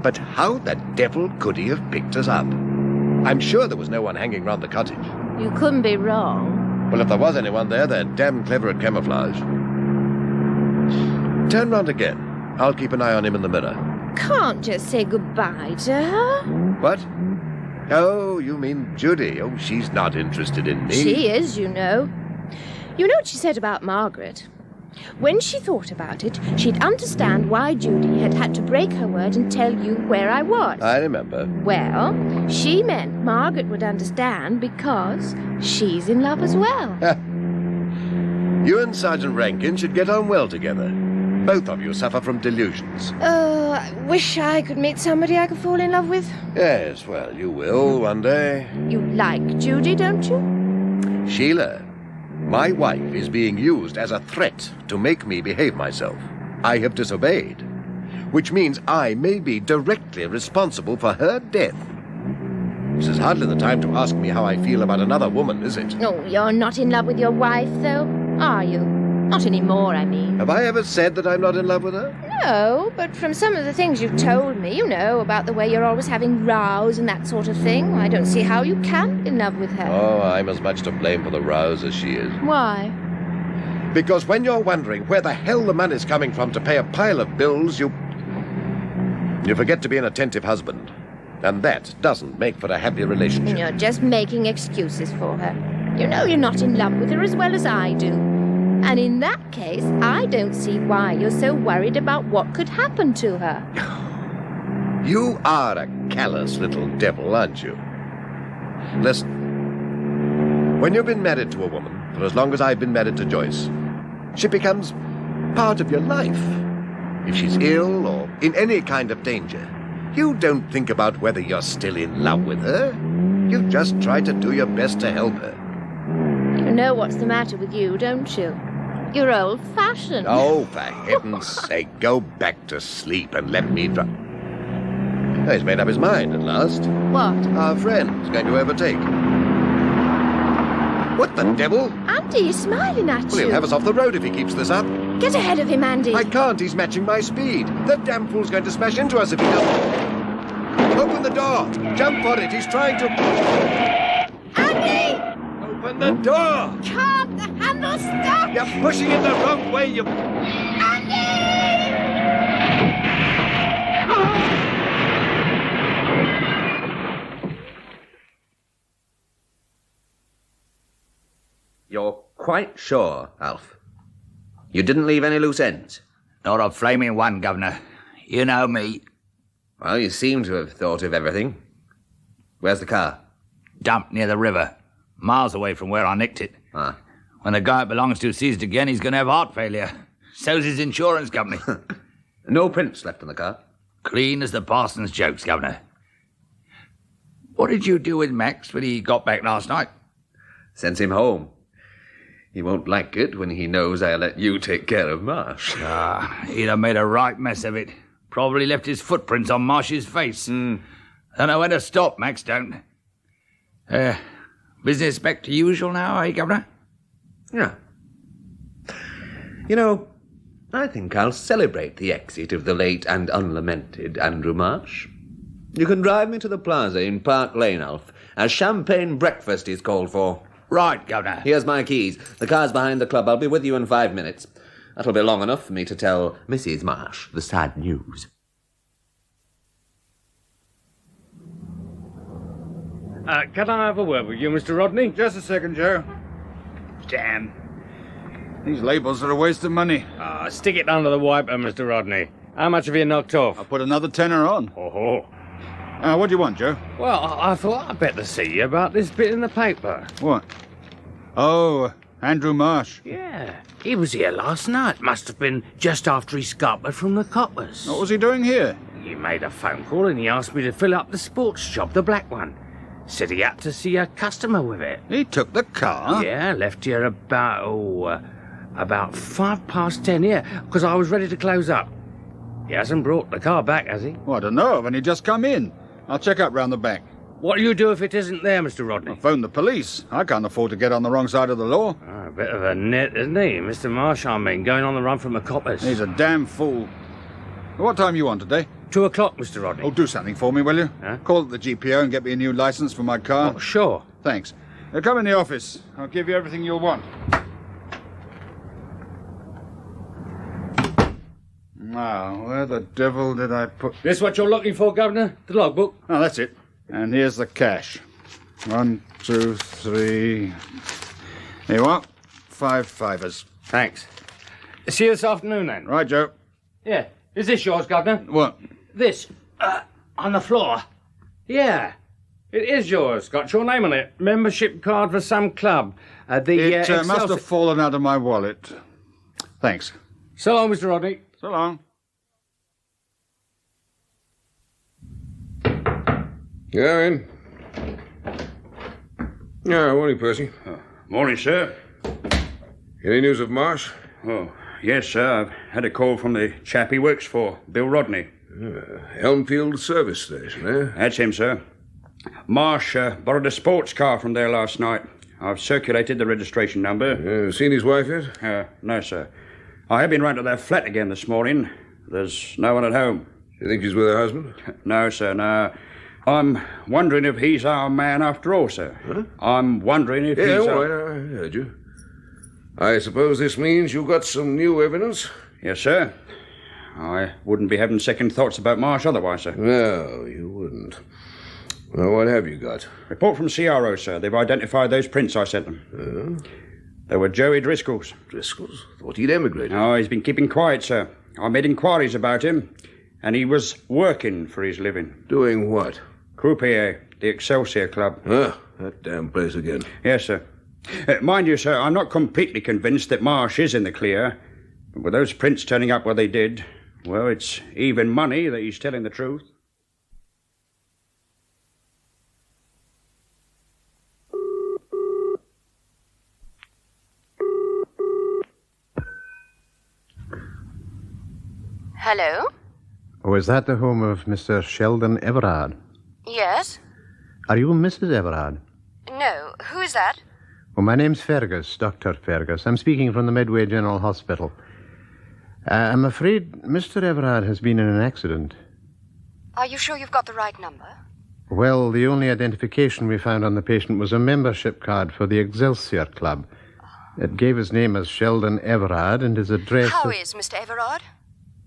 But how the devil could he have picked us up? I'm sure there was no one hanging round the cottage. You couldn't be wrong. Well, if there was anyone there, they're damn clever at camouflage. Turn round again. I'll keep an eye on him in the mirror. Can't just say goodbye to her. What? Oh, you mean Judy. Oh, she's not interested in me. She is, you know. You know what she said about Margaret? When she thought about it, she'd understand why Judy had had to break her word and tell you where I was. I remember. Well, she meant Margaret would understand because she's in love as well. You and Sergeant Rankin should get on well together. Both of you suffer from delusions. I wish I could meet somebody I could fall in love with. Yes, well, you will one day. You like Judy, don't you? Sheila, my wife is being used as a threat to make me behave myself. I have disobeyed, which means I may be directly responsible for her death. This is hardly the time to ask me how I feel about another woman, is it? No, you're not in love with your wife, though, are you? Not anymore, I mean. Have I ever said that I'm not in love with her? No, but from some of the things you've told me, you know, about the way you're always having rows and that sort of thing, I don't see how you can be in love with her. Oh, I'm as much to blame for the rows as she is. Why? Because when you're wondering where the hell the money's coming from to pay a pile of bills, you forget to be an attentive husband. And that doesn't make for a happy relationship. You're just making excuses for her. You know you're not in love with her as well as I do. And in that case, I don't see why you're so worried about what could happen to her. You are a callous little devil, aren't you? Listen, when you've been married to a woman, for as long as I've been married to Joyce. She becomes part of your life. If she's ill or in any kind of danger, you don't think about whether you're still in love with her. You just try to do your best to help her. You know what's the matter with you, don't you? You're old-fashioned. Oh, for heaven's sake, go back to sleep and let me drive. Oh, he's made up his mind at last. What? Our friend's going to overtake. What the devil? Andy, he's smiling at Well, you. he'll have us off the road if he keeps this up. Get ahead of him, Andy. I can't, he's matching my speed. The damn fool's going to smash into us if he doesn't. Open the door! Jump on it, he's trying to... Andy! Open the door! Can't, the handle's stuck! You're pushing it the wrong way, you... You're quite sure, Alf? You didn't leave any loose ends? Not a flaming one, Governor. You know me. Well, you seem to have thought of everything. Where's the car? Dumped near the river, miles away from where I nicked it. Ah. When the guy it belongs to sees it again, he's going to have heart failure. So's his insurance company. No prints left in the car? Clean as the parson's jokes, Governor. What did you do with Max when he got back last night? Sent him home. He won't like it when he knows I let you take care of Marsh. He'd have made a right mess of it. Probably left his footprints on Marsh's face. Don't know when to stop, Max don't. Business back to usual now, eh, Governor? Yeah. You know, I think I'll celebrate the exit of the late and unlamented Andrew Marsh. You can drive me to the plaza in Park Lane, Alf. A champagne breakfast is called for. Right, Governor. Here's my keys. The car's behind the club. I'll be with you in 5 minutes. That'll be long enough for me to tell Mrs. Marsh the sad news. Can I have a word with you, Mr. Rodney? Just a second, Joe. Damn. These labels are a waste of money. Stick it under the wiper, Mr. Rodney. How much have you knocked off? I'll put another tenner on. Oh. What do you want, Joe? Well, I thought I'd better see you about this bit in the paper. What? Oh, Andrew Marsh. Yeah, he was here last night. Must have been just after he scuppered from the coppers. What was he doing here? He made a phone call and he asked me to fill up the sports shop, the black one. Said he had to see a customer with it. He took the car? Yeah, left here about 10:05 here, because I was ready to close up. He hasn't brought the car back, has he? Well, I don't know. I've only just come in. I'll check up round the back. What do you do if it isn't there, Mr. Rodney? I'll phone the police. I can't afford to get on the wrong side of the law. A bit of a net, isn't he? Mr. Marsh, I mean, going on the run from the coppers. He's a damn fool. What time you on today? 2 o'clock, Mr. Rodney. Oh, do something for me, will you? Huh? Call at the GPO and get me a new license for my car. Oh, sure. Thanks. Come in the office. I'll give you everything you'll want. Now, where the devil did I put... This what you're looking for, Governor? The logbook? Oh, that's it. And here's the cash. 1, 2, 3... There you are. 5 fivers. Thanks. See you this afternoon, then. Right, Joe. Yeah. Is this yours, Governor? What? This. On the floor. Yeah. It is yours. Got your name on it. Membership card for some club. It must have fallen out of my wallet. Thanks. So long, Mr. Rodney. So long. Yeah, in. Yeah, morning, Percy. Morning, sir. Any news of Marsh? Oh, yes, sir. I've had a call from the chap he works for, Bill Rodney. Elmfield Service Station, eh? That's him, sir. Marsh borrowed a sports car from there last night. I've circulated the registration number. Seen his wife yet? No, sir. I have been round to their flat again this morning. There's no one at home. You think she's with her husband? No, sir, no. I'm wondering if he's our man after all, sir. Huh? I'm wondering if he's... all right, I heard you. I suppose this means you've got some new evidence? Yes, sir. I wouldn't be having second thoughts about Marsh otherwise, sir. No, you wouldn't. Well, what have you got? Report from CRO, sir. They've identified those prints I sent them. They were Joey Driscoll's. Driscoll's? Thought he'd emigrated. Oh, he's been keeping quiet, sir. I made inquiries about him, and he was working for his living. Doing what? Croupier, the Excelsior Club. Ah, that damn place again. Yes, sir. Mind you, sir, I'm not completely convinced that Marsh is in the clear. But with those prints turning up where they did, well, it's even money that he's telling the truth. Hello? Oh, is that the home of Mr. Sheldon Everard? Yes? Are you Mrs. Everard? No. Who is that? Oh, my name's Fergus, Dr. Fergus. I'm speaking from the Medway General Hospital. I'm afraid Mr. Everard has been in an accident. Are you sure you've got the right number? Well, the only identification we found on the patient was a membership card for the Excelsior Club. It gave his name as Sheldon Everard and his address... How is Mr. Everard?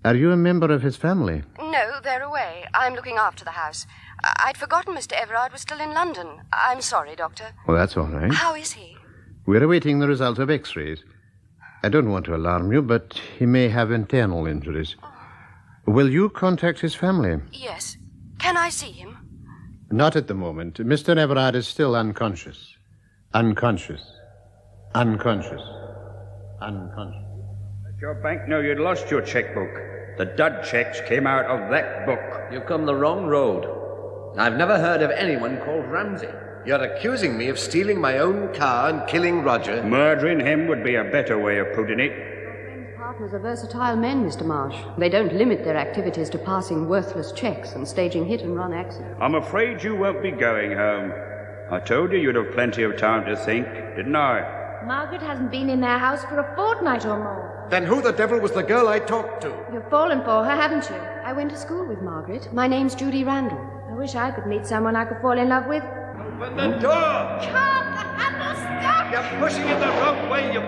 Are you a member of his family? No, they're away. I'm looking after the house. I'd forgotten Mr. Everard was still in London. I'm sorry, Doctor. Oh, that's all right. How is he? We're awaiting the result of X-rays. I don't want to alarm you, but he may have internal injuries. Will you contact his family? Yes. Can I see him? Not at the moment. Mr. Everard is still unconscious. Unconscious. Unconscious. Unconscious. Let your bank know you'd lost your chequebook. The dud checks came out of that book. You've come the wrong road. I've never heard of anyone called Ramsey. You're accusing me of stealing my own car and killing Roger. Murdering him would be a better way of putting it. Partners are versatile men, Mr. Marsh. They don't limit their activities to passing worthless checks and staging hit-and-run accidents. I'm afraid you won't be going home. I told you you'd have plenty of time to think, didn't I? Margaret hasn't been in their house for a fortnight or more. Then who the devil was the girl I talked to? You've fallen for her, haven't you? I went to school with Margaret. My name's Judy Randall. I wish I could meet someone I could fall in love with. Open the door! Can't the handle stop? You're pushing it the wrong way, you...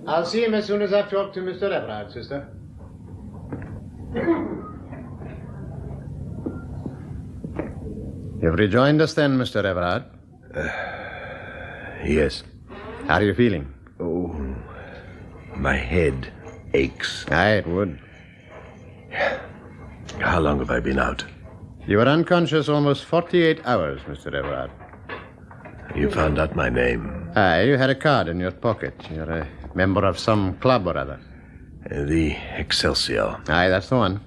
I'll see him as soon as I've talked to Mr. Everard, sister. You've rejoined us then, Mr. Everard? Yes. How are you feeling? Oh, my head aches. Aye, it would. How long have I been out? You were unconscious almost 48 hours, Mr. Everard. You found out my name? Aye, you had a card in your pocket. You're a member of some club or other. The Excelsior. Aye, that's the one.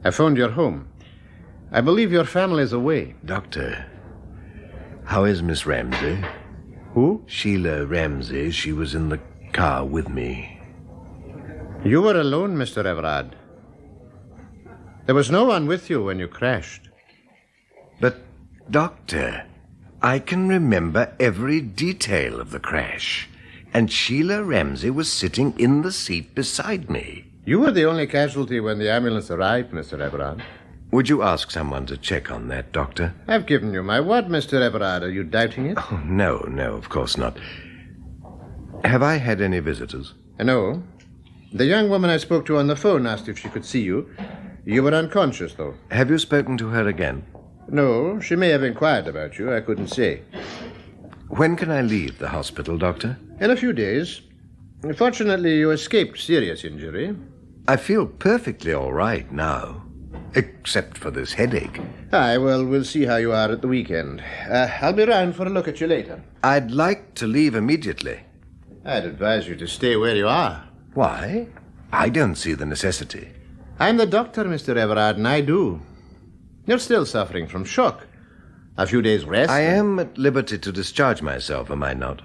I phoned your home. I believe your family's away. Doctor, how is Miss Ramsey? Who? Sheila Ramsey. She was in the car with me. You were alone, Mr. Everard. There was no one with you when you crashed. But, Doctor, I can remember every detail of the crash. And Sheila Ramsey was sitting in the seat beside me. You were the only casualty when the ambulance arrived, Mr. Everard. Would you ask someone to check on that, Doctor? I've given you my word, Mr. Everard. Are you doubting it? Oh, no, of course not. Have I had any visitors? No. The young woman I spoke to on the phone asked if she could see you. You were unconscious, though. Have you spoken to her again? No, she may have inquired about you. I couldn't say. When can I leave the hospital, Doctor? In a few days. Fortunately, you escaped serious injury. I feel perfectly all right now, except for this headache. Aye, well, we'll see how you are at the weekend. I'll be round for a look at you later. I'd like to leave immediately. I'd advise you to stay where you are. Why? I don't see the necessity. I'm the doctor, Mr. Everard, and I do. You're still suffering from shock. A few days' rest. I am at liberty to discharge myself, am I not?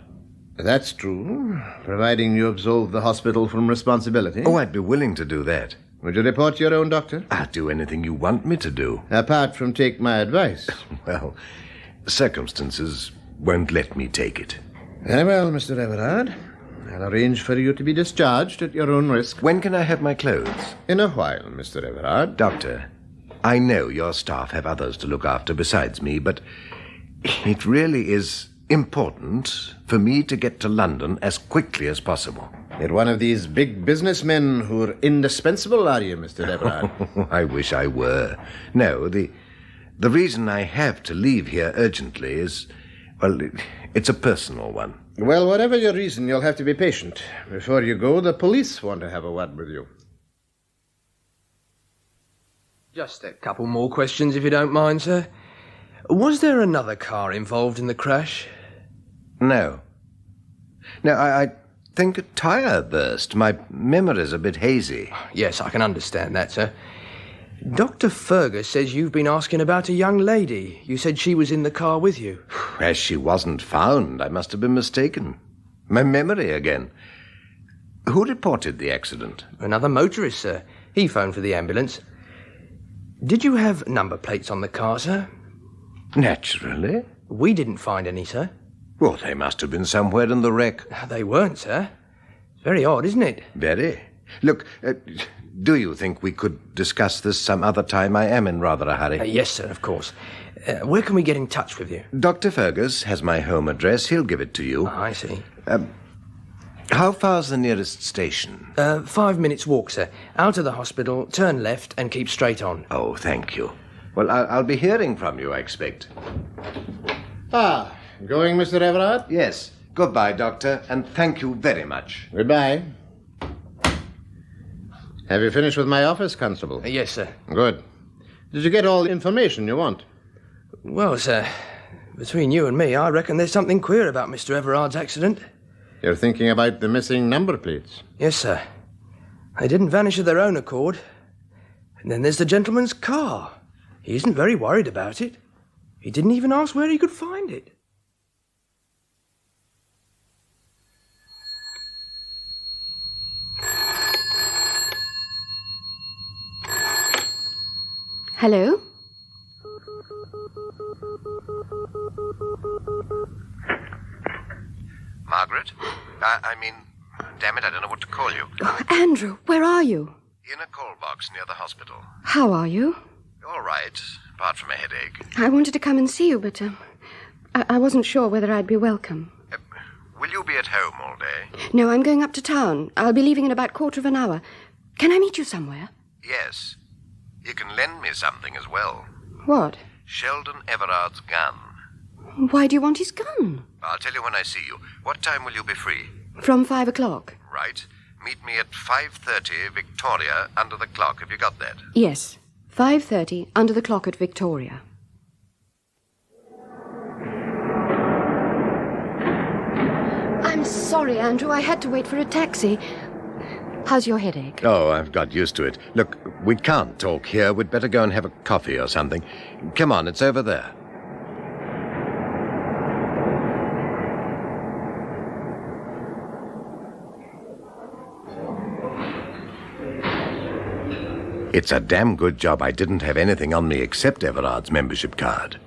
That's true, providing you absolve the hospital from responsibility. Oh, I'd be willing to do that. Would you report your own doctor? I'll do anything you want me to do. Apart from take my advice. Well, circumstances won't let me take it. Very well, Mr. Everard. I'll arrange for you to be discharged at your own risk. When can I have my clothes? In a while, Mr. Everard. Doctor, I know your staff have others to look after besides me, but it really is important for me to get to London as quickly as possible. You're one of these big businessmen who are indispensable, are you, Mr. Everard? I wish I were. No, the reason I have to leave here urgently is, well, it's a personal one. Well, whatever your reason, you'll have to be patient. Before you go, the police want to have a word with you. Just a couple more questions, if you don't mind, sir. Was there another car involved in the crash? No. No, I think a tyre burst. My memory's a bit hazy. Yes, I can understand that, sir. Dr. Fergus says you've been asking about a young lady. You said she was in the car with you. As she wasn't found, I must have been mistaken. My memory again. Who reported the accident? Another motorist, sir. He phoned for the ambulance. Did you have number plates on the car, sir? Naturally. We didn't find any, sir. Well, they must have been somewhere in the wreck. They weren't, sir. It's very odd, isn't it? Very. Look, do you think we could discuss this some other time? I am in rather a hurry. Yes, sir, of course. Where can we get in touch with you? Dr. Fergus has my home address. He'll give it to you. I see. How far's the nearest station? 5 minutes walk, sir. Out of the hospital, turn left and keep straight on. Oh, thank you. Well, I'll be hearing from you, I expect. Ah, going, Mr. Everard? Yes. Goodbye, Doctor, and thank you very much. Goodbye. Have you finished with my office, Constable? Yes, sir. Good. Did you get all the information you want? Well, sir, between you and me, I reckon there's something queer about Mr. Everard's accident. You're thinking about the missing number plates? Yes, sir. They didn't vanish of their own accord. And then there's the gentleman's car. He isn't very worried about it. He didn't even ask where he could find it. Hello? Margaret? Damn it, I don't know what to call you. Oh, Andrew, where are you? In a call box near the hospital. How are you? All right, apart from a headache. I wanted to come and see you, but I wasn't sure whether I'd be welcome. Will you be at home all day? No, I'm going up to town. I'll be leaving in about 1/4 hour. Can I meet you somewhere? Yes. You can lend me something as well. What? Sheldon Everard's gun. Why do you want his gun? I'll tell you when I see you. What time will you be free? From 5 o'clock. Right. Meet me at 5:30 Victoria, under the clock. Have you got that? Yes. 5:30, under the clock at Victoria. I'm sorry, Andrew. I had to wait for a taxi. How's your headache? Oh, I've got used to it. Look, we can't talk here. We'd better go and have a coffee or something. Come on, it's over there. It's a damn good job I didn't have anything on me except Everard's membership card.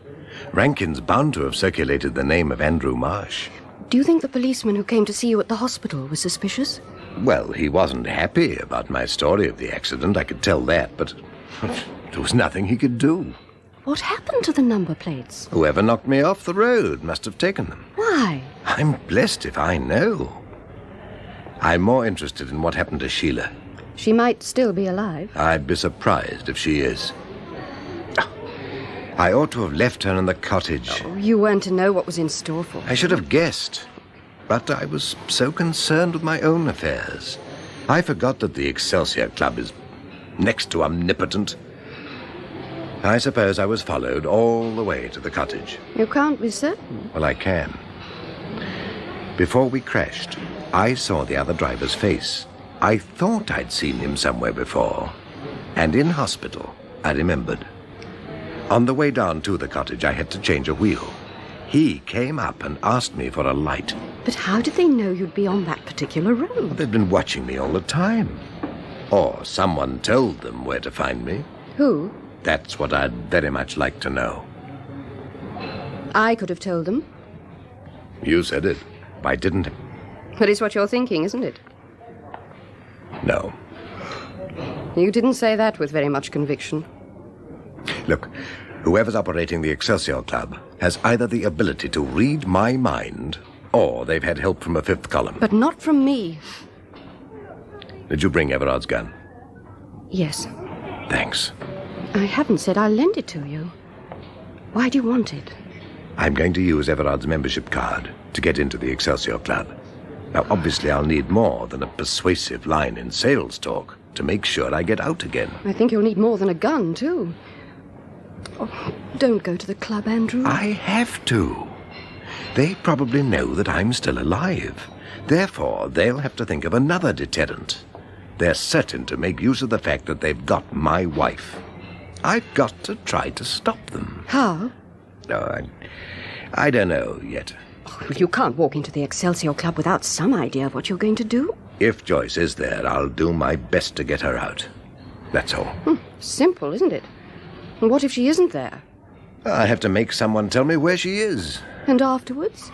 Rankin's bound to have circulated the name of Andrew Marsh. Do you think the policeman who came to see you at the hospital was suspicious? Well, he wasn't happy about my story of the accident, I could tell that, but there was nothing he could do. What happened to the number plates? Whoever knocked me off the road must have taken them. Why? I'm blessed if I know. I'm more interested in what happened to Sheila. She might still be alive. I'd be surprised if she is. I ought to have left her in the cottage. Oh, you weren't to know what was in store for her. I should have guessed. But I was so concerned with my own affairs. I forgot that the Excelsior Club is next to omnipotent. I suppose I was followed all the way to the cottage. You can't be certain. Well, I can. Before we crashed, I saw the other driver's face. I thought I'd seen him somewhere before. And in hospital, I remembered. On the way down to the cottage, I had to change a wheel. He came up and asked me for a light. But how did they know you'd be on that particular road? Well, they'd been watching me all the time. Or someone told them where to find me. Who? That's what I'd very much like to know. I could have told them. You said it. Why didn't? That is what you're thinking, isn't it? No. You didn't say that with very much conviction. Look, whoever's operating the Excelsior Club has either the ability to read my mind, or they've had help from a fifth column. But not from me. Did you bring Everard's gun? Yes. Thanks. I haven't said I'll lend it to you. Why do you want it? I'm going to use Everard's membership card to get into the Excelsior Club. Now, obviously, I'll need more than a persuasive line in sales talk to make sure I get out again. I think you'll need more than a gun, too. Oh, don't go to the club, Andrew. I have to. They probably know that I'm still alive. Therefore, they'll have to think of another deterrent. They're certain to make use of the fact that they've got my wife. I've got to try to stop them. How? No, I don't know yet. Well, you can't walk into the Excelsior Club without some idea of what you're going to do. If Joyce is there, I'll do my best to get her out. That's all. Simple, isn't it? And what if she isn't there? I have to make someone tell me where she is. And afterwards?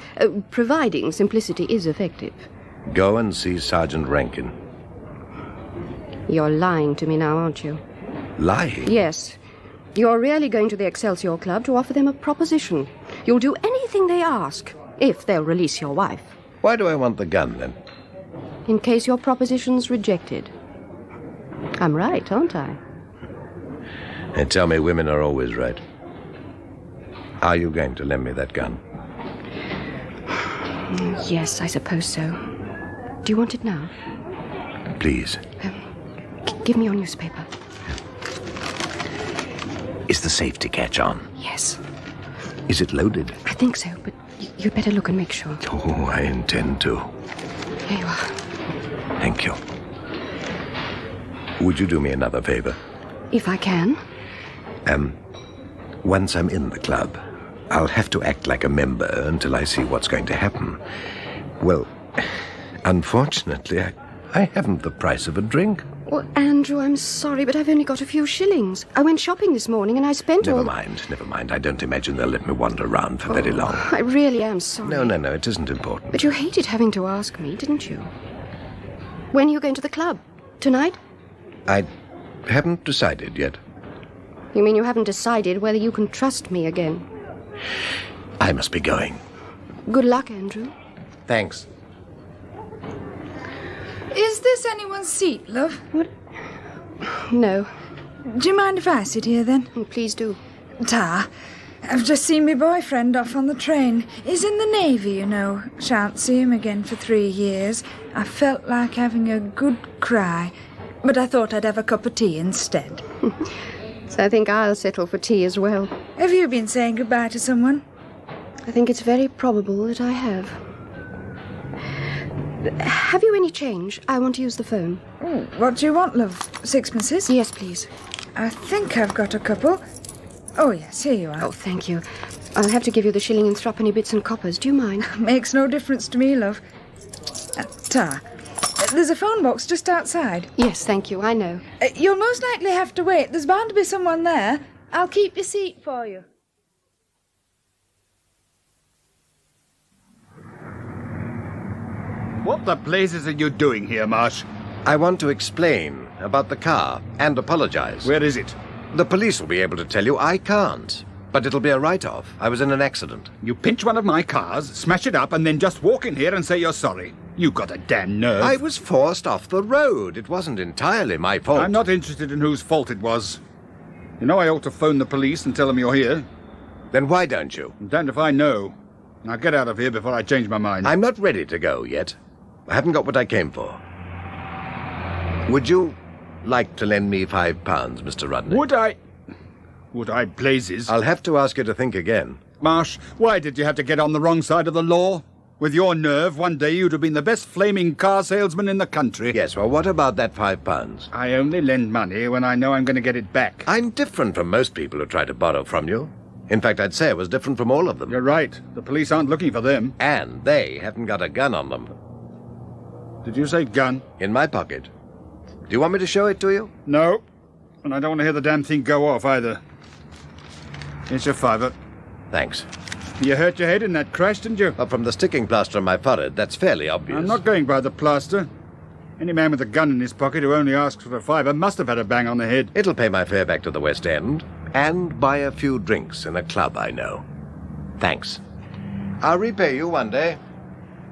Providing simplicity is effective. Go and see Sergeant Rankin. You're lying to me now, aren't you? Lying? Yes. You're really going to the Excelsior Club to offer them a proposition. You'll do anything they ask, if they'll release your wife. Why do I want the gun, then? In case your proposition's rejected. I'm right, aren't I? They tell me women are always right. Are you going to lend me that gun? Yes, I suppose so. Do you want it now? Please. Give me your newspaper. Is the safety catch on? Yes. Is it loaded? I think so, but you'd better look and make sure. Oh, I intend to. Here you are. Thank you. Would you do me another favor? If I can. Once I'm in the club, I'll have to act like a member until I see what's going to happen. Well, unfortunately, I haven't the price of a drink. Well, Andrew, I'm sorry, but I've only got a few shillings. I went shopping this morning and I spent Never mind. I don't imagine they'll let me wander around for very long. I really am sorry. No, it isn't important. But you hated having to ask me, didn't you? When are you going to the club? Tonight? I haven't decided yet. You mean you haven't decided whether you can trust me again? I must be going. Good luck, Andrew. Thanks. Is this anyone's seat, love? What? No. Do you mind if I sit here, then? Please do. Ta, I've just seen my boyfriend off on the train. He's in the Navy, you know. Shan't see him again for 3 years. I felt like having a good cry, but I thought I'd have a cup of tea instead. So I think I'll settle for tea as well. Have you been saying goodbye to someone? I think it's very probable that I have. Have you any change? I want to use the phone. Oh, what do you want, love? Sixpences? Yes, please. I think I've got a couple. Oh, yes, here you are. Oh, thank you. I'll have to give you the shilling and threepenny bits and coppers. Do you mind? Makes no difference to me, love. Ta, there's a phone box just outside. Yes, thank you. I know. You'll most likely have to wait. There's bound to be someone there. I'll keep your seat for you. What the blazes are you doing here, Marsh? I want to explain about the car and apologize. Where is it? The police will be able to tell you. I can't. But it'll be a write-off. I was in an accident. You pinch one of my cars, smash it up, and then just walk in here and say you're sorry. You got a damn nerve. I was forced off the road. It wasn't entirely my fault. I'm not interested in whose fault it was. You know I ought to phone the police and tell them you're here. Then why don't you? I'm damned if I know. Now get out of here before I change my mind. I'm not ready to go yet. I haven't got what I came for. Would you like to lend me £5, Mr. Rudnick? Would I? Would I, blazes? I'll have to ask you to think again. Marsh, why did you have to get on the wrong side of the law? With your nerve, one day you'd have been the best flaming car salesman in the country. Yes, well, what about that £5? I only lend money when I know I'm going to get it back. I'm different from most people who try to borrow from you. In fact, I'd say I was different from all of them. You're right. The police aren't looking for them. And they haven't got a gun on them. Did you say gun? In my pocket. Do you want me to show it to you? No. And I don't want to hear the damn thing go off either. Here's your £5. Thanks. You hurt your head in that crash, didn't you? Well, from the sticking plaster on my forehead, that's fairly obvious. I'm not going by the plaster. Any man with a gun in his pocket who only asks for a £5 must have had a bang on the head. It'll pay my fare back to the West End and buy a few drinks in a club I know. Thanks. I'll repay you one day.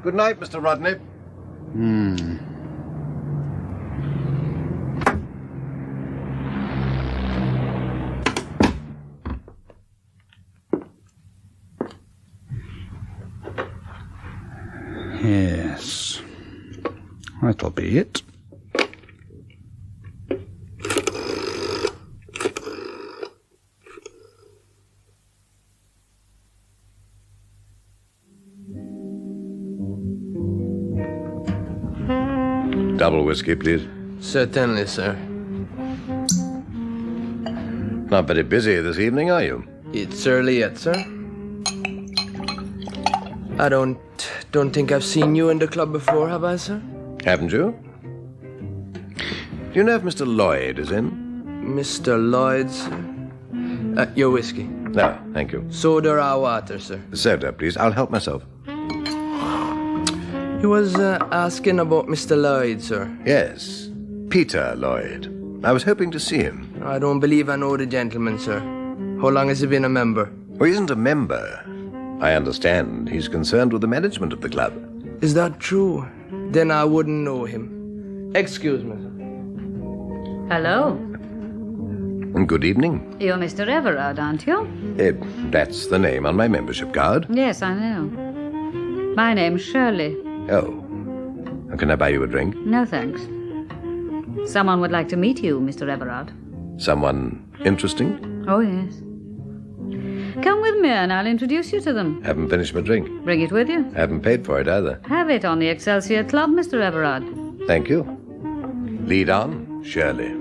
Good night, Mr. Rodney. Yes. That'll be it. Double whiskey, please. Certainly, sir. Not very busy this evening, are you? It's early yet, sir. I don't think I've seen you in the club before, have I, sir? Haven't you? Do you know if Mr. Lloyd is in? Mr. Lloyd's... your whiskey. No, thank you. Soda or water, sir? Soda, please. I'll help myself. He was asking about Mr. Lloyd, sir. Yes, Peter Lloyd. I was hoping to see him. I don't believe I know the gentleman, sir. How long has he been a member? Well, he isn't a member. I understand he's concerned with the management of the club. Is that true? Then I wouldn't know him. Excuse me, sir. Hello. And good evening. You're Mr. Everard, aren't you? That's the name on my membership card. Yes, I know. My name's Shirley. Oh. Can I buy you a drink? No, thanks. Someone would like to meet you, Mr. Everard. Someone interesting? Oh, yes. Come with me and I'll introduce you to them. Haven't finished my drink. Bring it with you. Haven't paid for it either. Have it on the Excelsior Club, Mr. Everard. Thank you. Lead on, Shirley.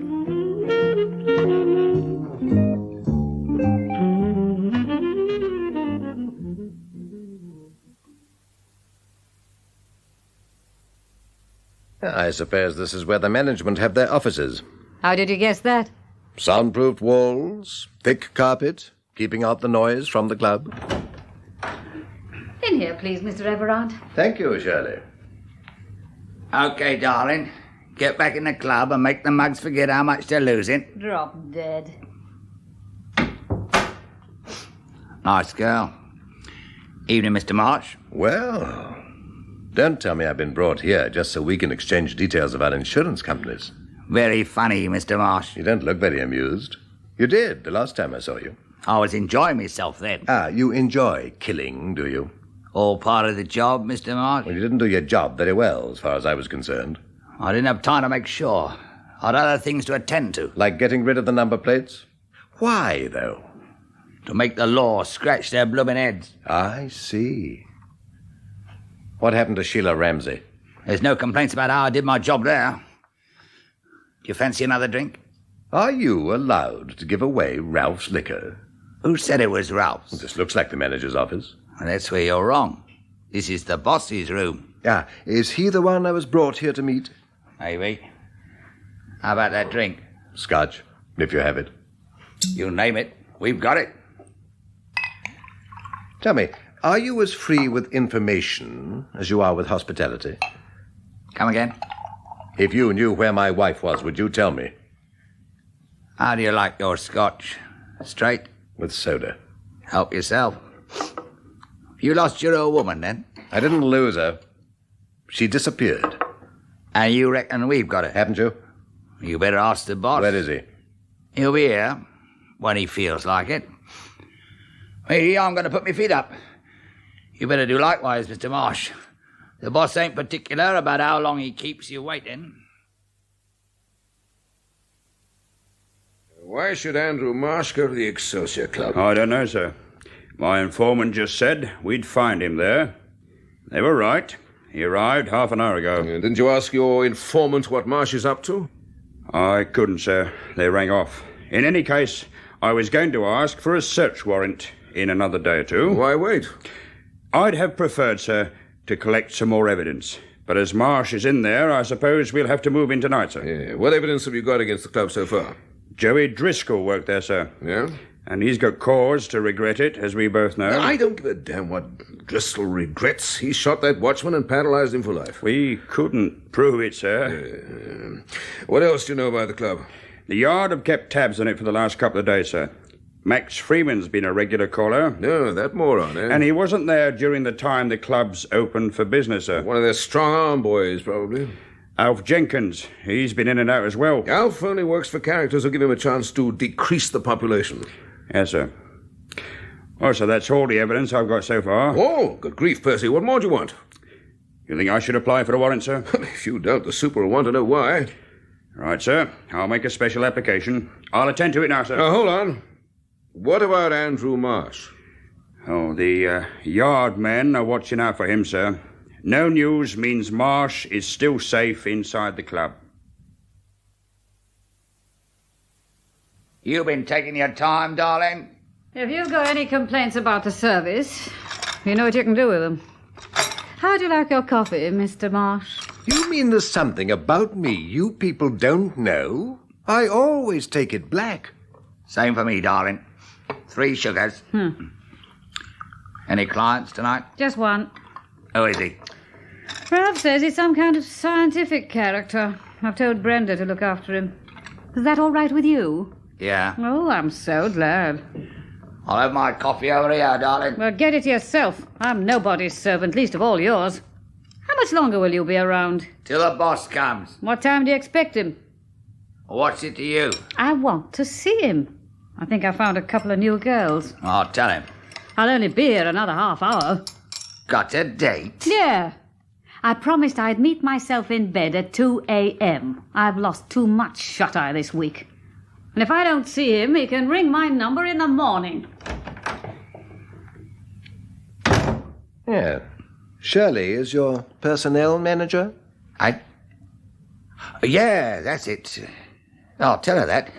I suppose this is where the management have their offices. How did you guess that? Soundproofed walls, thick carpet, keeping out the noise from the club. In here, please, Mr. Everard. Thank you, Shirley. OK, darling. Get back in the club and make the mugs forget how much they're losing. Drop dead. Nice girl. Evening, Mr. Marsh. Well, don't tell me I've been brought here just so we can exchange details of our insurance companies. Very funny, Mr. Marsh. You don't look very amused. You did the last time I saw you. I was enjoying myself then. Ah, you enjoy killing, do you? All part of the job, Mr. Marsh. Well, you didn't do your job very well, as far as I was concerned. I didn't have time to make sure. I'd other things to attend to. Like getting rid of the number plates? Why, though? To make the law scratch their blooming heads. I see. What happened to Sheila Ramsey? There's no complaints about how I did my job there. Do you fancy another drink? Are you allowed to give away Ralph's liquor? Who said it was Ralph's? This looks like the manager's office. Well, that's where you're wrong. This is the boss's room. Ah, is he the one I was brought here to meet? Maybe. How about that drink? Scotch, if you have it. You name it. We've got it. Tell me, are you as free with information as you are with hospitality? Come again? If you knew where my wife was, would you tell me? How do you like your scotch? Straight? With soda. Help yourself. You lost your old woman, then? I didn't lose her. She disappeared. And you reckon we've got her? Haven't you? You better ask the boss. Where is he? He'll be here when he feels like it. Me, I'm going to put my feet up. You better do likewise, Mr. Marsh. The boss ain't particular about how long he keeps you waiting. Why should Andrew Marsh go to the Excelsior Club? I don't know, sir. My informant just said we'd find him there. They were right. He arrived half an hour ago. Didn't you ask your informant what Marsh is up to? I couldn't, sir. They rang off. In any case, I was going to ask for a search warrant in another day or two. Why wait? I'd have preferred, sir, to collect some more evidence. But as Marsh is in there, I suppose we'll have to move in tonight, sir. Yeah. What evidence have you got against the club so far? Joey Driscoll worked there, sir. Yeah? And he's got cause to regret it, as we both know. I don't give a damn what Driscoll regrets. He shot that watchman and paralyzed him for life. We couldn't prove it, sir. What else do you know about the club? The Yard have kept tabs on it for the last couple of days, sir. Max Freeman's been a regular caller. No, that moron, eh? And he wasn't there during the time the club's opened for business, sir. One of their strong-arm boys, probably. Alf Jenkins. He's been in and out as well. Alf only works for characters who give him a chance to decrease the population. Yes, sir. Oh, so that's all the evidence I've got so far. Oh, good grief, Percy. What more do you want? You think I should apply for a warrant, sir? If you doubt the super will want to know why. Right, sir. I'll make a special application. I'll attend to it now, sir. Now, hold on. What about Andrew Marsh? Oh, the yard men are watching out for him, sir. No news means Marsh is still safe inside the club. You've been taking your time, darling? If you've got any complaints about the service, you know what you can do with them. How'd you like your coffee, Mr. Marsh? You mean there's something about me you people don't know? I always take it black. Same for me, darling. 3 sugars. Any clients tonight? Just one. Who is he? Ralph says he's some kind of scientific character. I've told Brenda to look after him. Is that all right with you? Yeah. Oh, I'm so glad. I'll have my coffee over here, darling. Well, get it yourself. I'm nobody's servant, least of all yours. How much longer will you be around? Till the boss comes. What time do you expect him? What's it to you? I want to see him. I think I found a couple of new girls. I'll tell him. I'll only be here another half hour. Got a date? Yeah. I promised I'd meet myself in bed at 2 a.m. I've lost too much shut-eye this week. And if I don't see him, he can ring my number in the morning. Yeah. Shirley is your personnel manager? Yeah, that's it. I'll tell her that.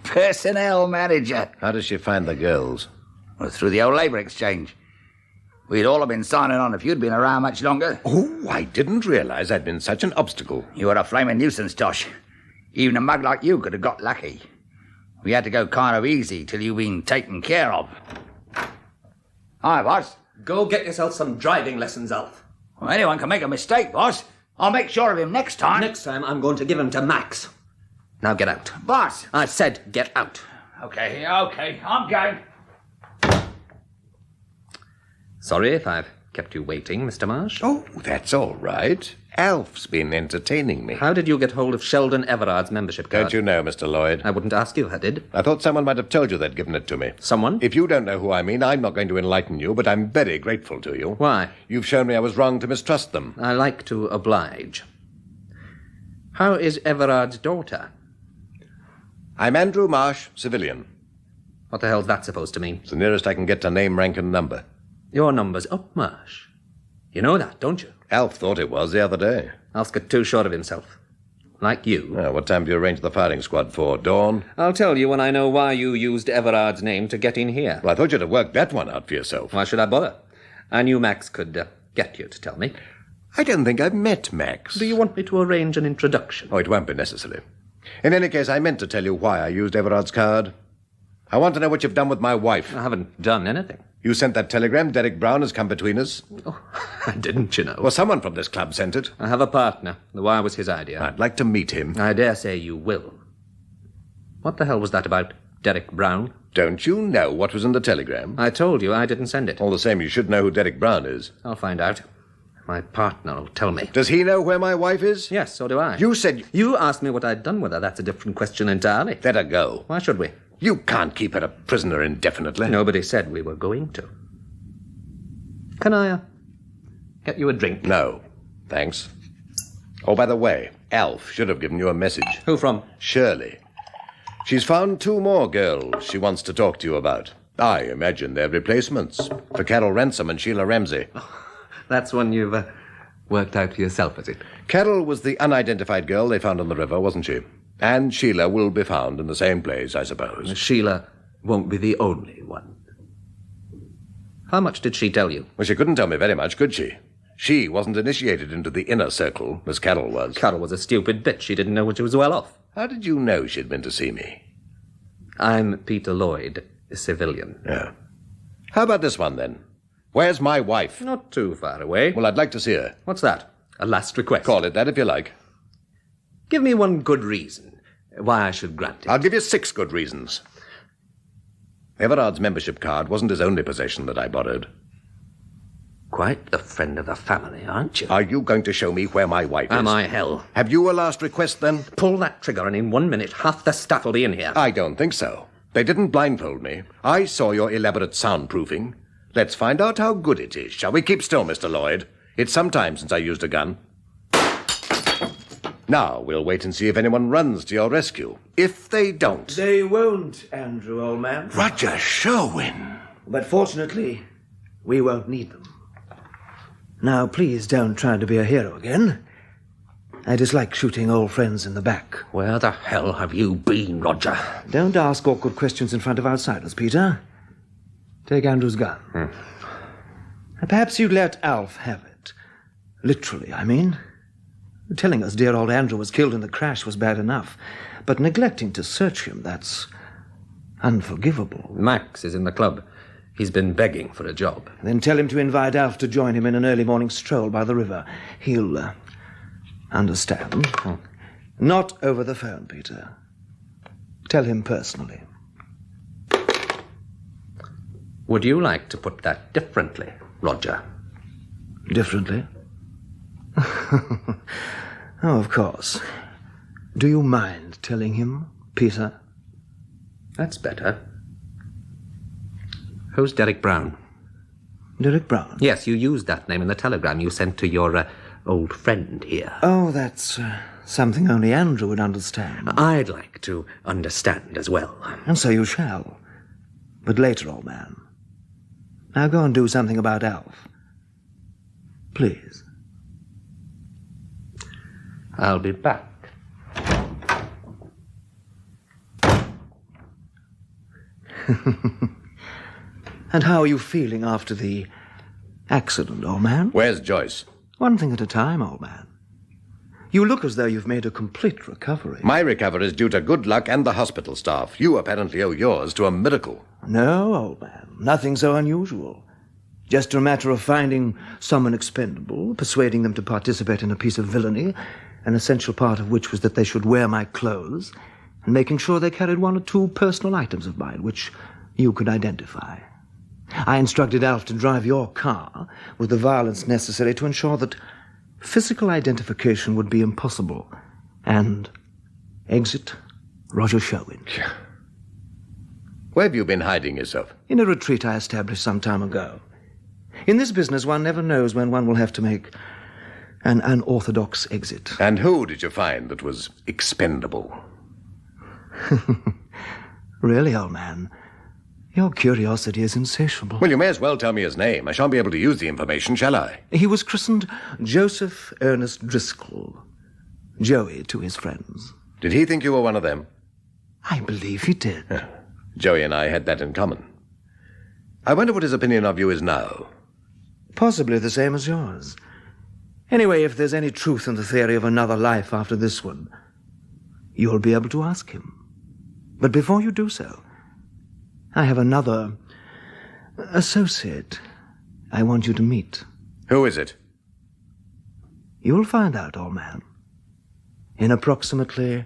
Personnel manager. How does she find the girls? Well, through the old labour exchange. We'd all have been signing on if you'd been around much longer. Oh, I didn't realise I'd been such an obstacle. You were a flaming nuisance, Tosh. Even a mug like you could have got lucky. We had to go kind of easy till you've been taken care of. Hi, boss. Go get yourself some driving lessons, Alf. Well, anyone can make a mistake, boss. I'll make sure of him next time. Next time, I'm going to give him to Max. Now get out. Boss! I said get out. Okay, I'm going. Sorry if I've kept you waiting, Mr. Marsh. Oh, that's all right. Alf's been entertaining me. How did you get hold of Sheldon Everard's membership card? Don't you know, Mr. Lloyd? I wouldn't ask you if I did. I thought someone might have told you they'd given it to me. Someone? If you don't know who I mean, I'm not going to enlighten you, but I'm very grateful to you. Why? You've shown me I was wrong to mistrust them. I like to oblige. How is Everard's daughter? I'm Andrew Marsh, civilian. What the hell's that supposed to mean? It's the nearest I can get to name, rank, and number. Your number's up, Marsh. You know that, don't you? Alf thought it was the other day. Alf's got too short of himself. Like you. What time do you arrange the firing squad for? Dawn? I'll tell you when I know why you used Everard's name to get in here. Well, I thought you'd have worked that one out for yourself. Why should I bother? I knew Max could get you to tell me. I don't think I've met Max. Do you want me to arrange an introduction? Oh, it won't be necessary. In any case, I meant to tell you why I used Everard's card. I want to know what you've done with my wife. I haven't done anything. You sent that telegram. Derek Brown has come between us. Oh, didn't you know? Well, someone from this club sent it. I have a partner. The wire was his idea. I'd like to meet him. I dare say you will. What the hell was that about Derek Brown? Don't you know what was in the telegram? I told you I didn't send it. All the same, you should know who Derek Brown is. I'll find out. My partner will tell me. Does he know where my wife is? Yes, so do I. You said... You asked me what I'd done with her. That's a different question entirely. Let her go. Why should we? You can't keep her a prisoner indefinitely. Nobody said we were going to. Can I get you a drink? No, thanks. Oh, by the way, Alf should have given you a message. Who from? Shirley. She's found 2 more girls she wants to talk to you about. I imagine they're replacements for Carol Ransom and Sheila Ramsey. Oh, that's one you've worked out for yourself, is it? Carol was the unidentified girl they found on the river, wasn't she? And Sheila will be found in the same place, I suppose. Sheila won't be the only one. How much did she tell you? Well, she couldn't tell me very much, could she? She wasn't initiated into the inner circle, as Carol was. Carol was a stupid bitch. She didn't know when she was well off. How did you know she'd been to see me? I'm Peter Lloyd, a civilian. Yeah. How about this one, then? Where's my wife? Not too far away. Well, I'd like to see her. What's that? A last request? Call it that if you like. Give me one good reason why I should grant it. I'll give you 6 good reasons. Everard's membership card wasn't his only possession that I borrowed. Quite the friend of the family, aren't you? Are you going to show me where my wife is? Am I hell? Have you a last request, then? Pull that trigger, and in 1 minute, half the staff will be in here. I don't think so. They didn't blindfold me. I saw your elaborate soundproofing. Let's find out how good it is. Shall we keep still, Mr. Lloyd? It's some time since I used a gun. Now, we'll wait and see if anyone runs to your rescue. If they don't... They won't, Andrew, old man. Roger Sherwin. But fortunately, we won't need them. Now, please don't try to be a hero again. I dislike shooting old friends in the back. Where the hell have you been, Roger? Don't ask awkward questions in front of outsiders, Peter. Take Andrew's gun. Perhaps you'd let Alf have it. Literally, I mean. Telling us dear old Andrew was killed in the crash was bad enough, but neglecting to search him, that's unforgivable. Max is in the club. He's been begging for a job. Then tell him to invite Alf to join him in an early morning stroll by the river. He'll understand. Not over the phone, Peter. Tell him personally. Would you like to put that differently, Roger? Differently? Oh, of course. Do you mind telling him, Peter? That's better. Who's Derek Brown? Derek Brown? Yes, you used that name in the telegram you sent to your old friend here. Oh, that's something only Andrew would understand. I'd like to understand as well. And so you shall. But later, old man. Now go and do something about Alf. Please. I'll be back. And how are you feeling after the accident, old man? Where's Joyce? One thing at a time, old man. You look as though you've made a complete recovery. My recovery is due to good luck and the hospital staff. You apparently owe yours to a miracle. No, old man. Nothing so unusual. Just a matter of finding someone expendable, persuading them to participate in a piece of villainy, an essential part of which was that they should wear my clothes, and making sure they carried one or two personal items of mine, which you could identify. I instructed Alf to drive your car with the violence necessary to ensure that physical identification would be impossible, and exit Roger Sherwin. Where have you been hiding yourself? In a retreat I established some time ago. In this business, one never knows when one will have to make an unorthodox exit. And who did you find that was expendable? Really, old man? Your curiosity is insatiable. Well, you may as well tell me his name. I shan't be able to use the information, shall I? He was christened Joseph Ernest Driscoll. Joey to his friends. Did he think you were one of them? I believe he did. Joey and I had that in common. I wonder what his opinion of you is now. Possibly the same as yours. Anyway, if there's any truth in the theory of another life after this one, you'll be able to ask him. But before you do so, I have another associate I want you to meet. Who is it? You'll find out, old man. In approximately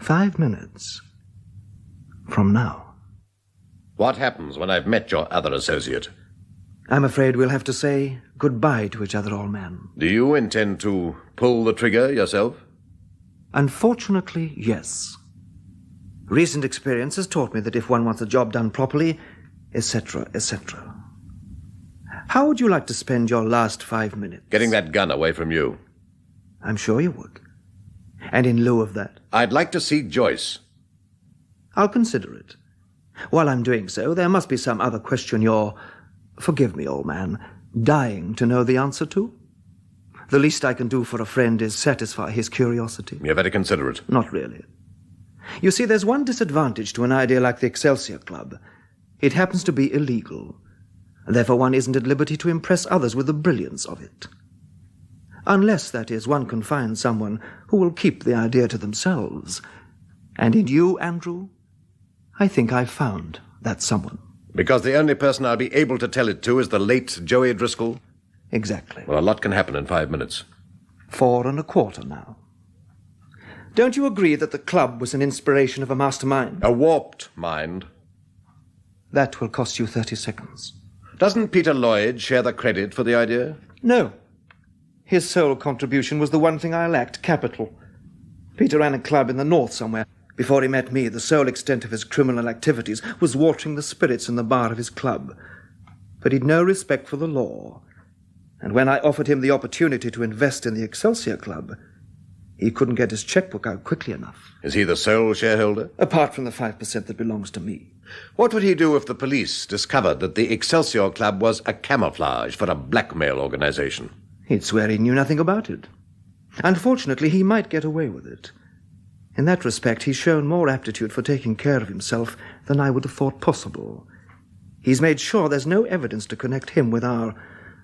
5 minutes from now. What happens when I've met your other associate? I'm afraid we'll have to say goodbye to each other, old man. Do you intend to pull the trigger yourself? Unfortunately, yes. Recent experience has taught me that if one wants a job done properly, etc., etc. How would you like to spend your last 5 minutes? Getting that gun away from you. I'm sure you would. And in lieu of that? I'd like to see Joyce. I'll consider it. While I'm doing so, there must be some other question you're, forgive me, old man, dying to know the answer to. The least I can do for a friend is satisfy his curiosity. You're very considerate. Not really. You see, there's one disadvantage to an idea like the Excelsior Club. It happens to be illegal. Therefore, one isn't at liberty to impress others with the brilliance of it. Unless, that is, one can find someone who will keep the idea to themselves. And in you, Andrew, I think I've found that someone. Because the only person I'll be able to tell it to is the late Joey Driscoll? Exactly. Well, a lot can happen in 5 minutes. 4 1/4 now. Don't you agree that the club was an inspiration of a mastermind? A warped mind. That will cost you 30 seconds. Doesn't Peter Lloyd share the credit for the idea? No. His sole contribution was the one thing I lacked, capital. Peter ran a club in the north somewhere. Before he met me, the sole extent of his criminal activities was watering the spirits in the bar of his club. But he'd no respect for the law. And when I offered him the opportunity to invest in the Excelsior Club, he couldn't get his chequebook out quickly enough. Is he the sole shareholder? Apart from the 5% that belongs to me. What would he do if the police discovered that the Excelsior Club was a camouflage for a blackmail organization? He'd swear he knew nothing about it. Unfortunately, he might get away with it. In that respect, he's shown more aptitude for taking care of himself than I would have thought possible. He's made sure there's no evidence to connect him with our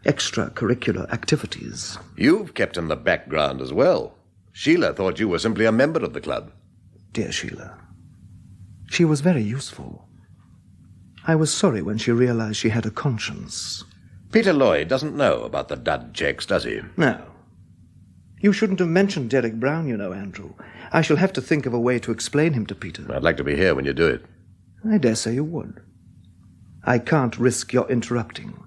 extracurricular activities. You've kept in the background as well. Sheila thought you were simply a member of the club. Dear Sheila. She was very useful. I was sorry when she realized she had a conscience. Peter Lloyd doesn't know about the dud checks, does he? No. You shouldn't have mentioned Derek Brown, you know, Andrew. I shall have to think of a way to explain him to Peter. I'd like to be here when you do it. I dare say you would. I can't risk your interrupting.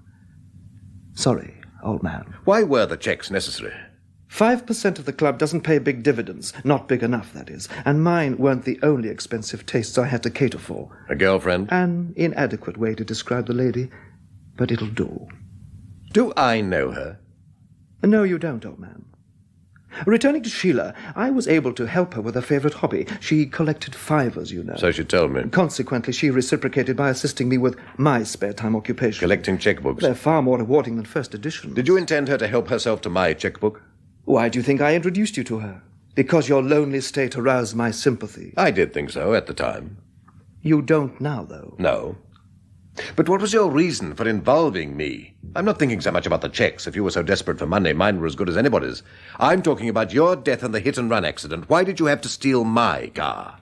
Sorry, old man. Why were the checks necessary? 5% of the club doesn't pay big dividends. Not big enough, that is. And mine weren't the only expensive tastes I had to cater for. A girlfriend? An inadequate way to describe the lady, but it'll do. Do I know her? No, you don't, old man. Returning to Sheila, I was able to help her with her favorite hobby. She collected fivers, you know. So she told me. Consequently, she reciprocated by assisting me with my spare time occupation. Collecting checkbooks. They're far more rewarding than first editions. Did you intend her to help herself to my checkbook? Why do you think I introduced you to her? Because your lonely state aroused my sympathy. I did think so at the time. You don't now, though. No. But what was your reason for involving me? I'm not thinking so much about the checks. If you were so desperate for money, mine were as good as anybody's. I'm talking about your death in the hit-and-run accident. Why did you have to steal my car?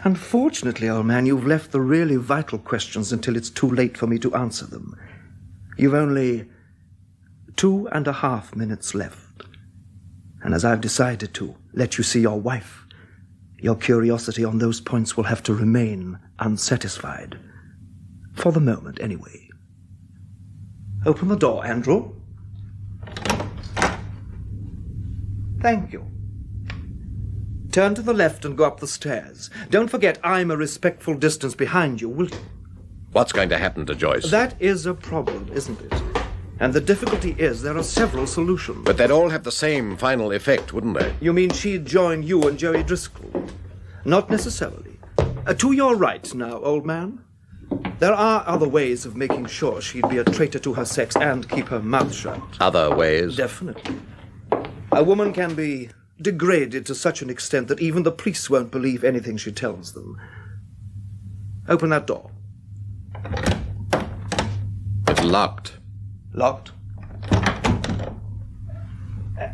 Unfortunately, old man, you've left the really vital questions until it's too late for me to answer them. You've only 2.5 minutes left. And as I've decided to let you see your wife, your curiosity on those points will have to remain unsatisfied. For the moment, anyway. Open the door, Andrew. Thank you. Turn to the left and go up the stairs. Don't forget I'm a respectful distance behind you, will you? What's going to happen to Joyce? That is a problem, isn't it? And the difficulty is there are several solutions. But they'd all have the same final effect, wouldn't they? You mean she'd join you and Joey Driscoll? Not necessarily. To your right now, old man. There are other ways of making sure she'd be a traitor to her sex and keep her mouth shut. Other ways? Definitely. A woman can be degraded to such an extent that even the police won't believe anything she tells them. Open that door. It's locked. Locked?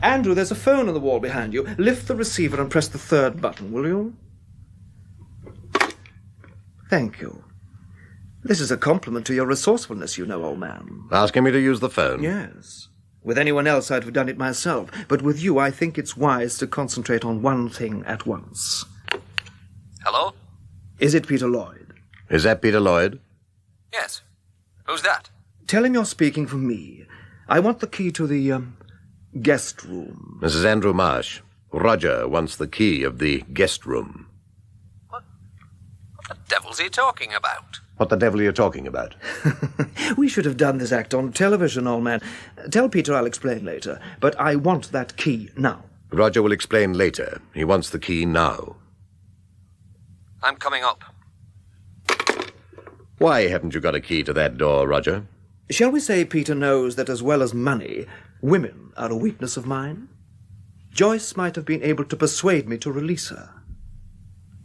Andrew, there's a phone on the wall behind you. Lift the receiver and press the third button, will you? Thank you. This is a compliment to your resourcefulness, you know, old man. Asking me to use the phone? Yes. With anyone else, I'd have done it myself. But with you, I think it's wise to concentrate on one thing at once. Hello? Is it Peter Lloyd? Is that Peter Lloyd? Yes. Who's that? Tell him you're speaking for me. I want the key to the, guest room. This is Andrew Marsh. Roger wants the key of the guest room. What the devil's he talking about? What the devil are you talking about? We should have done this act on television, old man. Tell Peter I'll explain later, but I want that key now. Roger will explain later. He wants the key now. I'm coming up. Why haven't you got a key to that door, Roger? Shall we say Peter knows that as well as money, women are a weakness of mine? Joyce might have been able to persuade me to release her.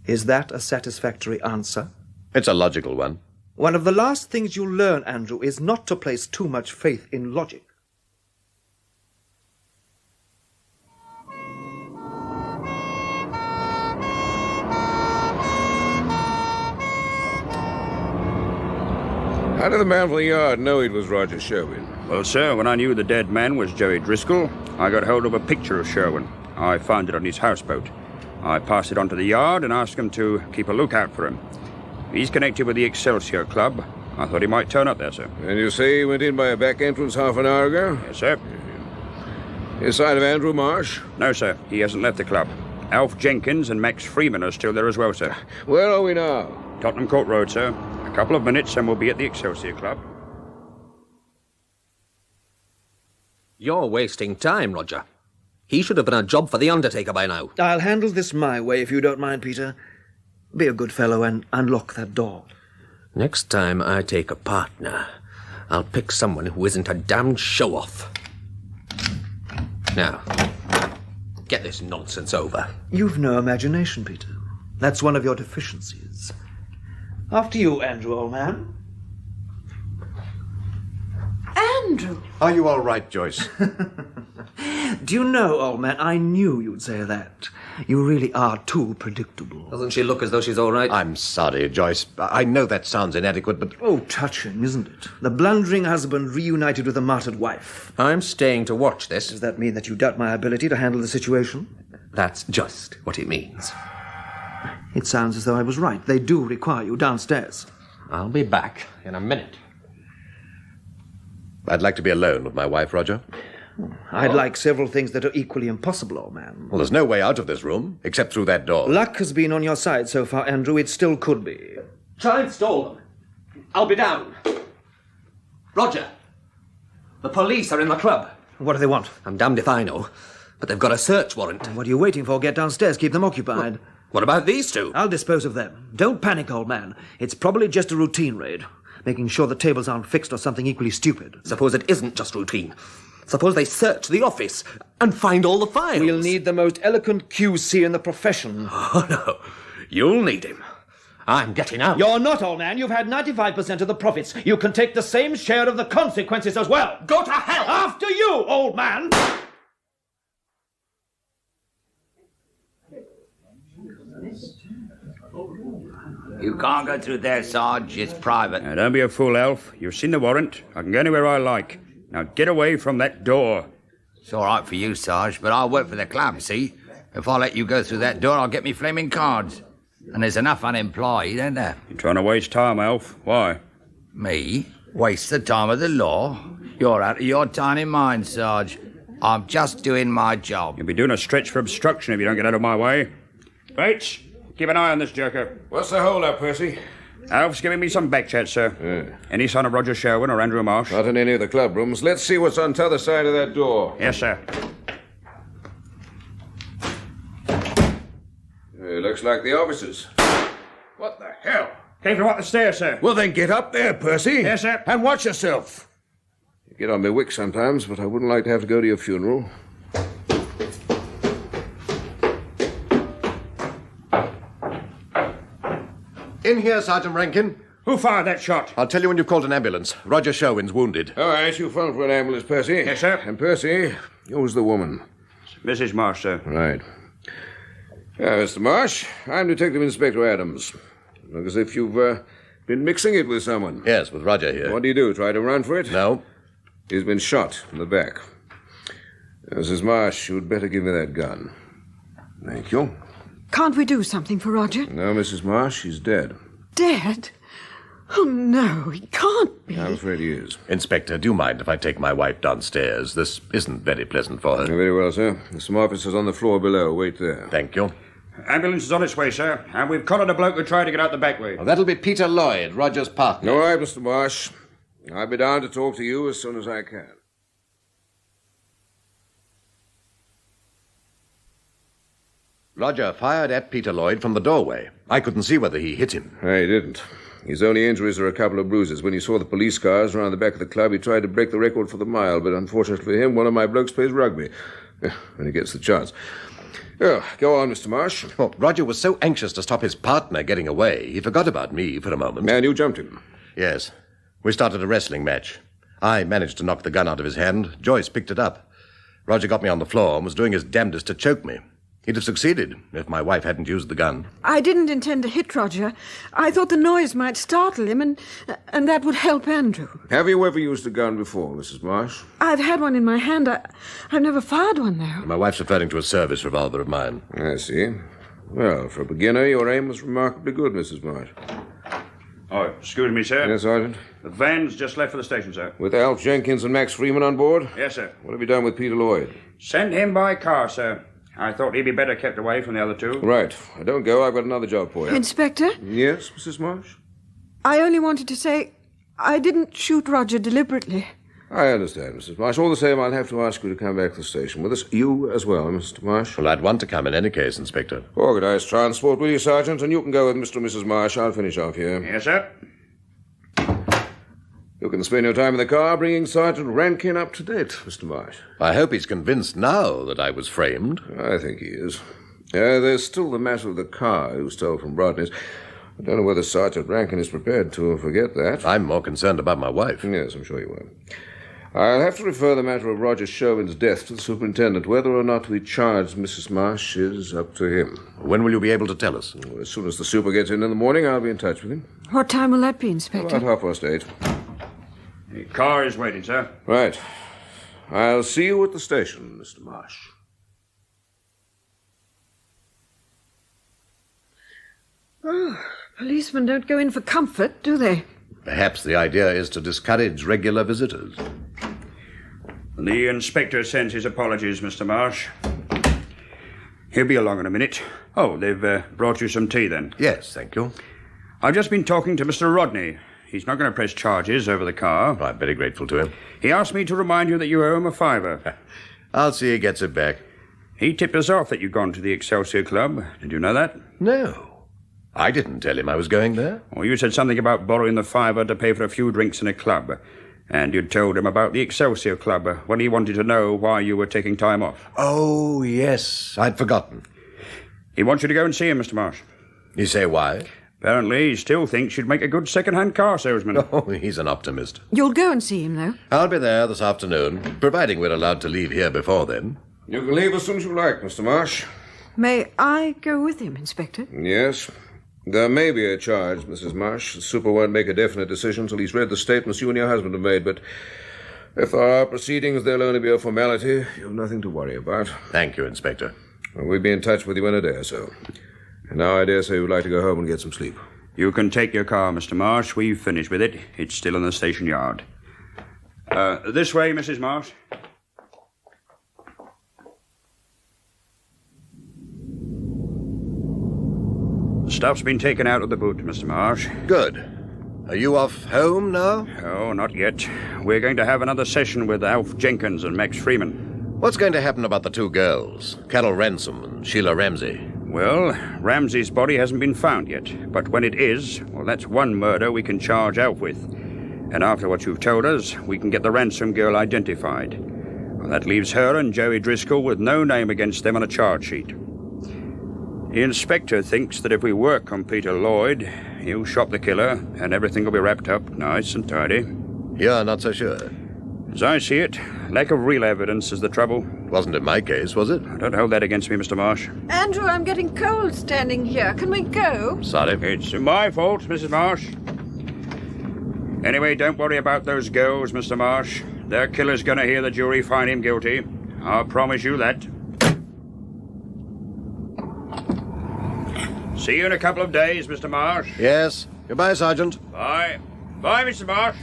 Is that a satisfactory answer? It's a logical one. One of the last things you'll learn, Andrew, is not to place too much faith in logic. How did the man from the yard know it was Roger Sherwin? Well, sir, when I knew the dead man was Joey Driscoll, I got hold of a picture of Sherwin. I found it on his houseboat. I passed it on to the yard and asked him to keep a lookout for him. He's connected with the Excelsior Club. I thought he might turn up there, sir. And you say he went in by a back entrance half an hour ago? Yes, sir. His side of Andrew Marsh? No, sir. He hasn't left the club. Alf Jenkins and Max Freeman are still there as well, sir. Where are we now? Tottenham Court Road, sir. A couple of minutes and we'll be at the Excelsior Club. You're wasting time, Roger. He should have been a job for the undertaker by now. I'll handle this my way, if you don't mind, Peter. Be a good fellow and unlock that door. Next time I take a partner, I'll pick someone who isn't a damned show-off. Now, get this nonsense over. You've no imagination, Peter. That's one of your deficiencies. After you, Andrew, old man. Andrew! Are you all right, Joyce? Do you know, old man, I knew you'd say that. You really are too predictable. Doesn't she look as though she's all right? I'm sorry, Joyce. I know that sounds inadequate, but... Oh, touching, isn't it? The blundering husband reunited with a martyred wife. I'm staying to watch this. Does that mean that you doubt my ability to handle the situation? That's just what it means. It sounds as though I was right. They do require you downstairs. I'll be back in a minute. I'd like to be alone with my wife, Roger. I'd like several things that are equally impossible, old man. Well, there's no way out of this room, except through that door. Luck has been on your side so far, Andrew. It still could be. Try and stall them. I'll be down. Roger, the police are in the club. What do they want? I'm damned if I know, but they've got a search warrant. What are you waiting for? Get downstairs. Keep them occupied. Well, what about these two? I'll dispose of them. Don't panic, old man. It's probably just a routine raid. Making sure the tables aren't fixed or something equally stupid. Suppose it isn't just routine. Suppose they search the office and find all the files. We'll need the most eloquent QC in the profession. Oh, no. You'll need him. I'm getting out. You're not, old man. You've had 95% of the profits. You can take the same share of the consequences as well. Go to hell! After you, old man! You can't go through there, Sarge. It's private. Now, don't be a fool, Elf. You've seen the warrant. I can go anywhere I like. Now, get away from that door. It's all right for you, Sarge, but I work for the club, see? If I let you go through that door, I'll get me flaming cards. And there's enough unemployed, ain't there? You're trying to waste time, Elf. Why? Me? Waste the time of the law? You're out of your tiny mind, Sarge. I'm just doing my job. You'll be doing a stretch for obstruction if you don't get out of my way. Bates, keep an eye on this joker. What's the hold-up, Percy? Alf's giving me some back chat, sir. Any sign of Roger Sherwin or Andrew Marsh? Not in any of the club rooms. Let's see what's on t'other side of that door. Yes, sir. Looks like the officers. What the hell? Came from up the stairs, sir. Well, then get up there, Percy. Yes, sir. And watch yourself. You get on my wick sometimes, but I wouldn't like to have to go to your funeral. In here, Sergeant Rankin. Who fired that shot? I'll tell you when you've called an ambulance. Roger Sherwin's wounded. All right, you phone for an ambulance, Percy. Yes, sir. And Percy, who's the woman? Mrs. Marsh, sir. Right. Mr. Marsh, I'm Detective Inspector Adams. Look as if you've been mixing it with someone. Yes, with Roger here. What do you do, try to run for it? No. He's been shot in the back. Mrs. Marsh, you'd better give me that gun. Thank you. Can't we do something for Roger? No, Mrs. Marsh, he's dead. Dead? Oh, no, he can't be. I'm afraid he is. Inspector, do you mind if I take my wife downstairs? This isn't very pleasant for her. Very well, sir. There's some officers on the floor below. Wait there. Thank you. Ambulance is on its way, sir. And we've collared a bloke who tried to get out the back way. Well, that'll be Peter Lloyd, Roger's partner. All right, Mr. Marsh. I'll be down to talk to you as soon as I can. Roger fired at Peter Lloyd from the doorway. I couldn't see whether he hit him. He didn't. His only injuries are a couple of bruises. When he saw the police cars around the back of the club, he tried to break the record for the mile, but unfortunately for him, one of my blokes plays rugby. When he gets the chance. Oh, go on, Mr. Marsh. Oh, Roger was so anxious to stop his partner getting away, he forgot about me for a moment. And you jumped him? Yes. We started a wrestling match. I managed to knock the gun out of his hand. Joyce picked it up. Roger got me on the floor and was doing his damnedest to choke me. He'd have succeeded if my wife hadn't used the gun. I didn't intend to hit Roger. I thought the noise might startle him, and that would help Andrew. Have you ever used a gun before, Mrs. Marsh? I've had one in my hand. I've never fired one, though. My wife's referring to a service revolver of mine. I see. Well, for a beginner, your aim was remarkably good, Mrs. Marsh. Oh, excuse me, sir. Yes, Sergeant? The van's just left for the station, sir. With Alf Jenkins and Max Freeman on board? Yes, sir. What have you done with Peter Lloyd? Send him by car, sir. I thought he'd be better kept away from the other two. Right. Don't go. I've got another job for you. Inspector? Yes, Mrs. Marsh? I only wanted to say I didn't shoot Roger deliberately. I understand, Mrs. Marsh. All the same, I'll have to ask you to come back to the station with us. You as well, Mr. Marsh. Well, I'd want to come in any case, Inspector. Organise transport, will you, Sergeant? And you can go with Mr. and Mrs. Marsh. I'll finish off here. Yes, sir. You can spend your time in the car bringing Sergeant Rankin up to date, Mr. Marsh. I hope he's convinced now that I was framed. I think he is. There's still the matter of the car you stole from Brodney's. I don't know whether Sergeant Rankin is prepared to forget that. I'm more concerned about my wife. Yes, I'm sure you will. I'll have to refer the matter of Roger Chauvin's death to the superintendent. Whether or not we charge Mrs. Marsh is up to him. When will you be able to tell us? As soon as the super gets in the morning, I'll be in touch with him. What time will that be, Inspector? About 8:30. The car is waiting, sir. Right. I'll see you at the station, Mr. Marsh. Oh, policemen don't go in for comfort, do they? Perhaps the idea is to discourage regular visitors. The inspector sends his apologies, Mr. Marsh. He'll be along in a minute. Oh, they've brought you some tea, then? Yes, thank you. I've just been talking to Mr. Rodney. He's not going to press charges over the car. I'm very grateful to him. He asked me to remind you that you owe him a £5. I'll see he gets it back. He tipped us off that you'd gone to the Excelsior Club. Did you know that? No. I didn't tell him I was going there. Well, you said something about borrowing the £5 to pay for a few drinks in a club. And you'd told him about the Excelsior Club when he wanted to know why you were taking time off. Oh, yes. I'd forgotten. He wants you to go and see him, Mr. Marsh. You say why? Apparently, he still thinks you'd make a good second-hand car salesman. Oh, he's an optimist. You'll go and see him, though? I'll be there this afternoon, providing we're allowed to leave here before then. You can leave as soon as you like, Mr. Marsh. May I go with him, Inspector? Yes. There may be a charge, Mrs. Marsh. The super won't make a definite decision till he's read the statements you and your husband have made, but if there are proceedings, they'll only be a formality. You've nothing to worry about. Thank you, Inspector. Well, we'll be in touch with you in a day or so. And now I dare say you'd like to go home and get some sleep. You can take your car, Mr. Marsh. We've finished with it. It's still in the station yard. This way, Mrs. Marsh. The stuff's been taken out of the boot, Mr. Marsh. Good. Are you off home now? Oh, not yet. We're going to have another session with Alf Jenkins and Max Freeman. What's going to happen about the two girls, Carol Ransom and Sheila Ramsey? Well, Ramsey's body hasn't been found yet, but when it is, well, that's one murder we can charge Alf with. And after what you've told us, we can get the Ransom girl identified. Well, that leaves her and Joey Driscoll with no name against them on a charge sheet. The inspector thinks that if we work on Peter Lloyd, he'll shop the killer and everything will be wrapped up nice and tidy. You're not so sure. As I see it, lack of real evidence is the trouble. Wasn't in my case, was it? Don't hold that against me, Mr. Marsh. Andrew, I'm getting cold standing here. Can we go? Sorry. It's my fault, Mrs. Marsh. Anyway, don't worry about those girls, Mr. Marsh. Their killer's going to hear the jury find him guilty. I'll promise you that. See you in a couple of days, Mr. Marsh. Yes. Goodbye, Sergeant. Bye. Bye, Mr. Marsh.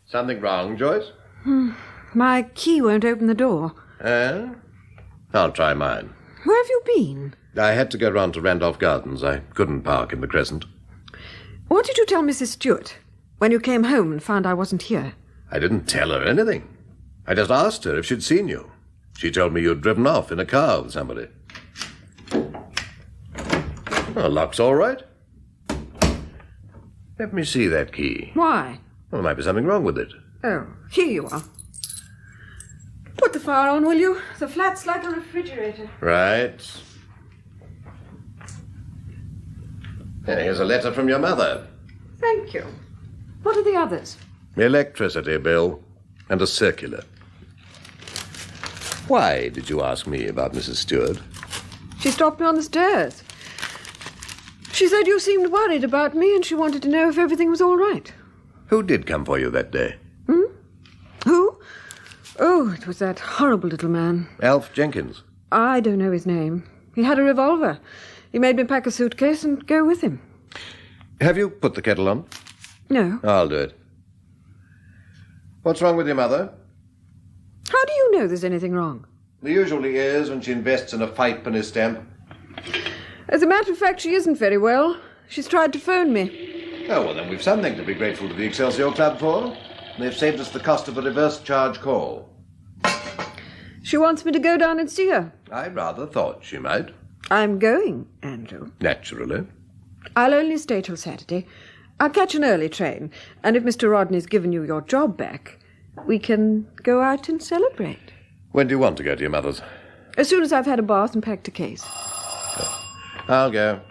Something wrong, Joyce? My key won't open the door. I'll try mine. Where have you been? I had to go round to Randolph Gardens. I couldn't park in the Crescent. What did you tell Mrs. Stewart when you came home and found I wasn't here? I didn't tell her anything. I just asked her if she'd seen you. She told me you'd driven off in a car with somebody. Well, lock's all right. Let me see that key. Why? Well, there might be something wrong with it. Oh, here you are. Put the fire on, will you? The flat's like a refrigerator. Right. Here's a letter from your mother. Thank you. What are the others? Electricity bill and a circular. Why did you ask me about Mrs. Stewart? She stopped me on the stairs. She said you seemed worried about me and she wanted to know if everything was all right. Who did come for you that day? Who? Oh, it was that horrible little man. Alf Jenkins. I don't know his name. He had a revolver. He made me pack a suitcase and go with him. Have you put the kettle on? No. I'll do it. What's wrong with your mother? How do you know there's anything wrong? There usually is when she invests in a 5-penny stamp. As a matter of fact, she isn't very well. She's tried to phone me. Oh, well, then we've something to be grateful to the Excelsior Club for. They've saved us the cost of a reverse charge call. She wants me to go down and see her. I rather thought she might. I'm going, Andrew. Naturally. I'll only stay till Saturday. I'll catch an early train, and if Mr. Rodney's given you your job back, we can go out and celebrate. When do you want to go to your mother's? As soon as I've had a bath and packed a case. I'll go.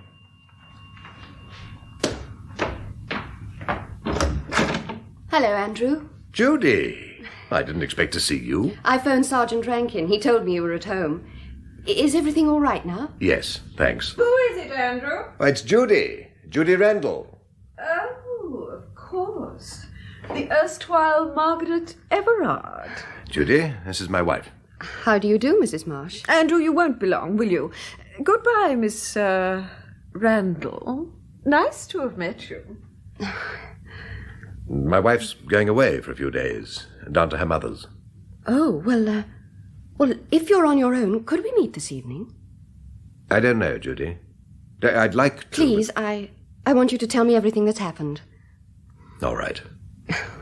Hello, Andrew. Judy! I didn't expect to see you. I phoned Sergeant Rankin. He told me you were at home. Is everything all right now? Yes, thanks. Who is it, Andrew? Oh, it's Judy. Judy Randall. Oh, of course. The erstwhile Margaret Everard. Judy, this is my wife. How do you do, Mrs. Marsh? Andrew, you won't be long, will you? Goodbye, Miss, Randall. Nice to have met you. My wife's going away for a few days, down to her mother's. Oh, well, if you're on your own, could we meet this evening? I don't know, Judy. I'd like to... Please, I want you to tell me everything that's happened. All right.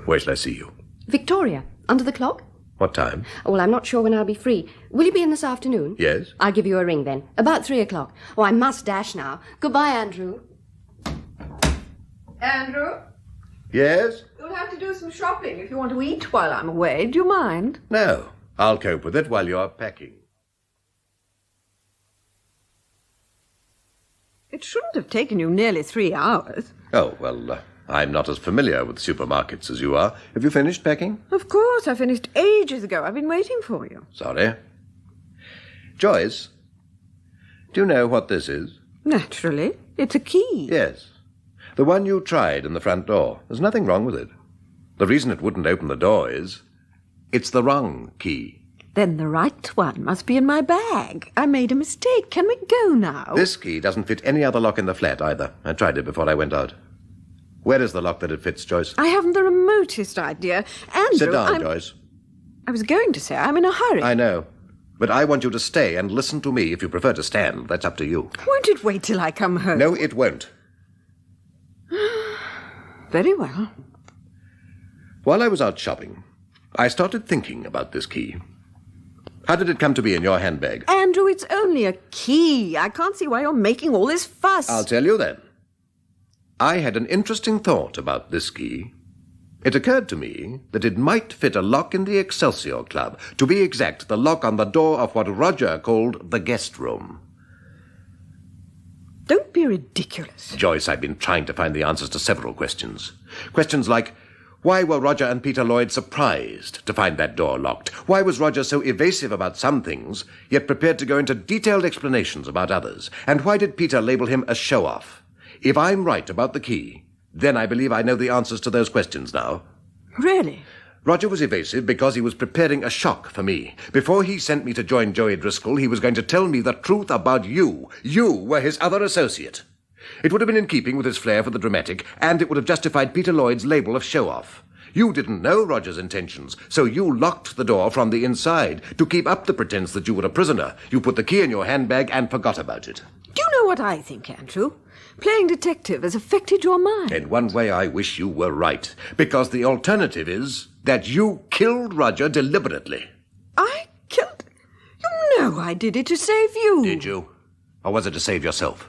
Where shall I see you? Victoria, under the clock? What time? Well, I'm not sure when I'll be free. Will you be in this afternoon? Yes. I'll give you a ring then. About 3 o'clock. Oh, I must dash now. Goodbye, Andrew. Andrew? Yes? You'll have to do some shopping if you want to eat while I'm away. Do you mind? No. I'll cope with it while you're packing. It shouldn't have taken you nearly 3 hours. Oh, well, I'm not as familiar with supermarkets as you are. Have you finished packing? Of course, I finished ages ago. I've been waiting for you. Sorry. Joyce, do you know what this is? Naturally. It's a key. Yes. The one you tried in the front door. There's nothing wrong with it. The reason it wouldn't open the door is it's the wrong key. Then the right one must be in my bag. I made a mistake. Can we go now? This key doesn't fit any other lock in the flat either. I tried it before I went out. Where is the lock that it fits, Joyce? I haven't the remotest idea. Andrew, Sit down, Joyce. I was going to say I'm in a hurry. I know. But I want you to stay and listen to me. If you prefer to stand, that's up to you. Won't it wait till I come home? No, it won't. Very well. While I was out shopping, I started thinking about this key. How did it come to be in your handbag? Andrew, it's only a key. I can't see why you're making all this fuss. I'll tell you then. I had an interesting thought about this key. It occurred to me that it might fit a lock in the Excelsior Club. To be exact, the lock on the door of what Roger called the guest room. Don't be ridiculous. Joyce, I've been trying to find the answers to several questions. Questions like, why were Roger and Peter Lloyd surprised to find that door locked? Why was Roger so evasive about some things, yet prepared to go into detailed explanations about others? And why did Peter label him a show-off? If I'm right about the key, then I believe I know the answers to those questions now. Really? Roger was evasive because he was preparing a shock for me. Before he sent me to join Joey Driscoll, he was going to tell me the truth about you. You were his other associate. It would have been in keeping with his flair for the dramatic, and it would have justified Peter Lloyd's label of show-off. You didn't know Roger's intentions, so you locked the door from the inside. To keep up the pretense that you were a prisoner, you put the key in your handbag and forgot about it. Do you know what I think, Andrew? Playing detective has affected your mind. In one way, I wish you were right, because the alternative is that you killed Roger deliberately. I killed... You know I did it to save you. Did you? Or was it to save yourself?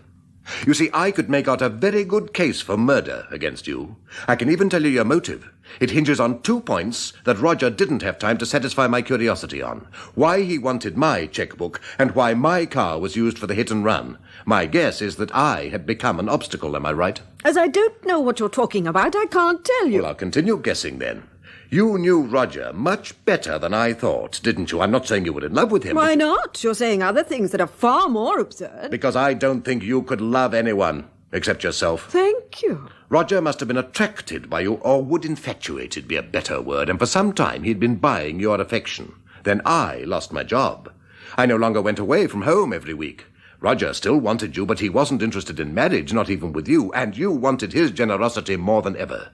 You see, I could make out a very good case for murder against you. I can even tell you your motive. It hinges on 2 points that Roger didn't have time to satisfy my curiosity on. Why he wanted my chequebook, and why my car was used for the hit and run. My guess is that I had become an obstacle, am I right? As I don't know what you're talking about, I can't tell you. Well, I'll continue guessing then. You knew Roger much better than I thought, didn't you? I'm not saying you were in love with him. Why not? You're saying other things that are far more absurd. Because I don't think you could love anyone except yourself. Thank you. Roger must have been attracted by you, or would infatuated be a better word, and for some time he'd been buying your affection. Then I lost my job. I no longer went away from home every week. Roger still wanted you, but he wasn't interested in marriage, not even with you, and you wanted his generosity more than ever.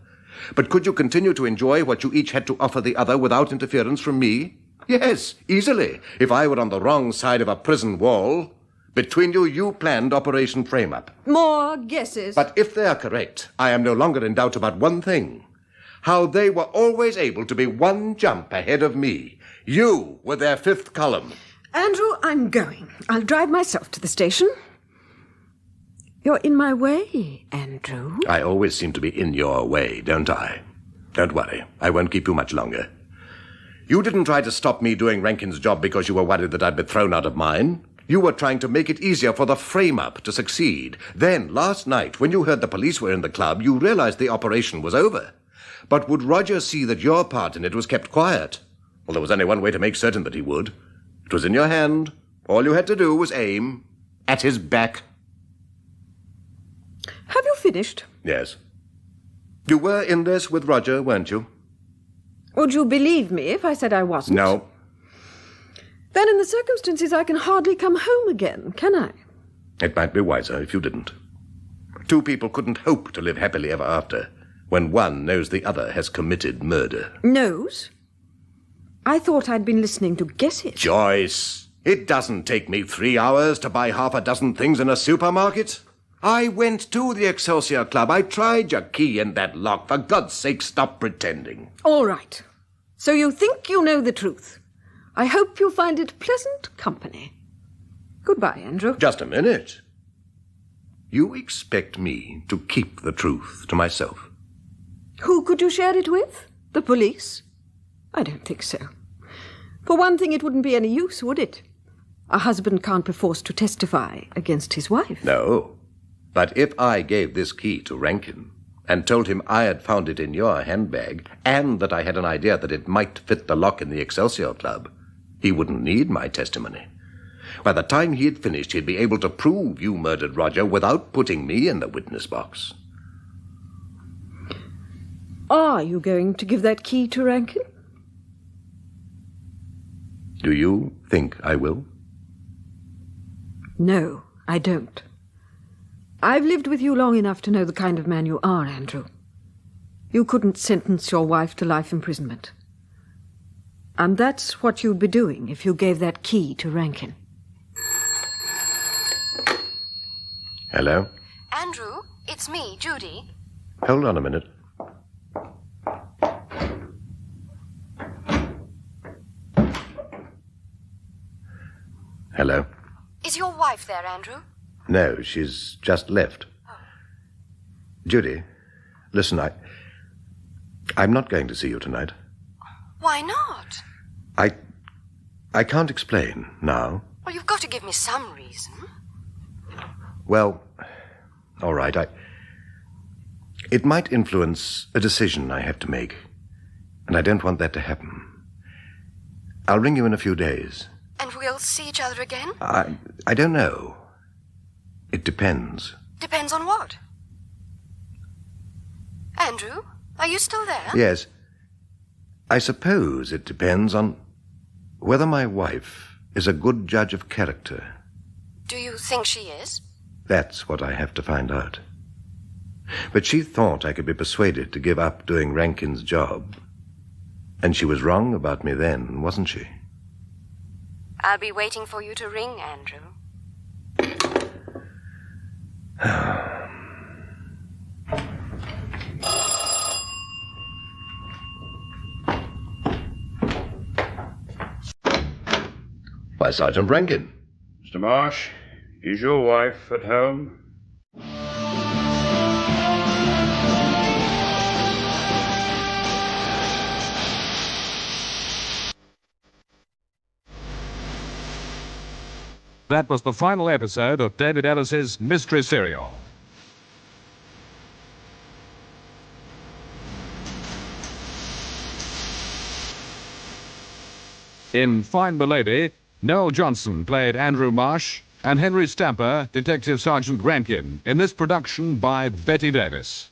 But could you continue to enjoy what you each had to offer the other without interference from me? Yes, easily. If I were on the wrong side of a prison wall, between you, you planned Operation Frame-Up. More guesses. But if they are correct, I am no longer in doubt about one thing. How they were always able to be one jump ahead of me. You were their fifth column. Andrew, I'm going. I'll drive myself to the station. You're in my way, Andrew. I always seem to be in your way, don't I? Don't worry. I won't keep you much longer. You didn't try to stop me doing Rankin's job because you were worried that I'd be thrown out of mine. You were trying to make it easier for the frame-up to succeed. Then, last night, when you heard the police were in the club, you realized the operation was over. But would Roger see that your part in it was kept quiet? Well, there was only one way to make certain that he would. It was in your hand. All you had to do was aim at his back. Have you finished? Yes. You were in this with Roger, weren't you? Would you believe me if I said I wasn't? No. Then in the circumstances I can hardly come home again, can I? It might be wiser if you didn't. Two people couldn't hope to live happily ever after when one knows the other has committed murder. Knows? I thought I'd been listening to guesses. Joyce, it doesn't take me 3 hours to buy half a dozen things in a supermarket. I went to the Excelsior Club. I tried your key in that lock. For God's sake, stop pretending. All right. So you think you know the truth. I hope you find it pleasant company. Goodbye, Andrew. Just a minute. You expect me to keep the truth to myself? Who could you share it with? The police? I don't think so. For one thing, it wouldn't be any use, would it? A husband can't be forced to testify against his wife. No. But if I gave this key to Rankin and told him I had found it in your handbag and that I had an idea that it might fit the lock in the Excelsior Club, he wouldn't need my testimony. By the time he had finished, he'd be able to prove you murdered Roger without putting me in the witness box. Are you going to give that key to Rankin? Do you think I will? No, I don't. I've lived with you long enough to know the kind of man you are, Andrew. You couldn't sentence your wife to life imprisonment. And that's what you'd be doing if you gave that key to Rankin. Hello? Andrew, it's me, Judy. Hold on a minute. Hello? Is your wife there, Andrew? No, she's just left. Oh. Judy, listen, I'm not going to see you tonight. Why not? I can't explain now. Well, you've got to give me some reason. Well, all right, it might influence a decision I have to make, and I don't want that to happen. I'll ring you in a few days. And we'll see each other again? I don't know. It depends. Depends on what? Andrew, are you still there? Yes. I suppose it depends on whether my wife is a good judge of character. Do you think she is? That's what I have to find out. But she thought I could be persuaded to give up doing Rankin's job. And she was wrong about me then, wasn't she? I'll be waiting for you to ring, Andrew. Why, Sergeant Rankin. Mr. Marsh, is your wife at home? That was the final episode of David Ellis's mystery serial. In Find the Lady, Noel Johnson played Andrew Marsh and Henry Stamper, Detective Sergeant Rankin, in this production by Betty Davis.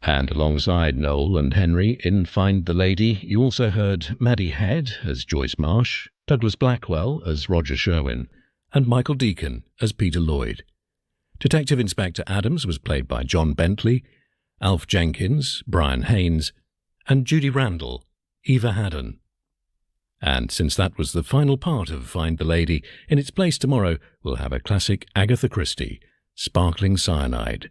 And alongside Noel and Henry in Find the Lady, you also heard Maddie Head as Joyce Marsh, Douglas Blackwell as Roger Sherwin, and Michael Deacon as Peter Lloyd. Detective Inspector Adams was played by John Bentley, Alf Jenkins, Brian Haynes, and Judy Randall, Eva Haddon. And since that was the final part of Find the Lady, in its place tomorrow we'll have a classic Agatha Christie, Sparkling Cyanide.